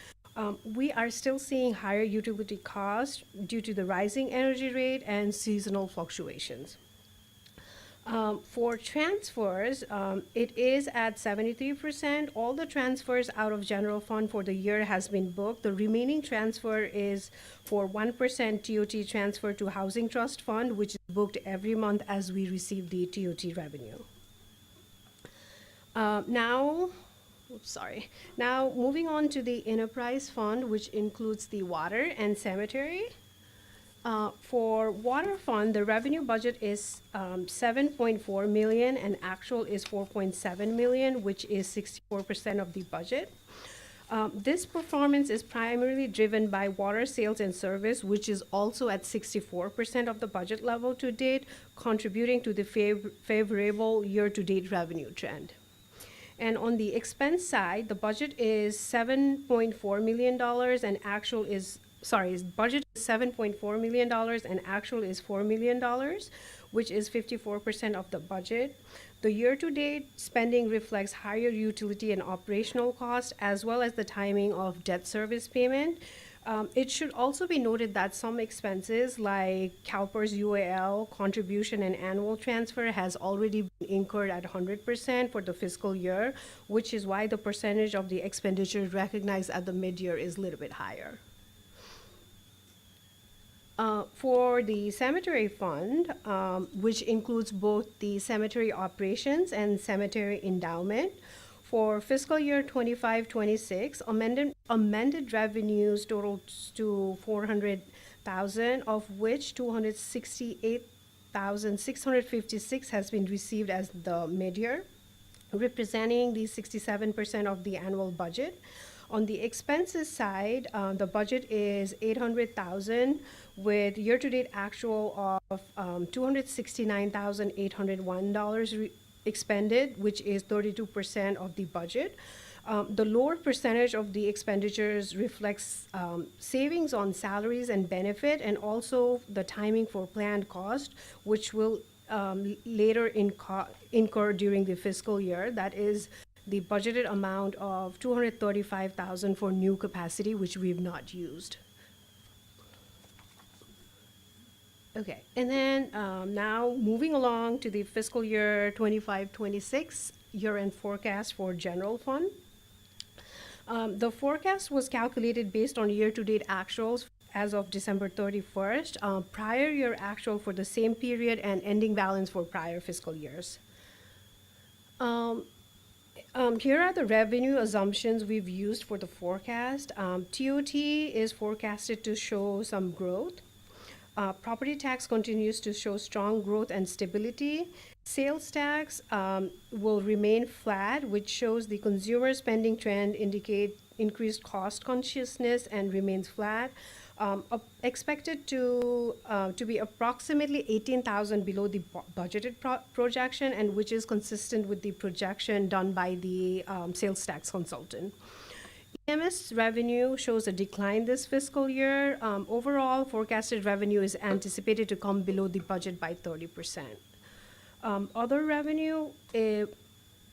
We are still seeing higher utility costs due to the rising energy rate and seasonal fluctuations. For transfers, it is at 73%. All the transfers out of general fund for the year has been booked. The remaining transfer is for 1% TOT transfer to Housing Trust Fund, which is booked every month as we receive the TOT revenue. Now, moving on to the enterprise fund, which includes the water and cemetery. For water fund, the revenue budget is 7.4 million and actual is 4.7 million, which is 64% of the budget. This performance is primarily driven by water sales and service, which is also at 64% of the budget level to date, contributing to the favorable year-to-date revenue trend. And on the expense side, the budget is $7.4 million and actual is budget is $7.4 million and actual is $4 million, which is 54% of the budget. The year-to-date spending reflects higher utility and operational costs, as well as the timing of debt service payment. It should also be noted that some expenses like CalPERS UAL contribution and annual transfer has already been incurred at 100% for the fiscal year, which is why the percentage of the expenditure recognized at the mid-year is a little bit higher. For the cemetery fund, which includes both the cemetery operations and cemetery endowment, for fiscal year 25-26, amended revenues total to 400,000, of which 268,656 has been received as the mid-year, representing the 67% of the annual budget. On the expenses side, the budget is 800,000 with year-to-date actual of $269,801 expended, which is 32% of the budget. The lower percentage of the expenditures reflects savings on salaries and benefit, and also the timing for planned cost, which will later incur during the fiscal year. That is the budgeted amount of 235,000 for new capacity, which we've not used. Okay, and then now moving along to the fiscal year 25-26 year-end forecast for general fund. The forecast was calculated based on year-to-date actuals as of December 31st, prior year actual for the same period and ending balance for prior fiscal years. Here are the revenue assumptions we've used for the forecast. TOT is forecasted to show some growth. Property tax continues to show strong growth and stability. Sales tax will remain flat, which shows the consumer spending trend indicate increased cost consciousness and remains flat. Expected to be approximately 18,000 below the budgeted projection, and which is consistent with the projection done by the sales tax consultant. EMS revenue shows a decline this fiscal year. Overall, forecasted revenue is anticipated to come below the budget by 30%. Other revenue,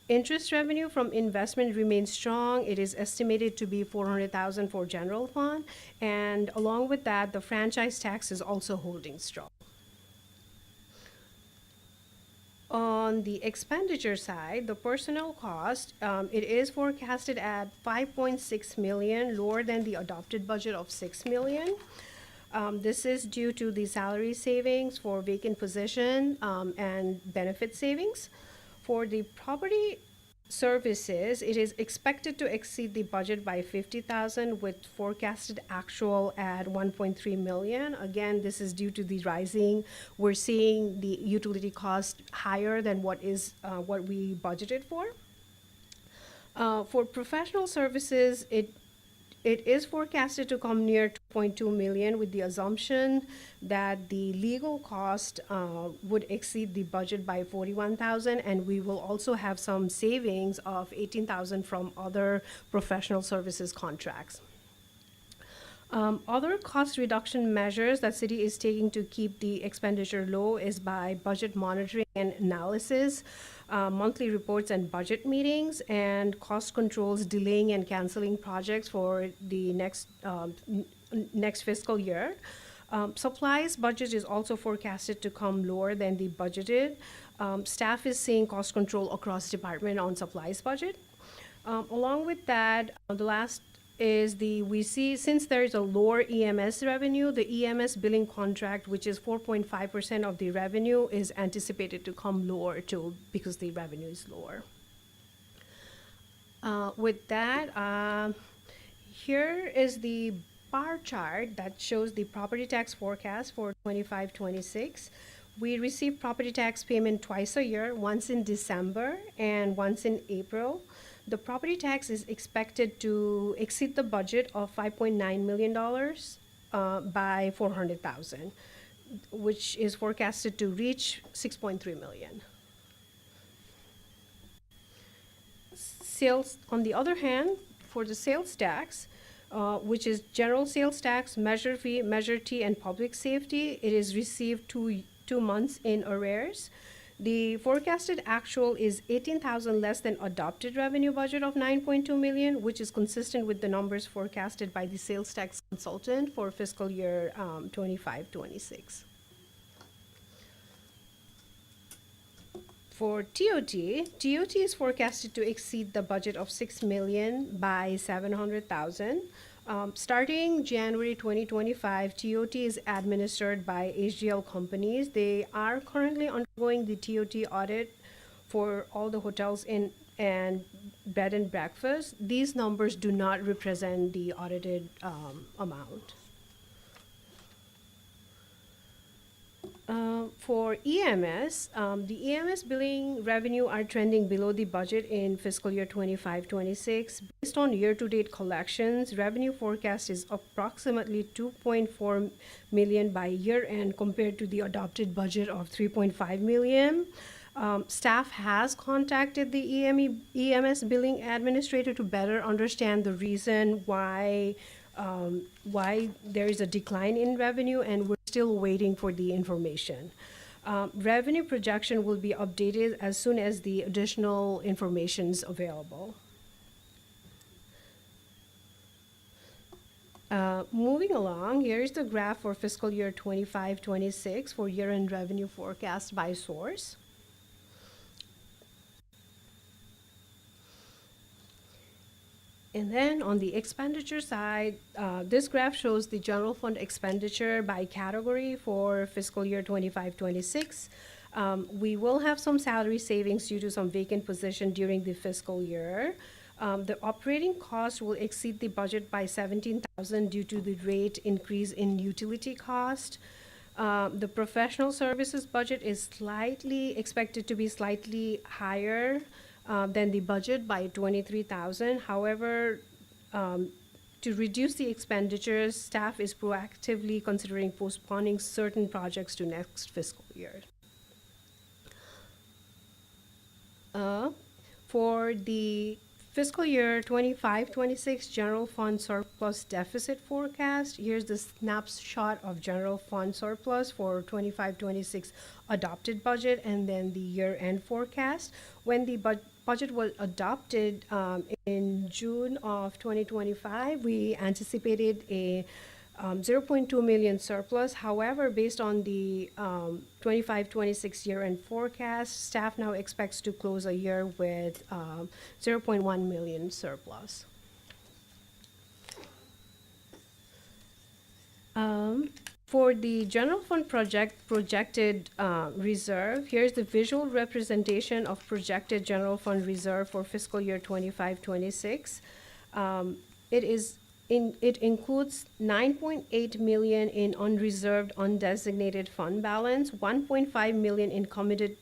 interest revenue from investment remains strong. It is estimated to be $400,000 for general fund, and along with that, the franchise tax is also holding strong. On the expenditure side, the personnel cost, it is forecasted at $5.6 million, lower than the adopted budget of $6 million. This is due to the salary savings for vacant position and benefit savings. For the property services, it is expected to exceed the budget by $50,000 with forecasted actual at $1.3 million. Again, this is due to the rising. We're seeing the utility cost higher than what we budgeted for. For professional services, it is forecasted to come near $2.2 million, with the assumption that the legal cost would exceed the budget by $41,000, and we will also have some savings of $18,000 from other professional services contracts. Other cost reduction measures that city is taking to keep the expenditure low is by budget monitoring and analysis, monthly reports and budget meetings, and cost controls, delaying and canceling projects for the next fiscal year. Supplies budget is also forecasted to come lower than the budgeted. Staff is seeing cost control across department on supplies budget. Along with that, the last is we see, since there is a lower EMS revenue, the EMS billing contract, which is 4.5% of the revenue, is anticipated to come lower too, because the revenue is lower. With that, here is the bar chart that shows the property tax forecast for 25-26. We receive property tax payment twice a year, once in December and once in April. The property tax is expected to exceed the budget of $5.9 million by $400,000, which is forecasted to reach $6.3 million. Sales, on the other hand, for the sales tax, which is general sales tax, measure fee, measure T, and public safety, it is received two months in arrears. The forecasted actual is $18,000 less than adopted revenue budget of $9.2 million, which is consistent with the numbers forecasted by the sales tax consultant for fiscal year 25-26. For TOT is forecasted to exceed the budget of $6 million by $700,000. Starting January 2025, TOT is administered by HGL companies. They are currently undergoing the TOT audit for all the hotels and bed and breakfast. These numbers do not represent the audited amount. For EMS, the EMS billing revenue are trending below the budget in fiscal year 25-26. Based on year-to-date collections, revenue forecast is approximately $2.4 million by year-end compared to the adopted budget of $3.5 million. Staff has contacted the EMS billing administrator to better understand the reason why there is a decline in revenue, and we're still waiting for the information. Revenue projection will be updated as soon as the additional information is available. Moving along, here's the graph for fiscal year 25-26 for year-end revenue forecast by source. And then on the expenditure side, this graph shows the general fund expenditure by category for fiscal year 25-26. We will have some salary savings due to some vacant position during the fiscal year. The operating cost will exceed the budget by $17,000 due to the rate increase in utility cost. The professional services budget is expected to be slightly higher than the budget by 23,000. However, to reduce the expenditures, staff is proactively considering postponing certain projects to next fiscal year. For the fiscal year 25-26 general fund surplus deficit forecast, here's the snapshot of general fund surplus for 25-26 adopted budget and then the year-end forecast. When the budget was adopted in June of 2025, we anticipated a 0.2 million surplus. However, based on the 25-26 year-end forecast, staff now expects to close a year with 0.1 million surplus. For the general fund projected reserve, here's the visual representation of projected general fund reserve for fiscal year 25-26. It includes 9.8 million in unreserved, undesignated fund balance, 1.5 million in committed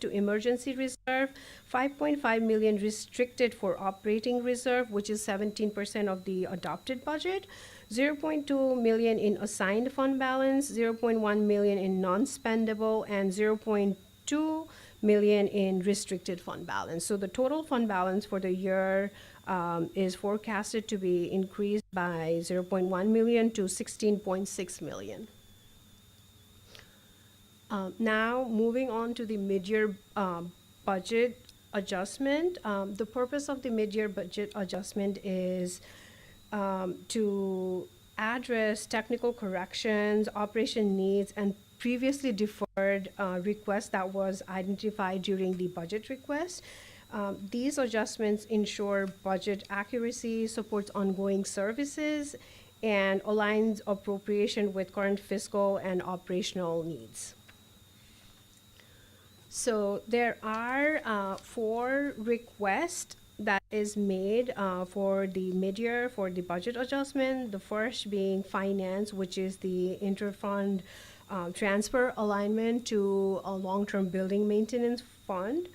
to emergency reserve, 5.5 million restricted for operating reserve, which is 17% of the adopted budget, 0.2 million in assigned fund balance, 0.1 million in non-spendable, and 0.2 million in restricted fund balance. So the total fund balance for the year is forecasted to be increased by 0.1 million to 16.6 million. Now, moving on to the mid-year budget adjustment. The purpose of the mid-year budget adjustment is to address technical corrections, operation needs, and previously deferred requests that was identified during the budget request. These adjustments ensure budget accuracy, supports ongoing services, and aligns appropriation with current fiscal and operational needs. So there are 4 requests that is made for the mid-year for the budget adjustment. The first being finance, which is the interfund transfer alignment to a long-term building maintenance fund.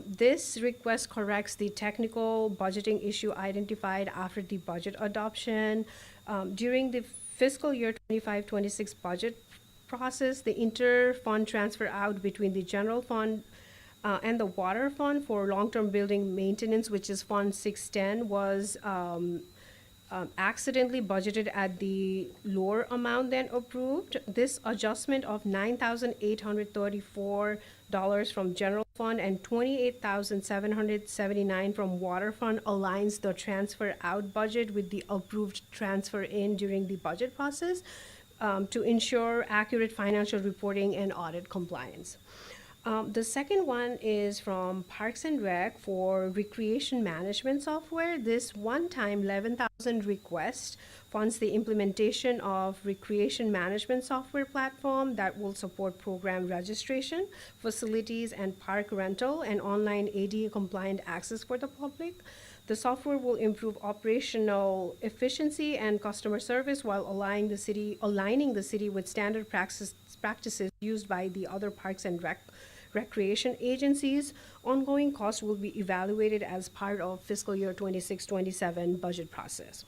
This request corrects the technical budgeting issue identified after the budget adoption. During the fiscal year 25-26 budget process, the inter-fund transfer out between the general fund and the water fund for long-term building maintenance, which is Fund 610, was accidentally budgeted at the lower amount than approved. This adjustment of $9,834 from general fund and $28,779 from water fund aligns the transfer out budget with the approved transfer in during the budget process to ensure accurate financial reporting and audit compliance. The second one is from Parks and Rec for recreation management software. This one-time 11,000 request funds the implementation of recreation management software platform that will support program registration, facilities and park rental, and online ADA compliant access for the public. The software will improve operational efficiency and customer service while aligning the city with standard practices used by the other parks and recreation agencies. Ongoing costs will be evaluated as part of fiscal year 26-27 budget process.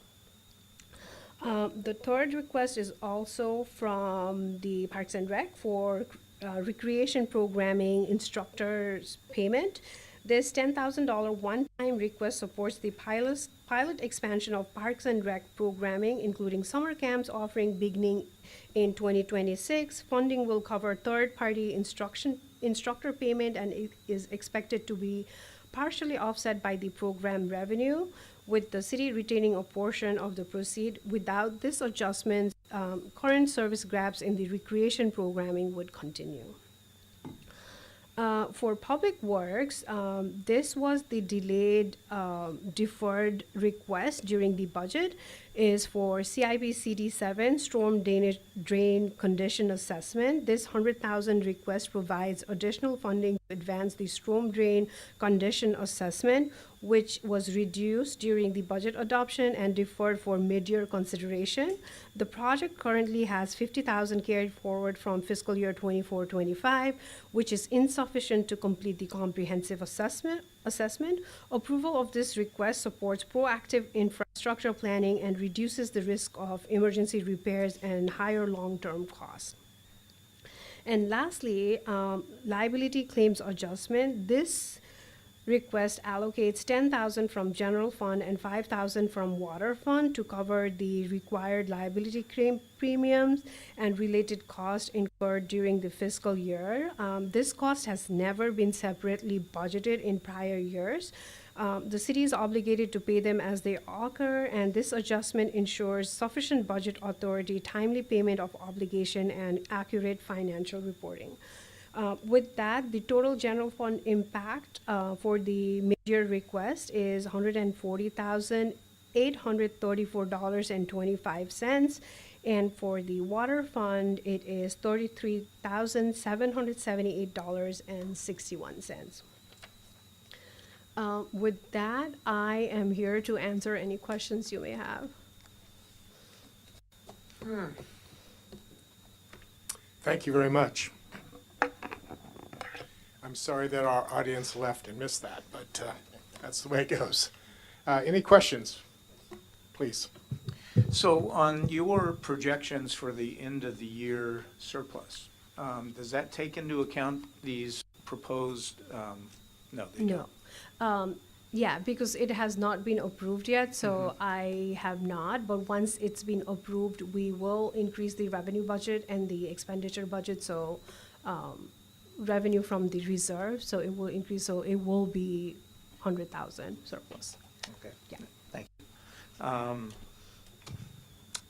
The third request is also from the Parks and Rec for recreation programming instructors payment. This $10,000 one-time request supports the pilot expansion of Parks and Rec programming, including summer camps offering beginning in 2026. Funding will cover third-party instructor payment and it is expected to be partially offset by the program revenue, with the city retaining a portion of the proceed. Without this adjustment, current service gaps in the recreation programming would continue. For Public Works, this was the delayed, deferred request during the budget, is for CIP CD7 storm drain condition assessment. This 100,000 request provides additional funding to advance the storm drain condition assessment, which was reduced during the budget adoption and deferred for mid-year consideration. The project currently has 50,000 carried forward from fiscal year 24-25, which is insufficient to complete the comprehensive assessment. Approval of this request supports proactive infrastructure planning and reduces the risk of emergency repairs and higher long-term costs. And lastly, liability claims adjustment. This request allocates 10,000 from general fund and 5,000 from water fund to cover the required liability claim premiums and related costs incurred during the fiscal year. This cost has never been separately budgeted in prior years. The city is obligated to pay them as they occur, and this adjustment ensures sufficient budget authority, timely payment of obligation, and accurate financial reporting. With that, the total general fund impact for the mid-year request is $140,834.25, and for the water fund, it is $33,778.61. With that, I am here to answer any questions you may have. Thank you very much. I'm sorry that our audience left and missed that, but that's the way it goes. Any questions? Please. So on your projections for the end of the year surplus, does that take into account these proposed, no, they don't. No. Yeah, because it has not been approved yet, so I have not. But once it's been approved, we will increase the revenue budget and the expenditure budget. So revenue from the reserve, so it will increase. So it will be 100,000 surplus. Okay. Yeah. Thank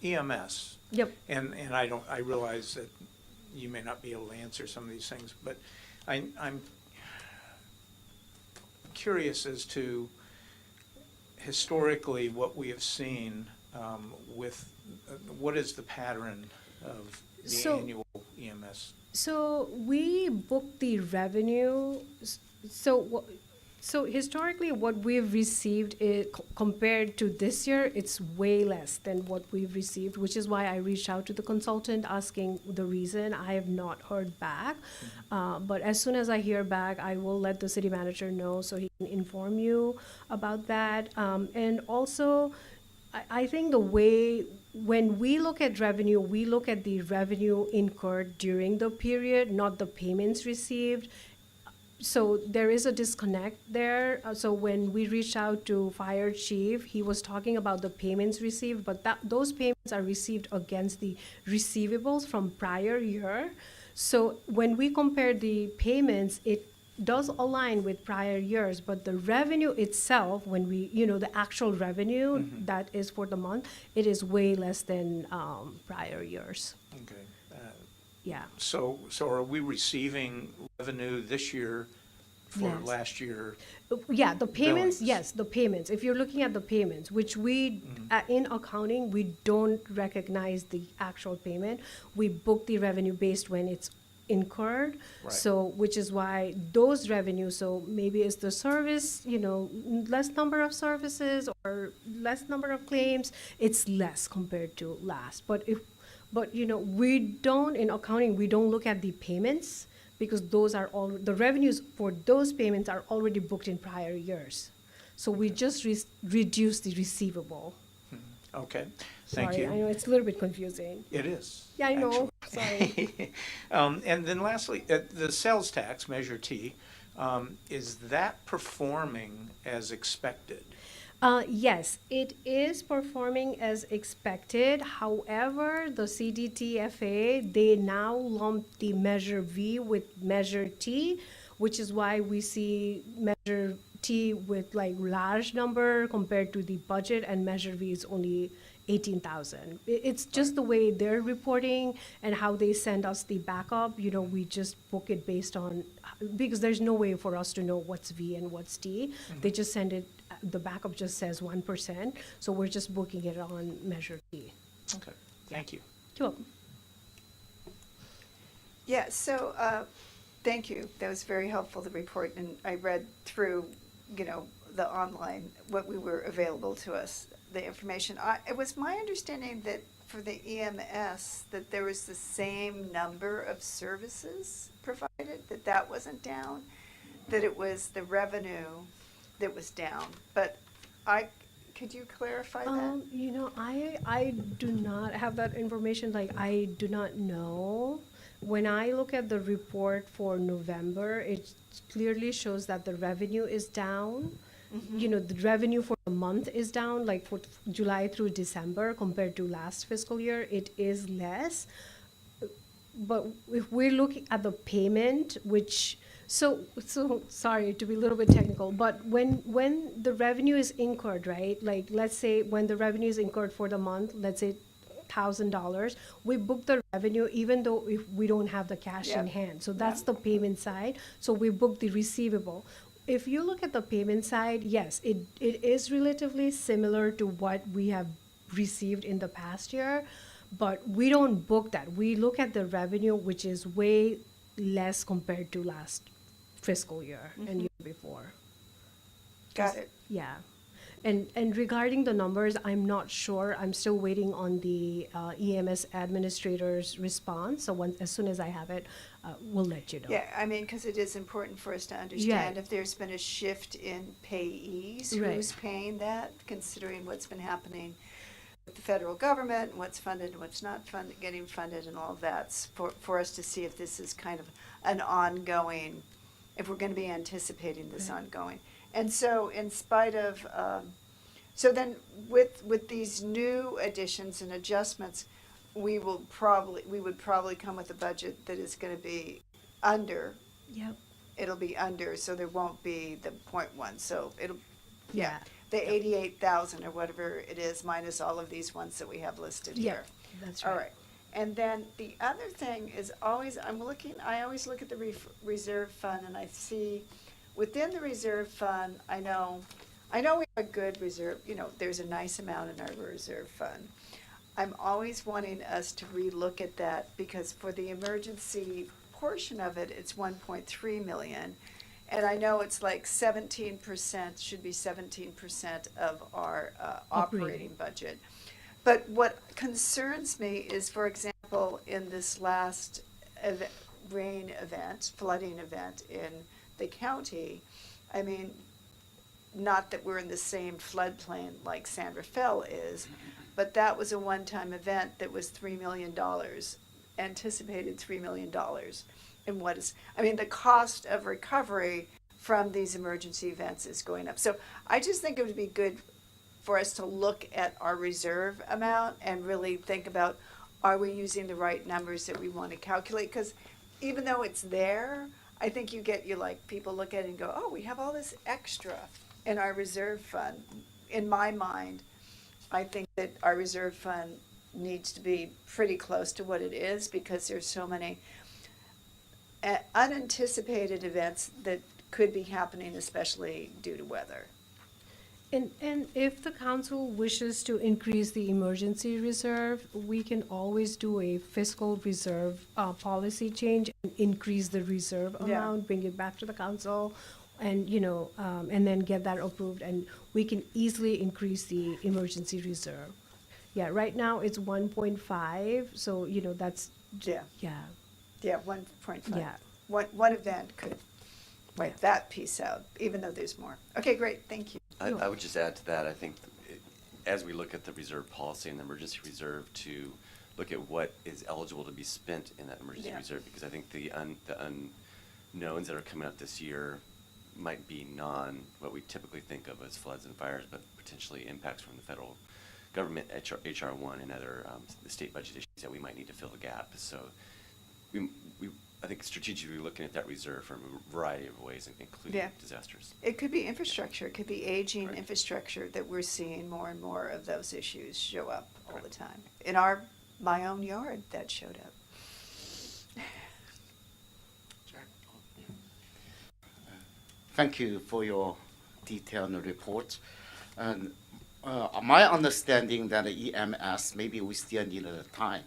you. EMS. Yep. And I realize that you may not be able to answer some of these things, but I'm curious as to historically what we have seen with what is the pattern of the annual EMS. So we book the revenue. So historically, what we've received compared to this year, it's way less than what we've received, which is why I reached out to the consultant asking the reason. I have not heard back, but as soon as I hear back, I will let the city manager know so he can inform you about that. And also, I think the way when we look at revenue, we look at the revenue incurred during the period, not the payments received. So there is a disconnect there. So when we reached out to Fire Chief, he was talking about the payments received, but those payments are received against the receivables from prior year. So when we compare the payments, it does align with prior years, but the revenue itself, when we, the actual revenue that is for the month, it is way less than prior years. Okay. Yeah. So are we receiving revenue this year for Yes. last year? Yeah, the payments, billings? yes, the payments. If you're looking at the payments, which we, in accounting, we don't recognize the actual payment. We book the revenue based when it's incurred. Right. So, which is why those revenues, so maybe it's the service, less number of services or less number of claims, it's less compared to last. But we don't, in accounting, we don't look at the payments because those are all, the revenues for those payments are already booked in prior years. So we just reduce the receivable. Okay, thank Sorry, you. I know it's a little bit confusing. It is. Yeah, I know. Actually. Sorry. And then lastly, the sales tax, Measure T, is that performing as expected? Yes, it is performing as expected. However, the CDTFA, they now lump the Measure V with Measure T, which is why we see Measure T with like large number compared to the budget, and Measure V is only 18,000. It's just the way they're reporting and how they send us the backup. You know, we just book it based on, because there's no way for us to know what's V and what's D. They just send it, the backup just says 1%, so we're just booking it on Measure D. Okay, thank you. You're welcome. Yeah, so, thank you. That was very helpful, the report, and I read through, you know, the online, what we were available to us, the information. It was my understanding that for the EMS, that there was the same number of services provided, that wasn't down, that it was the revenue that was down. But could you clarify that? You know, I do not have that information. Like, I do not know. When I look at the report for November, it clearly shows that the revenue is down. You know, the revenue for the month is down, like for July through December compared to last fiscal year, it is less. But if we're looking at the payment, which, so sorry to be a little bit technical, but when the revenue is incurred, right? Like, let's say when the revenue is incurred for the month, let's say $1,000, we book the revenue even though if we don't have the cash in hand. So that's the payment side. So we book the receivable. If you look at the payment side, yes, it is relatively similar to what we have received in the past year, but we don't book that. We look at the revenue, which is way less compared to last fiscal year and year before. Got it. Yeah. And regarding the numbers, I'm not sure. I'm still waiting on the EMS administrator's response. So as soon as I have it, we'll let you know. Yeah, I mean, because it is important for us to understand if there's been a shift in payees, who's paying that, considering what's been happening with the federal government, and what's funded and what's not funded, getting funded and all of that, for us to see if this is kind of an ongoing, if we're going to be anticipating this ongoing. And so in spite of, so then with these new additions and adjustments, we would probably come with a budget that is going to be under. Yep. It'll be under, so there won't be the 0.1. So it'll, Yeah. the 88,000 or whatever it is, minus all of these ones that we have listed here. That's right. All right. And then the other thing is always, I always look at the reserve fund and I see within the reserve fund, I know we have a good reserve, you know, there's a nice amount in our reserve fund. I'm always wanting us to relook at that because for the emergency portion of it, it's 1.3 million. And I know it's like 17%, should be 17% of our operating budget. But what concerns me is, for example, in this last flooding event in the county, I mean, not that we're in the same floodplain like San Rafael is, but that was a one-time event that was $3 million, anticipated $3 million. And the cost of recovery from these emergency events is going up. So I just think it would be good for us to look at our reserve amount and really think about, are we using the right numbers that we want to calculate? Because even though it's there, I think people look at it and go, oh, we have all this extra in our reserve fund. In my mind, I think that our reserve fund needs to be pretty close to what it is because there's so many unanticipated events that could be happening, especially due to weather. And if the council wishes to increase the emergency reserve, we can always do a fiscal reserve policy change and increase the reserve amount, bring it back to the council, and and then get that approved, and we can easily increase the emergency reserve. Yeah, right now it's 1.5, so that's Yeah, 1.5. Yeah. One event could wipe that piece out, even though there's more. Okay, great, thank you. I would just add to that, I think, as we look at the reserve policy and the emergency reserve, to look at what is eligible to be spent in that emergency reserve, because I think the unknowns that are coming up this year might be what we typically think of as floods and fires, but potentially impacts from the federal government, HR1 and other the state budget issues that we might need to fill the gap. So I think strategically looking at that reserve from a variety of ways, including Yeah. disasters. It could be infrastructure, it could be aging Right. infrastructure that we're seeing more and more of those issues show up all the Correct. time. In my own yard, that showed up. Thank you for your detailed report. And my understanding that the EMS, maybe we still need a time,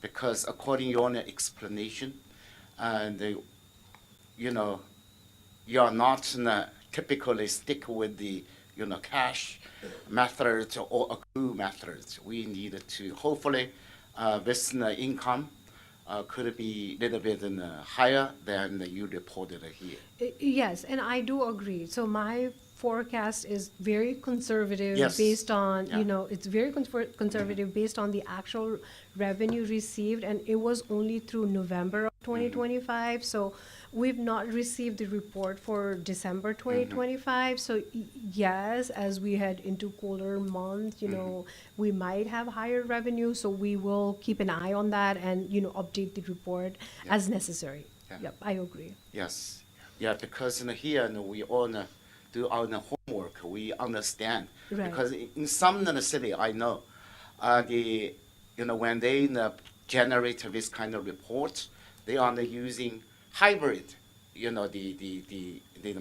because according to your explanation, and you are not typically stick with the cash methods or accrue methods. We need to hopefully this income could be a little bit higher than you reported here. Yes, and I do agree. So my forecast is very conservative Yes. based on, Yeah. it's very conservative based on the actual revenue received, and it was only through November of 2025. So we've not received the report for December 2025. So yes, as we head into colder months, we might have higher revenue. So we will keep an eye on that and, update the report as necessary. Yeah. Yep, I agree. Yes, yeah, because here we all do our homework. We understand Right. because in some city I know, when they generate this kind of report, they are using hybrid, the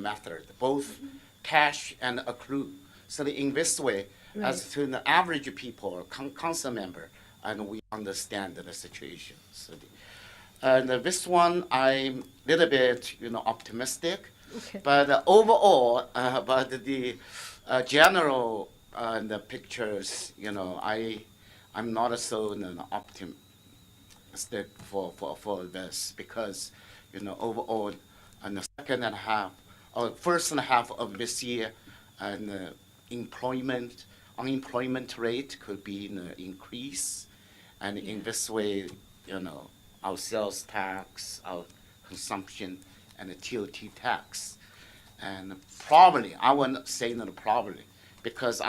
method, both cash and accrue. So in this way, as to the average people, council member, and we understand the situation. So and this one, I'm a little bit, optimistic. Okay. But overall, but the general the pictures, I'm not so optimistic for this because, overall, in the second and a half, or first and a half of this year, and unemployment rate could be increase, and in this way, our sales tax, our consumption, and the TOT tax. And probably, I wouldn't say not probably, because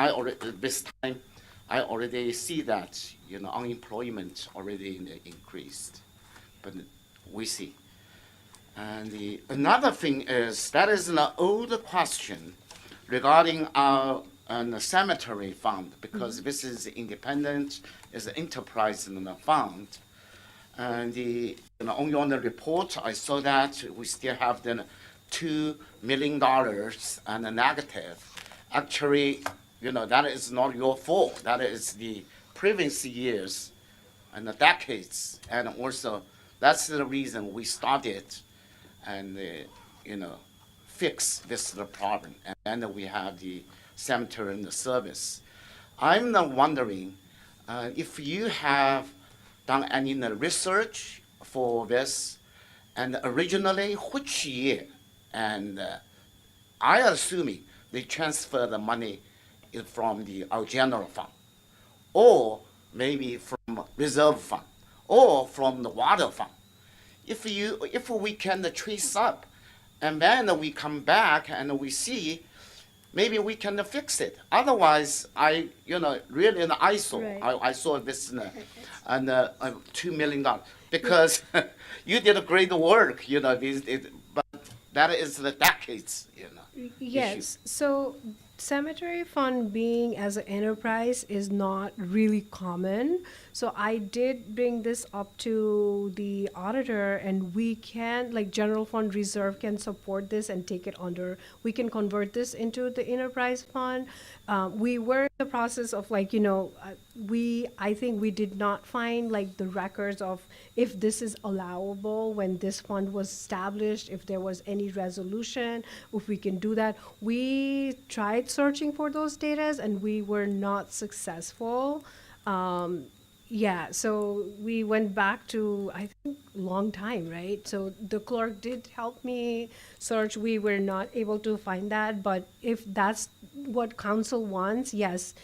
this time, I already see that, unemployment already increased. But we see. And another thing is, that is an old question regarding our cemetery fund, because this is independent, is an enterprise fund. And on your report, I saw that we still have the $2 million and a negative. Actually, that is not your fault. That is the previous years and the decades. And also, that's the reason we started and, fix this problem. And then we have the cemetery and the service. I'm now wondering if you have done any research for this, and originally which year, and I assuming they transfer the money from our general fund, or maybe from reserve fund, or from the water fund. If we can trace up, and then we come back and we see, maybe we can fix it. Otherwise, really an eyesore. Right. I saw this and $2 million because you did a great work. But that is the decades. Yes. So cemetery fund being as an enterprise is not really common. So I did bring this up to the auditor, and we can, like, general fund reserve can support this and take it under. We can convert this into the enterprise fund. We were in the process of, I think we did not find the records of if this is allowable when this fund was established, if there was any resolution, if we can do that. We tried searching for those data and we were not successful. Yeah, so we went back to, I think, long time, right? So the clerk did help me search. We were not able to find that, but if that's what council wants, yes,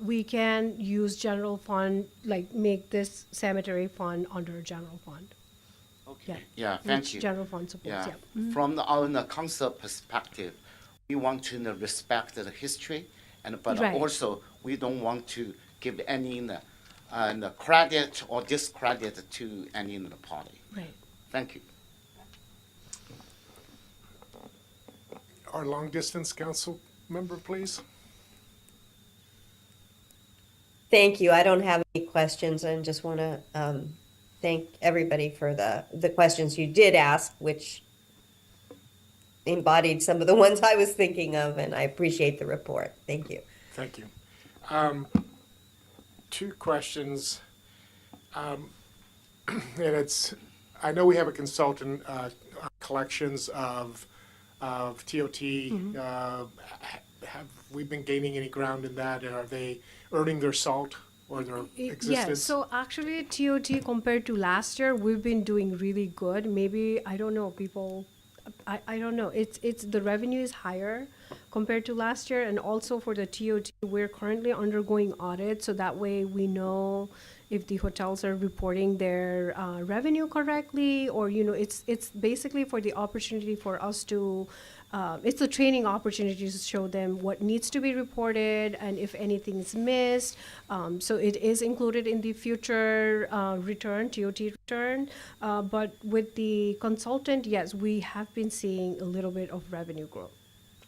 we can use general fund, make this cemetery fund under general fund. Okay. Yeah, thank Which you. general fund supports, yeah. Mhm. From our council perspective, we want to respect the history, but Right. also we don't want to give any credit or discredit to any party. Right. Thank you. our long-distance council member, please. Thank you. I don't have any questions and just want to thank everybody for the questions you did ask, which embodied some of the ones I was thinking of, and I appreciate the report. Thank you. Thank you. Two questions. And it's, I know we have a consultant, collections of TOT. Have we been gaining any ground in that? Are they earning their salt or their existence? Yeah, so actually TOT compared to last year, we've been doing really good. Maybe, I don't know, people, I don't know. It's the revenue is higher compared to last year. And also for the TOT, we're currently undergoing audit. So that way we know if the hotels are reporting their revenue correctly, or, you know, it's basically for the opportunity for us to, it's a training opportunity to show them what needs to be reported and if anything is missed. So it is included in the future return, TOT return. But with the consultant, yes, we have been seeing a little bit of revenue growth,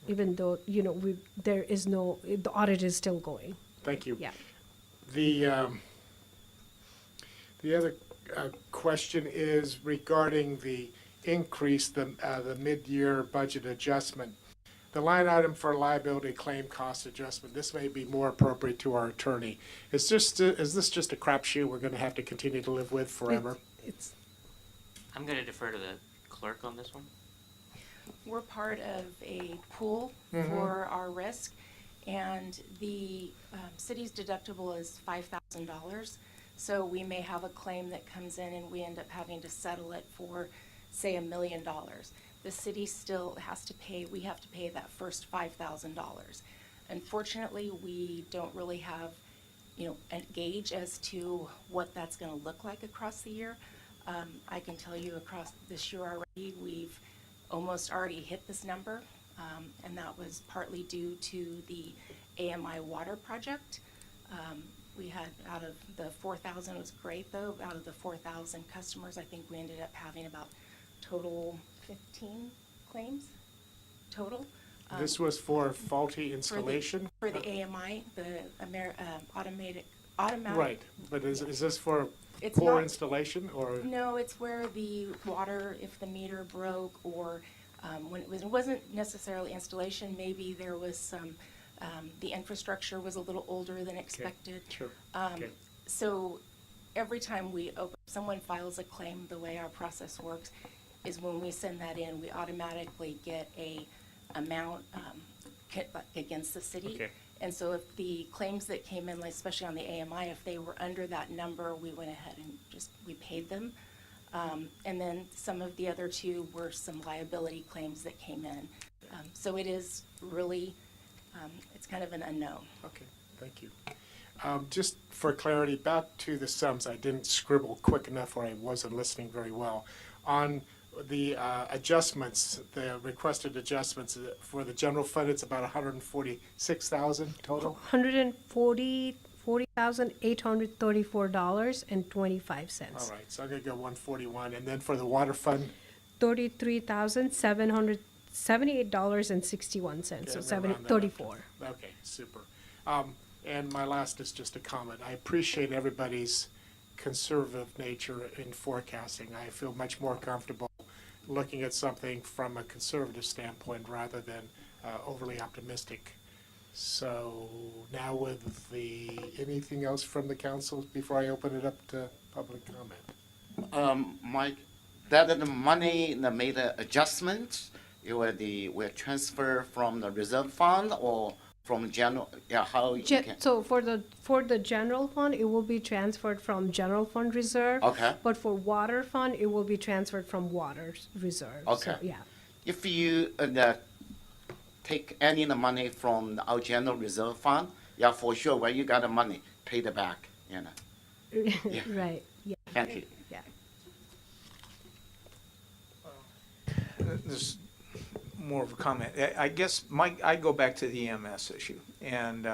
even though, you know, there is no, the audit is still going. Thank you. Yeah. The other question is regarding the increase, the mid-year budget adjustment. The line item for liability claim cost adjustment, this may be more appropriate to our attorney. Is this just a crapshoot we're going to have to continue to live with forever? I'm going to defer to the clerk on this one. We're part of a pool for our risk, and the city's deductible is $5,000. So we may have a claim that comes in and we end up having to settle it for, say, $1 million. The city still has to pay, we have to pay that first $5,000. Unfortunately, we don't really have, you know, a gauge as to what that's going to look like across the year. I can tell you across this year already, we've almost already hit this number, and that was partly due to the AMI water project. We had, out of the 4,000, it was great though, out of the 4,000 customers, I think we ended up having about total 15 claims total. This was for faulty installation? For the AMI, the automatic. Right, but is this for It's poor not- installation or? No, it's where the water, if the meter broke, or when it wasn't necessarily installation, maybe there was some, the infrastructure was a little older than expected. Sure. So every time someone files a claim, the way our process works is when we send that in, we automatically get a amount against the city. Okay. And so if the claims that came in, like especially on the AMI, if they were under that number, we went ahead and we paid them. And then some of the other two were some liability claims that came in. So it is really, it's kind of an unknown. Okay, thank you. Just for clarity, back to the sums, I didn't scribble quick enough or I wasn't listening very well. On the adjustments, the requested adjustments for the general fund, it's about $146,000 total? $140,834.25. All right, so I'm gonna go 141, and then for the water fund? $33,778.61, so Yeah, round that up. 34. Okay, super. And my last is just a comment. I appreciate everybody's conservative nature in forecasting. I feel much more comfortable looking at something from a conservative standpoint rather than overly optimistic. So now with anything else from the council before I open it up to public comment? Mike, that the money that made the adjustments, will transfer from the reserve fund or from general, how you can? So for the general fund, it will be transferred from general fund reserve. Okay. But for water fund, it will be transferred from water reserve. Okay. So, yeah. If you take any of the money from our general reserve fund, for sure, when you got the money, pay it back, Yeah. Right. Yeah. Thank you. Yeah. This is more of a comment. I guess, I go back to the EMS issue. And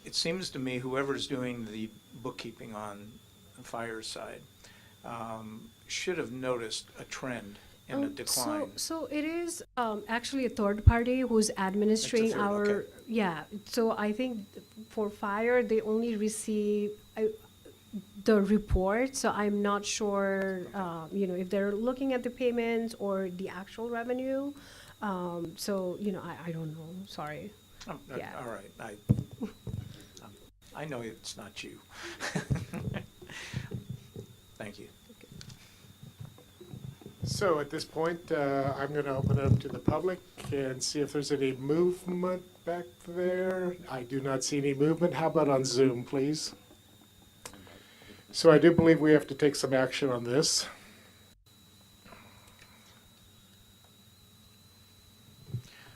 it seems to me whoever's doing the bookkeeping on the fire side should have noticed a trend in the decline? So it is actually a third party who's administering third, our, okay. yeah. So I think for fire, they only receive the report. So I'm not sure, if they're looking at the payments or the actual revenue. So, I don't know. Sorry. Yeah. All right. I know it's not you. Thank you. So at this point, I'm going to open it up to the public and see if there's any movement back there. I do not see any movement. How about on Zoom, please? So I do believe we have to take some action on this.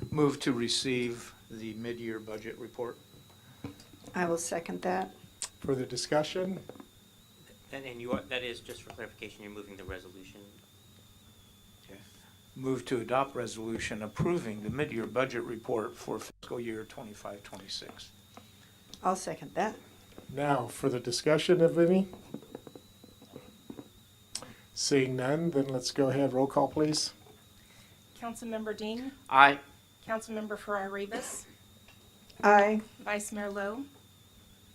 Move to receive the mid-year budget report. I will second that. Further discussion? And that is, just for clarification, you're moving the resolution. Okay. Move to adopt resolution approving the mid-year budget report for fiscal year 25-26. I'll second that. Now, further discussion of any? Seeing none, then let's go ahead. Roll call, please. Councilmember Dean, Aye. Councilmember Farrar-Rivas, Aye. Vice Mayor Lowe,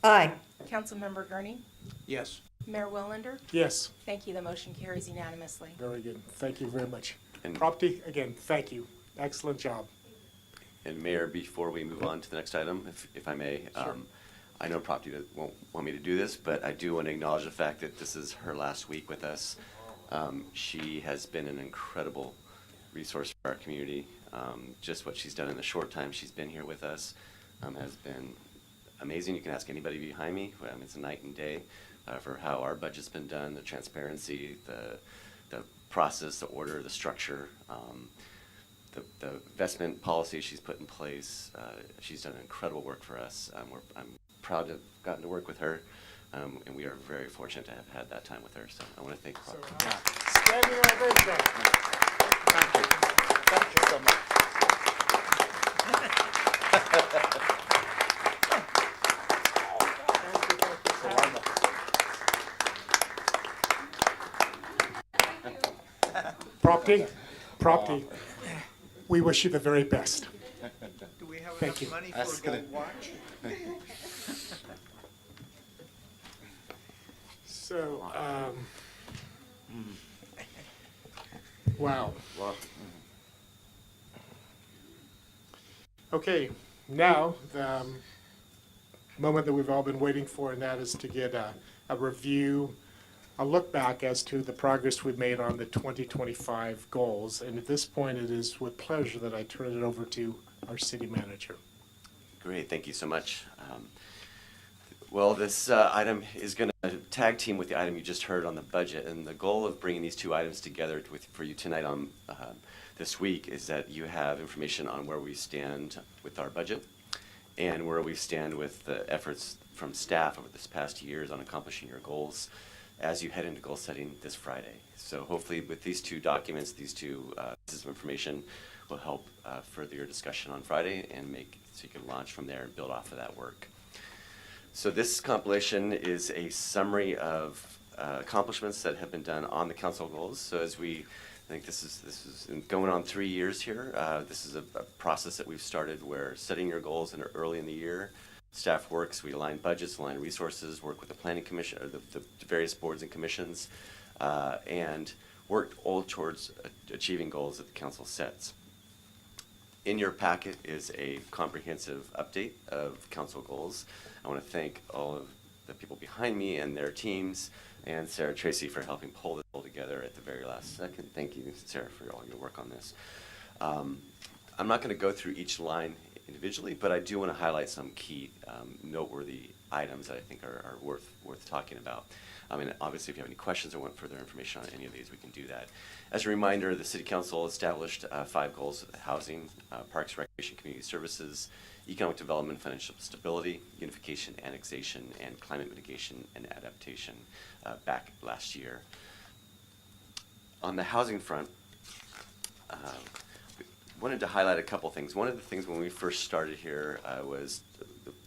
Aye. Councilmember Gurney, Yes. Mayor Wellander. Yes. Thank you. The motion carries unanimously. Very good. Thank you very much. And- Property, again, thank you. Excellent job. And Mayor, before we move on to the next item, if I may, I know Property won't want me to do this, but I do want to acknowledge the fact that this is her last week with us. She has been an incredible resource for our community. Just what she's done in the short time she's been here with us has been amazing. You can ask anybody behind me. It's a night and day for how our budget's been done, the transparency, the process, the order, the structure, the investment policy she's put in place. She's done incredible work for us. I'm proud to have gotten to work with her, and we are very fortunate to have had that time with her. So I want to thank her. Standing ovation. Thank you. Thank you so much. Property, we wish you the very best. Do we have Thank enough you. money for a gold watch? So, wow. Okay, now the moment that we've all been waiting for, and that is to get a review, a look back as to the progress we've made on the 2025 goals. And at this point, it is with pleasure that I turn it over to our city manager. Great, thank you so much. Well, this item is going to tag team with the item you just heard on the budget, and the goal of bringing these two items together for you tonight on this week is that you have information on where we stand with our budget and where we stand with the efforts from staff over this past years on accomplishing your goals as you head into goal setting this Friday. So hopefully with these two documents, these two pieces of information will help further your discussion on Friday and so you can launch from there and build off of that work. So this compilation is a summary of accomplishments that have been done on the council goals. So I think this is going on 3 years here. This is a process that we've started where setting your goals early in the year, staff works, we align budgets, align resources, work with the planning commission, or the various boards and commissions, and work all towards achieving goals that the council sets. In your packet is a comprehensive update of council goals. I want to thank all of the people behind me and their teams, and Sarah Tracy for helping pull this all together at the very last second. Thank you, Sarah, for all your work on this. I'm not going to go through each line individually, but I do want to highlight some key noteworthy items that I think are worth talking about. Obviously, if you have any questions or want further information on any of these, we can do that. As a reminder, the City Council established 5 goals: housing, parks, recreation, community services, economic development, financial stability, unification, annexation, and climate mitigation and adaptation back last year. On the housing front, wanted to highlight a couple things. One of the things when we first started here was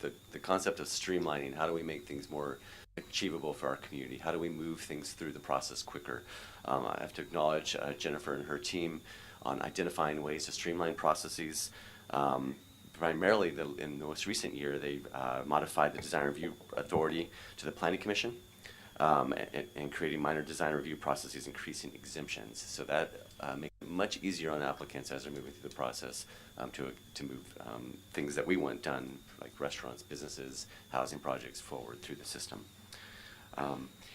the concept of streamlining. How do we make things more achievable for our community? How do we move things through the process quicker? I have to acknowledge Jennifer and her team on identifying ways to streamline processes. Primarily, in the most recent year, they modified the design review authority to the Planning Commission and creating minor design review processes, increasing exemptions. So that makes it much easier on applicants as they're moving through the process to move things that we want done, like restaurants, businesses, housing projects, forward through the system.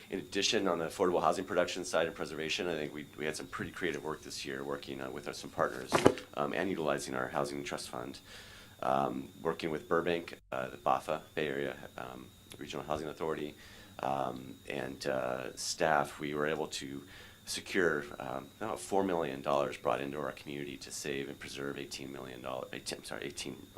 In addition, on the affordable housing production side and preservation, I think we had some pretty creative work this year, working with some partners and utilizing our Housing Trust Fund. Working with Burbank, the BAFA, Bay Area Regional Housing Authority, and staff, we were able to secure about $4 million brought into our community to save and preserve 18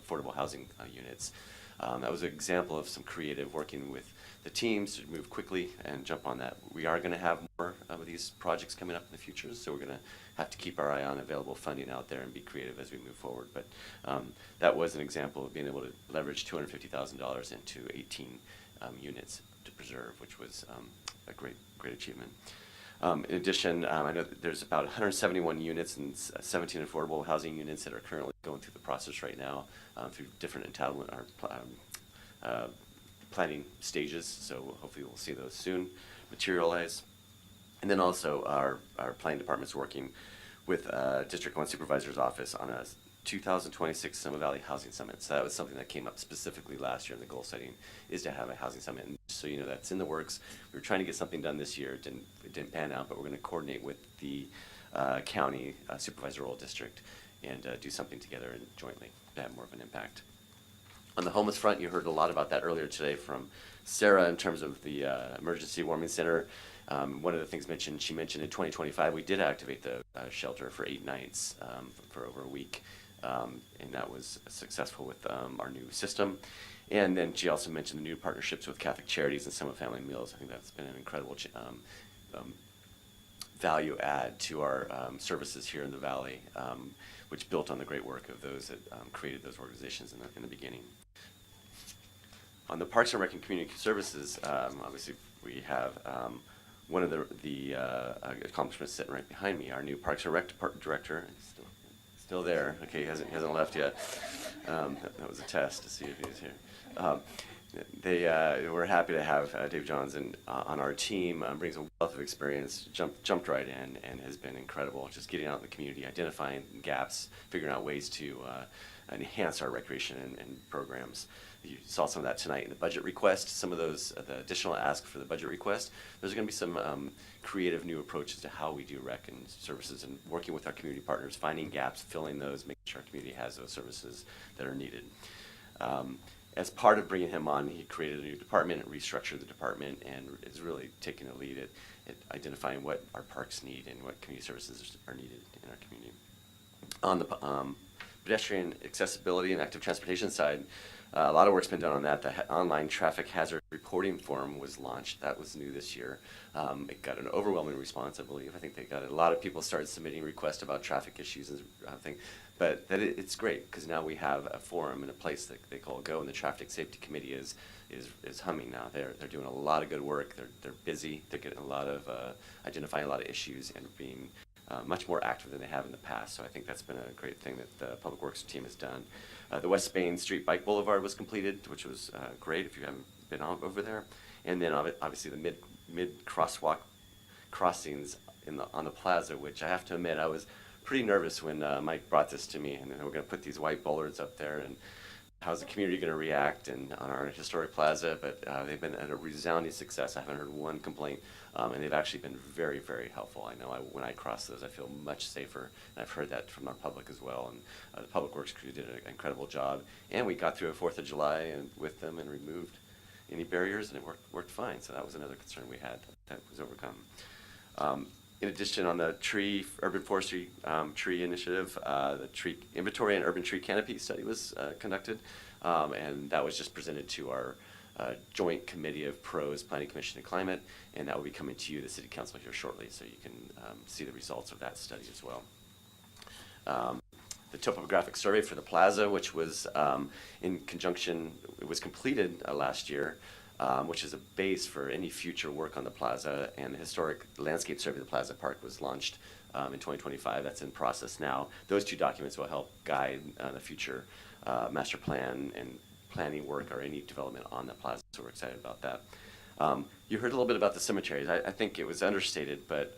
affordable housing units. That was an example of some creative working with the teams to move quickly and jump on that. We are going to have more of these projects coming up in the future, so we're going to have to keep our eye on available funding out there and be creative as we move forward. But that was an example of being able to leverage $250,000 into 18 units to preserve, which was a great achievement. In addition, I know that there's about 171 units and 17 affordable housing units that are currently going through the process right now through different entitlement or planning stages. So hopefully we'll see those soon materialize. And then also our planning department's working with District 1 Supervisor's Office on a 2026 Sonoma Valley Housing Summit. So that was something that came up specifically last year in the goal setting, is to have a housing summit. And so you know that's in the works. We were trying to get something done this year. It didn't pan out, but we're going to coordinate with the county supervisoral district and do something together and jointly to have more of an impact. On the homeless front, you heard a lot about that earlier today from Sarah in terms of the emergency warming center. One of the things she mentioned in 2025, we did activate the shelter for 8 nights for over a week. And that was successful with our new system. And then she also mentioned the new partnerships with Catholic Charities and Sonoma Family Meals. I think that's been an incredible value add to our services here in the Valley, which built on the great work of those that created those organizations in the beginning. On the Parks and Rec and Community Services, obviously we have one of the accomplishments sitting right behind me, our new Parks and Rec director. Still there. Okay, he hasn't left yet. That was a test to see if he was here. We're happy to have Dave Johnson on our team. Brings a wealth of experience. Jumped right in and has been incredible. Just getting out in the community, identifying gaps, figuring out ways to enhance our recreation and programs. You saw some of that tonight in the budget request. Some of those, the additional ask for the budget request. There's going to be some creative new approaches to how we do rec and services, and working with our community partners, finding gaps, filling those, making sure our community has those services that are needed. As part of bringing him on, he created a new department and restructured the department, and is really taking a lead at identifying what our parks need and what community services are needed in our community. On the pedestrian accessibility and active transportation side, a lot of work's been done on that. The online traffic hazard reporting form was launched. That was new this year. It got an overwhelming response, I believe. I think they got a lot of people started submitting requests about traffic issues and things. But it's great because now we have a forum and a place that they call Go, and the Traffic Safety Committee is humming now. They're doing a lot of good work. They're busy. They're getting a lot of identifying a lot of issues and being much more active than they have in the past. So I think that's been a great thing that the Public Works team has done. The West Main Street Bike Boulevard was completed, which was great if you haven't been over there. And then obviously the mid crosswalk crossings on the plaza, which I have to admit I was pretty nervous when Mike brought this to me, and then we're going to put these white bollards up there, and how's the community going to react and on our historic plaza. But they've been a resounding success. I haven't heard one complaint, and they've actually been very, very helpful. I know when I cross those, I feel much safer, and I've heard that from our public as well. And the Public Works crew did an incredible job, and we got through a 4th of July and with them and removed any barriers, and it worked fine. So that was another concern we had that was overcome. In addition, on the urban forestry tree initiative, the tree inventory and urban tree canopy study was conducted, and that was just presented to our joint committee of PROS, Planning Commission and Climate, and that will be coming to you, the City Council, here shortly, so you can see the results of that study as well. The topographic survey for the plaza, which was in conjunction, it was completed last year which is a base for any future work on the plaza, and the historic landscape survey of the Plaza Park was launched in 2025. That's in process now. Those two documents will help guide the future master plan and planning work or any development on the plaza, so we're excited about that. You heard a little bit about the cemeteries. I think it was understated, but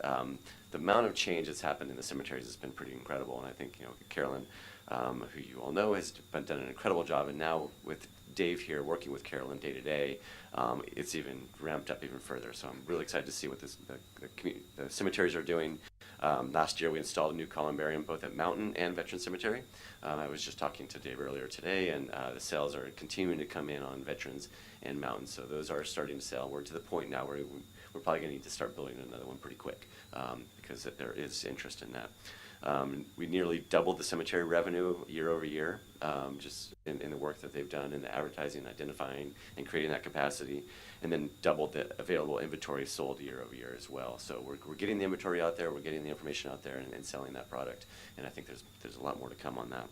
the amount of change that's happened in the cemeteries has been pretty incredible, and I think, you know, Carolyn, who you all know, has done an incredible job, and now with Dave here working with Carolyn day to day, it's even ramped up even further. So I'm really excited to see what the cemeteries are doing. Last year we installed a new columbarium both at Mountain and Veteran Cemetery. I was just talking to Dave earlier today, and the sales are continuing to come in on Veterans and Mountain, so those are starting to sell. We're to the point now where we're probably going to need to start building another one pretty quick because there is interest in that. We nearly doubled the cemetery revenue year over year, just in the work that they've done in the advertising, identifying, and creating that capacity, and then doubled the available inventory sold year over year as well. So we're getting the inventory out there, we're getting the information out there, and selling that product, and I think there's a lot more to come on that.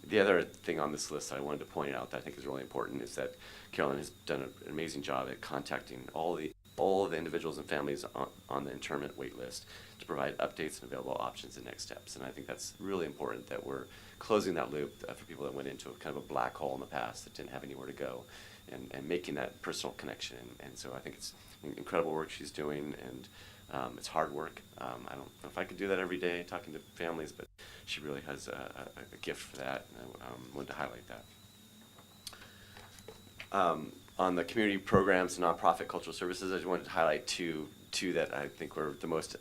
The other thing on this list that I wanted to point out that I think is really important is that Carolyn has done an amazing job at contacting all the individuals and families on the interment wait list to provide updates and available options and next steps. And I think that's really important that we're closing that loop for people that went into a kind of a black hole in the past that didn't have anywhere to go, and making that personal connection. And so I think it's incredible work she's doing, and it's hard work. I don't know if I could do that every day talking to families, but she really has a gift for that, and I wanted to highlight that. On the community programs and nonprofit cultural services, I just wanted to highlight two that I think were the most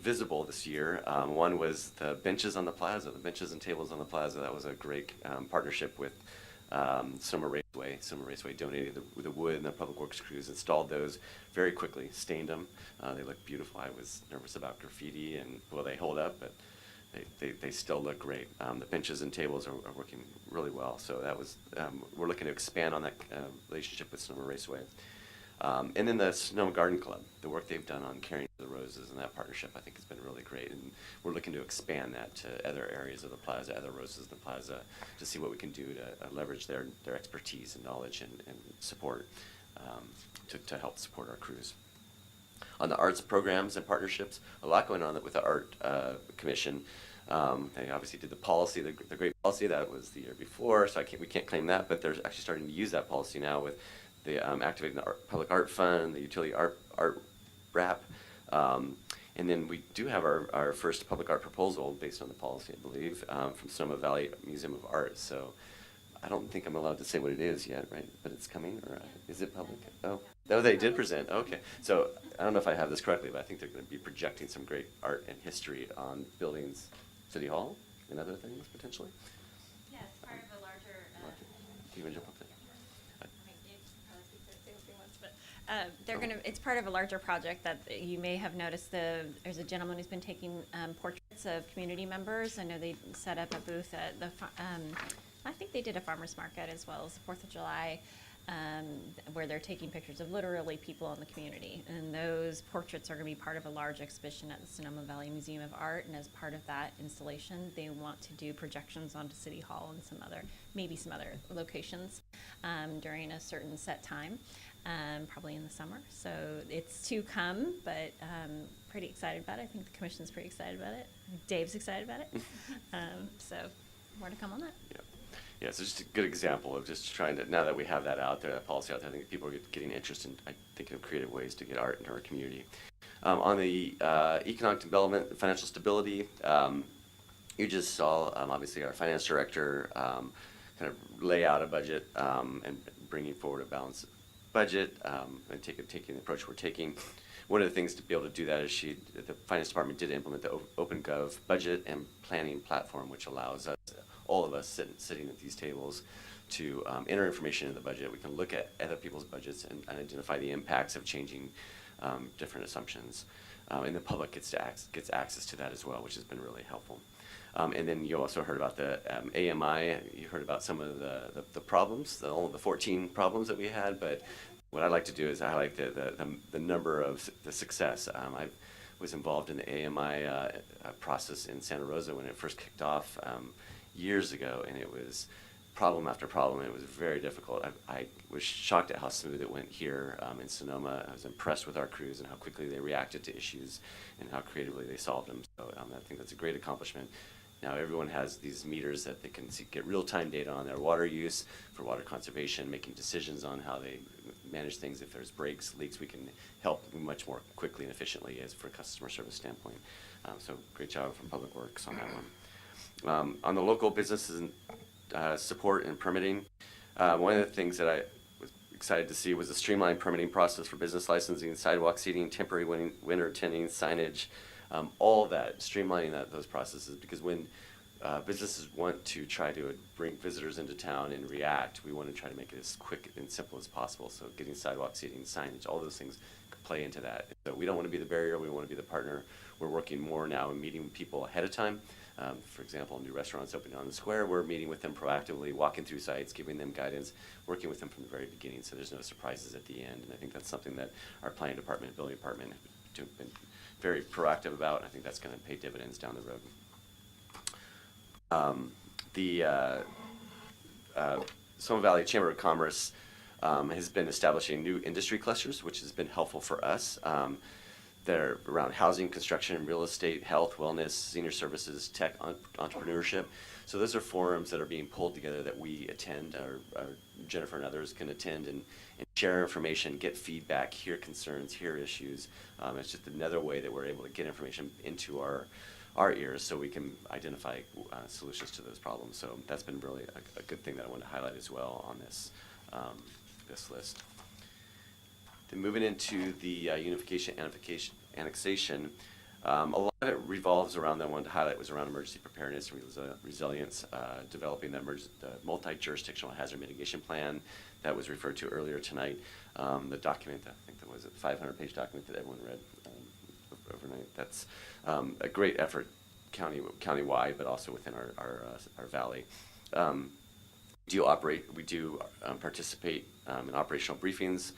visible this year. One was the benches on the plaza, the benches and tables on the plaza. That was a great partnership with Sonoma Raceway. Sonoma Raceway donated the wood, and the public works crews installed those very quickly, stained them. They look beautiful. I was nervous about graffiti, and well, they hold up, but they still look great. The benches and tables are working really well. So that was, we're looking to expand on that relationship with Sonoma Raceway. And then the Sonoma Garden Club, the work they've done on caring for the roses, and that partnership I think has been really great. And we're looking to expand that to other areas of the plaza, other roses in the plaza, to see what we can do to leverage their expertise and knowledge and support to help support our crews. On the arts programs and partnerships, a lot going on with the Art Commission. They obviously did the policy, the great policy that was the year before, so we can't claim that, but they're actually starting to use that policy now with the activating the Public Art Fund, the Utility Art Wrap, and then we do have our first public art proposal based on the policy, I believe, from Sonoma Valley Museum of Art. So I don't think I'm allowed to say what it is yet, right? But it's coming, or is it public? Oh, they did present. Okay, so I don't know if I have this correctly, but I think they're going to be projecting some great art and history on buildings, City Hall, and other things potentially. Yeah, it's part of a larger. Do you want to jump up there? It's part of a larger project that you may have noticed. There's a gentleman who's been taking portraits of community members. I know they set up a booth at the, I think they did a farmer's market as well as the 4th of July, where they're taking pictures of literally people in the community. And those portraits are going to be part of a large exhibition at the Sonoma Valley Museum of Art. And as part of that installation, they want to do projections onto City Hall and maybe some other locations during a certain set time. Probably in the summer. So it's to come, but pretty excited about it. I think the commission's pretty excited about it. Dave's excited about it. So more to come on that. Yeah, so just a good example of just trying to, now that we have that out there, that policy out there, I think people are getting interested in, I think, of creative ways to get art into our community. On the economic development, financial stability, you just saw, obviously, our finance director kind of lay out a budget and bringing forward a balanced budget and taking the approach we're taking. One of the things to be able to do that is the finance department did implement the OpenGov budget and planning platform, which allows us, all of us sitting at these tables, to enter information in the budget. We can look at other people's budgets and identify the impacts of changing different assumptions. And the public gets access to that as well, which has been really helpful. And then you also heard about the AMI. You heard about some of the problems, all of the 14 problems that we had. But what I'd like to do is highlight the number of the success. I was involved in the AMI process in Santa Rosa when it first kicked off years ago, and it was problem after problem. It was very difficult. I was shocked at how smooth it went here in Sonoma. I was impressed with our crews and how quickly they reacted to issues and how creatively they solved them. So I think that's a great accomplishment. Now everyone has these meters that they can get real-time data on their water use for water conservation, making decisions on how they manage things. If there's breaks, leaks, we can help much more quickly and efficiently as for a customer service standpoint. So great job from Public Works on that one. On the local businesses and support and permitting, one of the things that I was excited to see was a streamlined permitting process for business licensing, sidewalk seating, temporary winter attending, signage, all of that, streamlining those processes, because when businesses want to try to bring visitors into town and react, we want to try to make it as quick and simple as possible. So getting sidewalk seating, signage, all those things play into that. So we don't want to be the barrier, we want to be the partner. We're working more now and meeting with people ahead of time. For example, new restaurants opening on the square, we're meeting with them proactively, walking through sites, giving them guidance, working with them from the very beginning so there's no surprises at the end. And I think that's something that our planning department, building department have been very proactive about, and I think that's going to pay dividends down the road. Sonoma Valley Chamber of Commerce has been establishing new industry clusters, which has been helpful for us. They're around housing, construction, real estate, health, wellness, senior services, tech, entrepreneurship. So those are forums that are being pulled together that we attend, or Jennifer and others can attend and share information, get feedback, hear concerns, hear issues. It's just another way that we're able to get information into our ears so we can identify solutions to those problems. So that's been really a good thing that I want to highlight as well on this, this list. Then moving into the unification, annexation, a lot of it revolves around that I wanted to highlight was around emergency preparedness and resilience, developing the multi-jurisdictional hazard mitigation plan that was referred to earlier tonight. The document, I think that was a 500-page document that everyone read overnight. That's a great effort county-wide, but also within our valley. We do participate in operational briefings,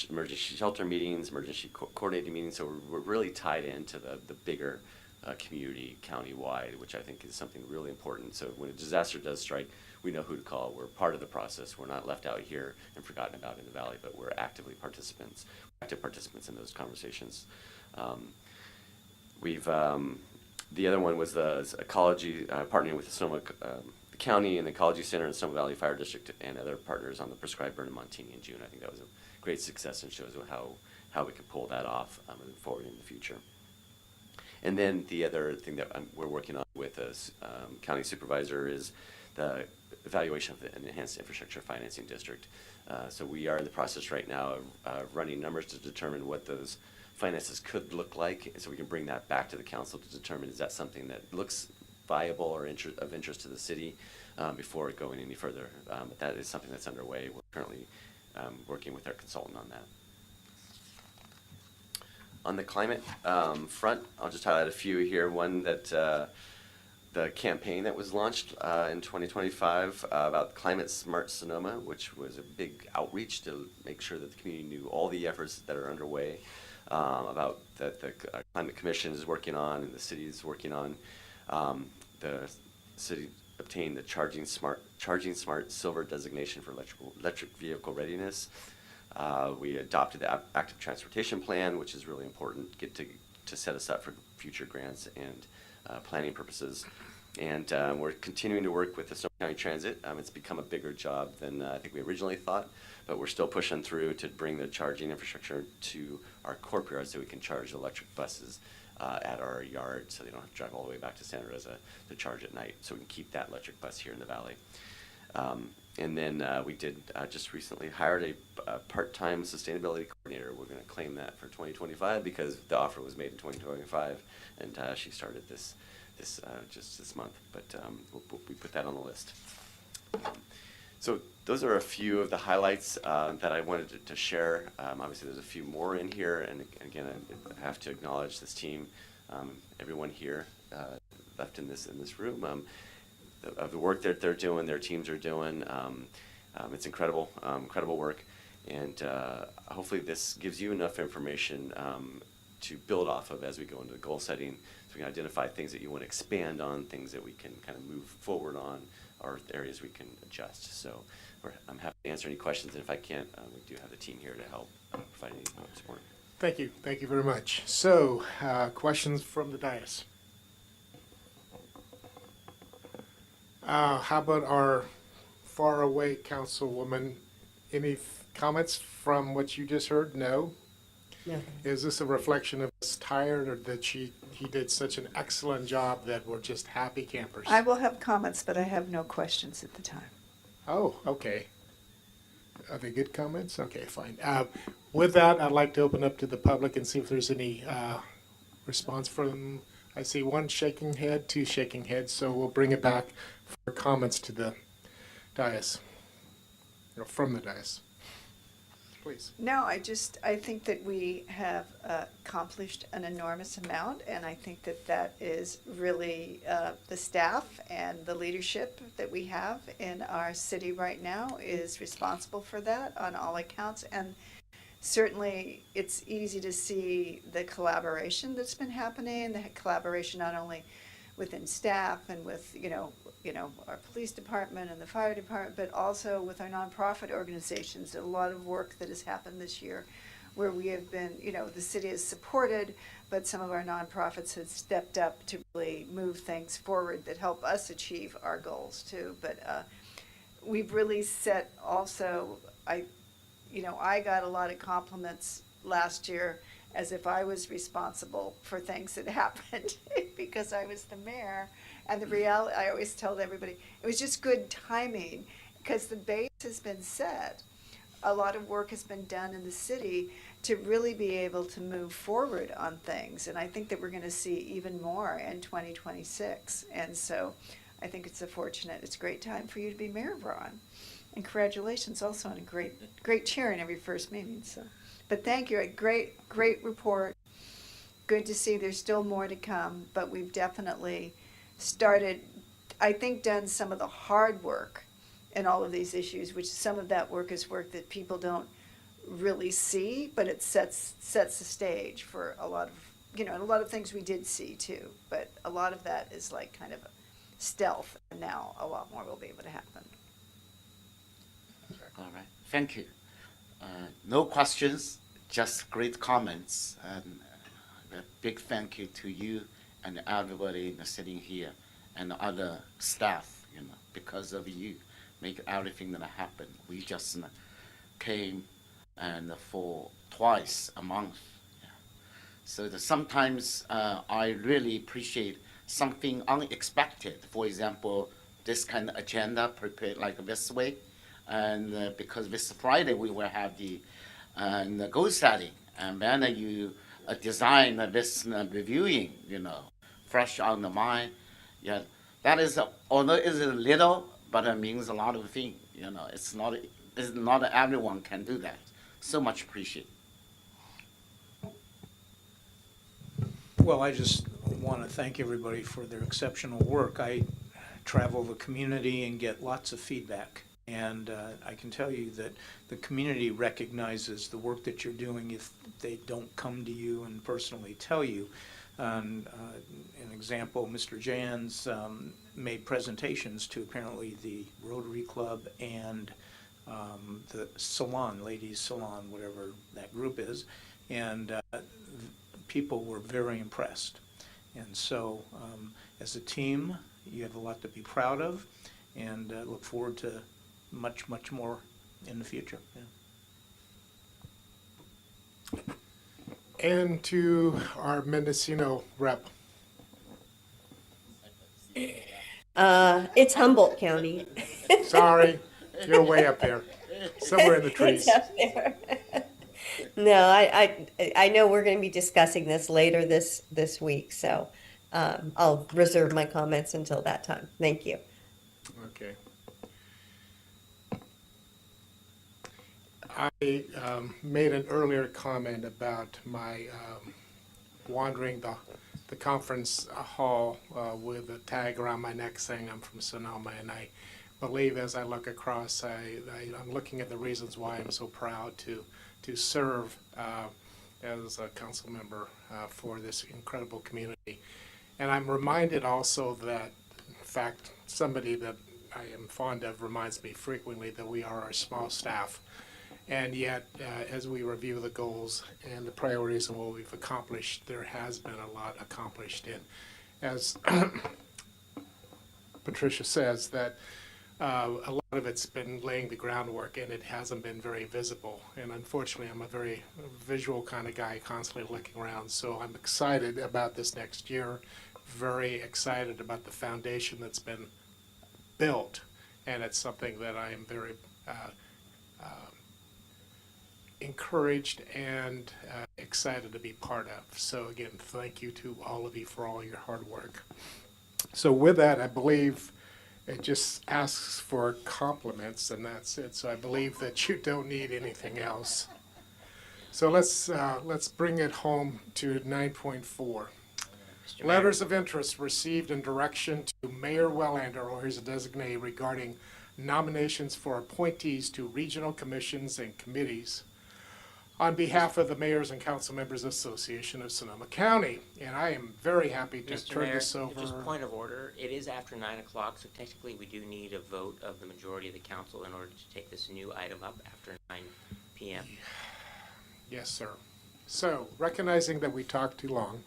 emergency shelter meetings, emergency coordinating meetings, so we're really tied into the bigger community county-wide, which I think is something really important. So when a disaster does strike, we know who to call. We're part of the process. We're not left out here and forgotten about in the valley, but we're active participants in those conversations. The other one was the ecology, partnering with the Sonoma County and the Ecology Center and Sonoma Valley Fire District and other partners on the prescribed burn in Montini in June. I think that was a great success and shows how we can pull that off moving forward in the future. And then the other thing that we're working on with the county supervisor is the evaluation of the enhanced infrastructure financing district. So we are in the process right now of running numbers to determine what those finances could look like, so we can bring that back to the council to determine is that something that looks viable or of interest to the city before going any further. But that is something that's underway. We're currently working with our consultant on that. On the climate front, I'll just highlight a few here. One that the campaign that was launched in 2025 about Climate Smart Sonoma, which was a big outreach to make sure that the community knew all the efforts that are underway about that the Climate Commission is working on and the city is working on. The city obtained the Charging Smart Silver designation for electric vehicle readiness. We adopted the active transportation plan, which is really important to set us up for future grants and planning purposes. And we're continuing to work with the Sonoma County Transit. It's become a bigger job than I think we originally thought, but we're still pushing through to bring the charging infrastructure to our corp yard so we can charge electric buses at our yard so they don't have to drive all the way back to Santa Rosa to charge at night, so we can keep that electric bus here in the valley. And then we did just recently hired a part-time sustainability coordinator. We're going to claim that for 2025 because the offer was made in 2025, and she started this just this month. But we put that on the list. So those are a few of the highlights that I wanted to share. Obviously, there's a few more in here, and again, I have to acknowledge this team, everyone here left in this room. Of the work that they're doing, their teams are doing. It's incredible, incredible work. And hopefully this gives you enough information to build off of as we go into the goal setting So we can identify things that you want to expand on, things that we can kind of move forward on, or areas we can adjust. So I'm happy to answer any questions, and if I can't, we do have the team here to help provide any support. Thank you. Thank you very much. So, questions from the dais? How about our faraway councilwoman? Any comments from what you just heard? No? No. Is this a reflection of us tired, or that he did such an excellent job that we're just happy campers? I will have comments, but I have no questions at the time. Oh, okay. Are they good comments? Okay, fine. With that, I'd like to open up to the public and see if there's any response from, I see one shaking head, two shaking heads, so we'll bring it back for comments to the dais, or from the dais. Please. No, I think that we have accomplished an enormous amount, and I think that that is really the staff and the leadership that we have in our city right now is responsible for that on all accounts. And certainly it's easy to see the collaboration that's been happening, the collaboration not only within staff and with, you know, our police department and the fire department, but also with our nonprofit organizations. A lot of work that has happened this year where we have been, the city has supported, but some of our nonprofits have stepped up to really move things forward that help us achieve our goals too. But we've really set also, I got a lot of compliments last year as if I was responsible for things that happened because I was the mayor. And the reality, I always tell everybody, it was just good timing because the base has been set. A lot of work has been done in the city to really be able to move forward on things. And I think that we're going to see even more in 2026. And so I think it's a great time for you to be mayor, Ron. And congratulations also on a great chair in every first meeting. So, but thank you, a great report. Good to see there's still more to come, but we've definitely started, I think, done some of the hard work in all of these issues, which some of that work is work that people don't really see, but it sets the stage for a lot of things we did see too. But a lot of that is like kind of stealth, and now a lot more will be able to happen. All right, thank you. No questions, just great comments. And a big thank you to you and everybody sitting here and other staff, because of you, make everything that happen. We just came and for twice a month. Yeah. So sometimes I really appreciate something unexpected. For example, this kind of agenda prepared like this way. And because this Friday we will have the goal setting, and then you design this reviewing, fresh on the mind. Yeah, that is, although it's little, but it means a lot of things. It's not everyone can do that. So much appreciate. Well, I just want to thank everybody for their exceptional work. I travel the community and get lots of feedback. And I can tell you that the community recognizes the work that you're doing if they don't come to you and personally tell you. An example, Mr. Jans made presentations to apparently the Rotary Club and the salon, ladies salon, whatever that group is, and people were very impressed. And so as a team, you have a lot to be proud of, and look forward to much more in the future. Yeah. And to our Mendocino rep. It's Humboldt County. Sorry, you're way up there, somewhere in the trees. It's up there. No, I know we're going to be discussing this later this week, so I'll reserve my comments until that time. Thank you. Okay. I made an earlier comment about my wandering the conference hall with a tag around my neck saying I'm from Sonoma, and I believe as I look across, I'm looking at the reasons why I'm so proud to serve as a council member for this incredible community. And I'm reminded also that, in fact, somebody that I am fond of reminds me frequently that we are a small staff. And yet, as we review the goals and the priorities and what we've accomplished, there has been a lot accomplished. And as Patricia says, that a lot of it's been laying the groundwork, and it hasn't been very visible. And unfortunately, I'm a very visual kind of guy, constantly looking around. So I'm excited about this next year, very excited about the foundation that's been built. And it's something that I am very encouraged and excited to be part of. So again, thank you to all of you for all your hard work. So with that, I believe it just asks for compliments, and that's it. So I believe that you don't need anything else. So let's bring it home to 9.4. Letters of interest received in direction to Mayor Wellander or his designee regarding nominations for appointees to regional commissions and committees on behalf of the Mayors and Council Members Association of Sonoma County. And I am very happy to Mr. turn Mayor, this over. just point of order, it is after 9 o'clock, so technically we do need a vote of the majority of the council in order to take this new item up after 9 p.m. Yes, sir. So, recognizing that we talked too long,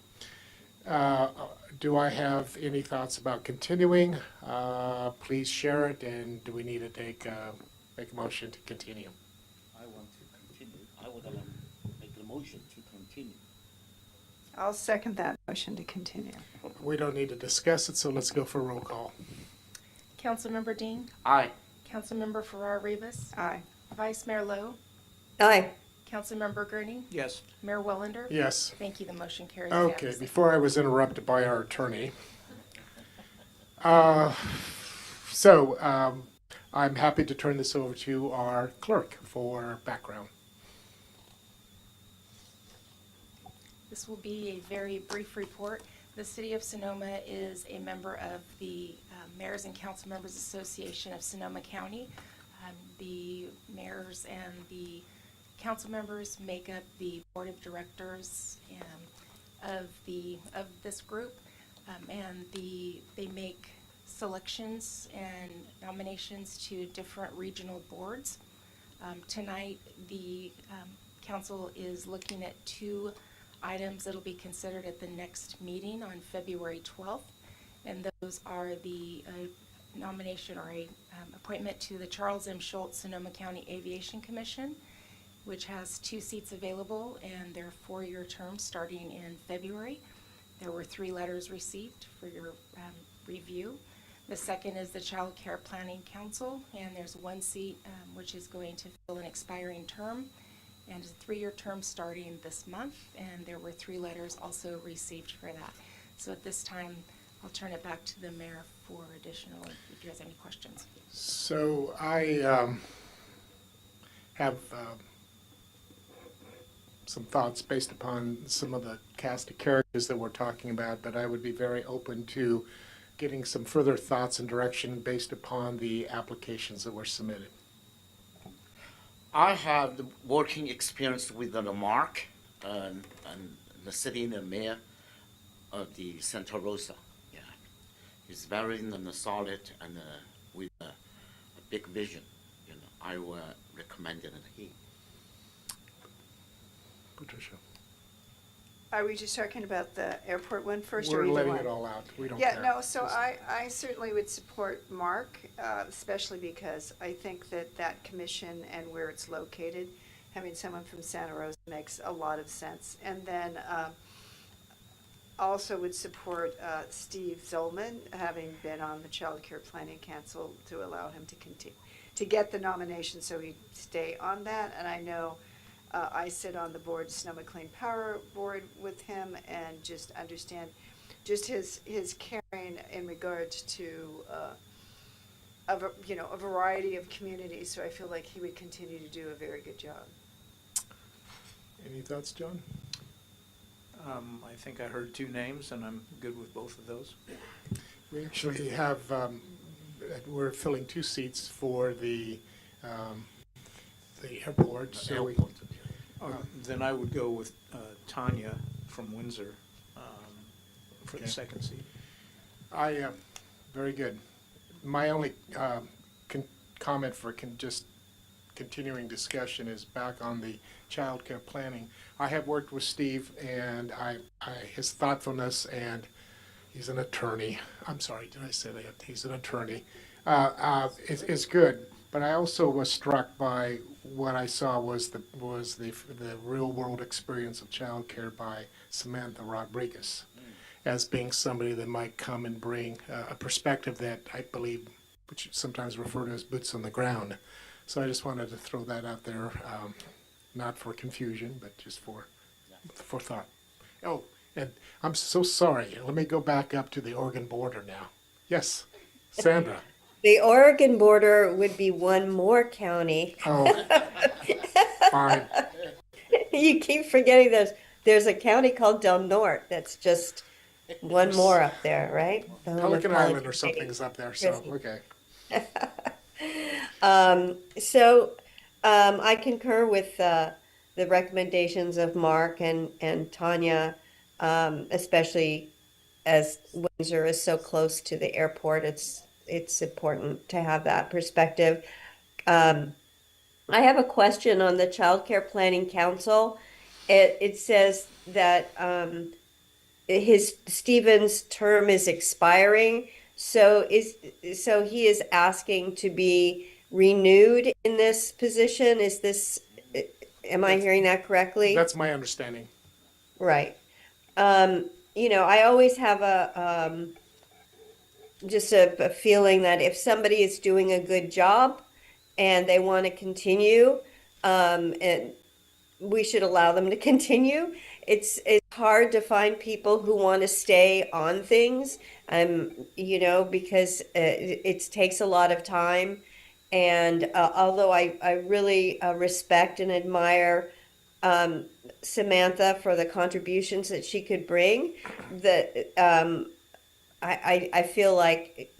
do I have any thoughts about continuing? Please share it, and do we need to make a motion to continue? I want to continue. I would make a motion to continue. I'll second that motion to continue. We don't need to discuss it, so let's go for a roll call. Councilmember Dean. Aye. Councilmember Farrar-Rivas. Aye. Vice Mayor Lowe. Aye. Councilmember Gurney. Yes. Mayor Wellander. Yes. Thank you. The motion carries. Okay, unanimously. before I was interrupted by our attorney. I'm happy to turn this over to our clerk for background. This will be a very brief report. The City of Sonoma is a member of the Mayors and Council Members Association of Sonoma County. The mayors and the council members make up the board of directors of this group, and they make selections and nominations to different regional boards. Tonight, the council is looking at 2 items that will be considered at the next meeting on February 12th, and those are the nomination or a appointment to the Charles M. Schultz Sonoma County Aviation Commission, which has 2 seats available, and they're 4-year terms starting in February. There were 3 letters received for your review. The second is the Child Care Planning Council, and there's 1 seat which is going to fill an expiring term, and it's a 3-year term starting this month, and there were 3 letters also received for that. So at this time, I'll turn it back to the mayor for additional, if you guys have any questions. So I have some thoughts based upon some of the cast of characters that we're talking about, but I would be very open to getting some further thoughts and direction based upon the applications that were submitted. I have the working experience with the Mark and the city and the mayor of the Santa Rosa. Yeah, he's very solid and with a big vision. You know, I will recommend it him. Patricia. Are we just talking about the airport one first, or We're either letting one? it all out. We don't Yeah, care. no, so I certainly would support Mark, especially because I think that commission and where it's located, having someone from Santa Rosa makes a lot of sense. And then also would support Steve Zolman, having been on the Child Care Planning Council, to allow him to continue, to get the nomination so he'd stay on that. And I know I sit on the board, Sonoma Clean Power Board, with him, and just understand just his caring in regards to a variety of communities. So I feel like he would continue to do a very good job. Any thoughts, John? I think I heard 2 names, and I'm good with both of those. We actually have, we're filling 2 seats for the airport. So we, Then I would go with Tanya from Windsor for the Okay. second seat. Very good. My only comment for just continuing discussion is back on the child care planning. I have worked with Steve, and his thoughtfulness, and he's an attorney. I'm sorry, did I say that? He's an attorney. It's good, but I also was struck by what I saw was the real world experience of child care by Samantha Rodriguez, as being somebody that might come and bring a perspective that I believe, which is sometimes referred to as boots on the ground. So I just wanted to throw that out there, not for confusion, but just for thought. Oh, and I'm so sorry. Let me go back up to the Oregon border now. Yes, Sandra. The Oregon border would be one more county. Oh, fine. You keep forgetting there's a county called Del Norte that's just one more up there, right? The home of Pelican Island or City. something is up there, so, Prison. okay. I concur with the recommendations of Mark and Tanya, especially as Windsor is so close to the airport. It's important to have that perspective. I have a question on the Child Care Planning Council. It says that Stephen's term is expiring. So he is asking to be renewed in this position. Am I hearing that correctly? That's my understanding. Right. I always have just a feeling that if somebody is doing a good job and they want to continue, and we should allow them to continue. It's hard to find people who want to stay on things, because it takes a lot of time. And although I really respect and admire Samantha for the contributions that she could bring, I feel like,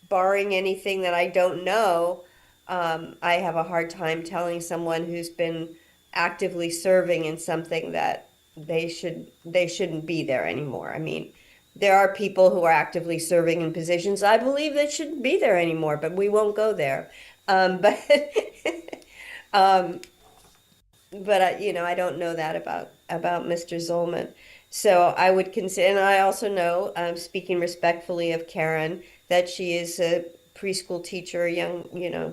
barring anything that I don't know, I have a hard time telling someone who's been actively serving in something that they shouldn't be there anymore. I mean, there are people who are actively serving in positions I believe that shouldn't be there anymore, but we won't go there. But I don't know that about Mr. Zolman. So I would consider, and I also know, speaking respectfully of Karen, that she is a preschool teacher,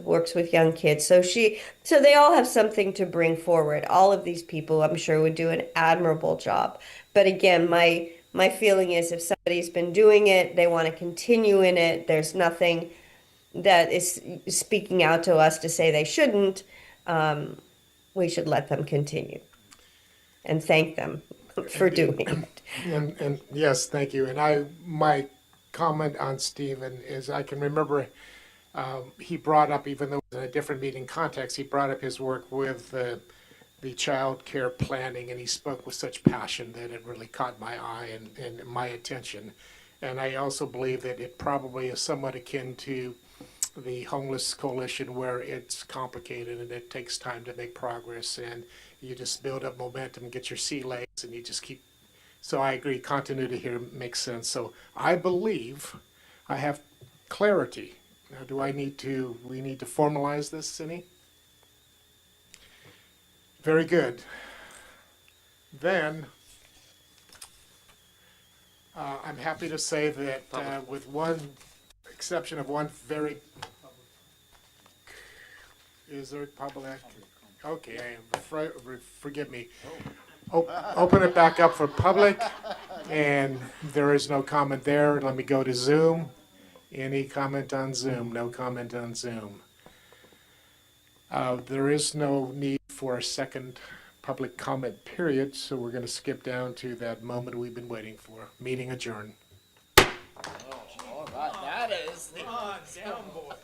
works with young kids. So they all have something to bring forward. All of these people, I'm sure, would do an admirable job. But again, my feeling is if somebody's been doing it, they want to continue in it, there's nothing that is speaking out to us to say they shouldn't, we should let them continue and thank them for doing it. And yes, thank you. And my comment on Stephen is I can remember he brought up, even though it was in a different meeting context, he brought up his work with the child care planning, and he spoke with such passion that it really caught my eye and my attention. And I also believe that it probably is somewhat akin to the homeless coalition, where it's complicated and it takes time to make progress, and you just build up momentum, get your sea legs, and you just keep. So I agree, continuity here makes sense. So I believe I have clarity. Now, we need to formalize this, Cindy? Very good. Then, I'm happy to say that with one exception of one very... Is there public? Okay, forgive me. Open it back up for public, and there is no comment there. Let me go to Zoom. Any comment on Zoom? No comment on Zoom. There is no need for a second public comment period, so we're going to skip down to that moment we've been waiting for. Meeting adjourned. All right, that is. Come on, down, boy.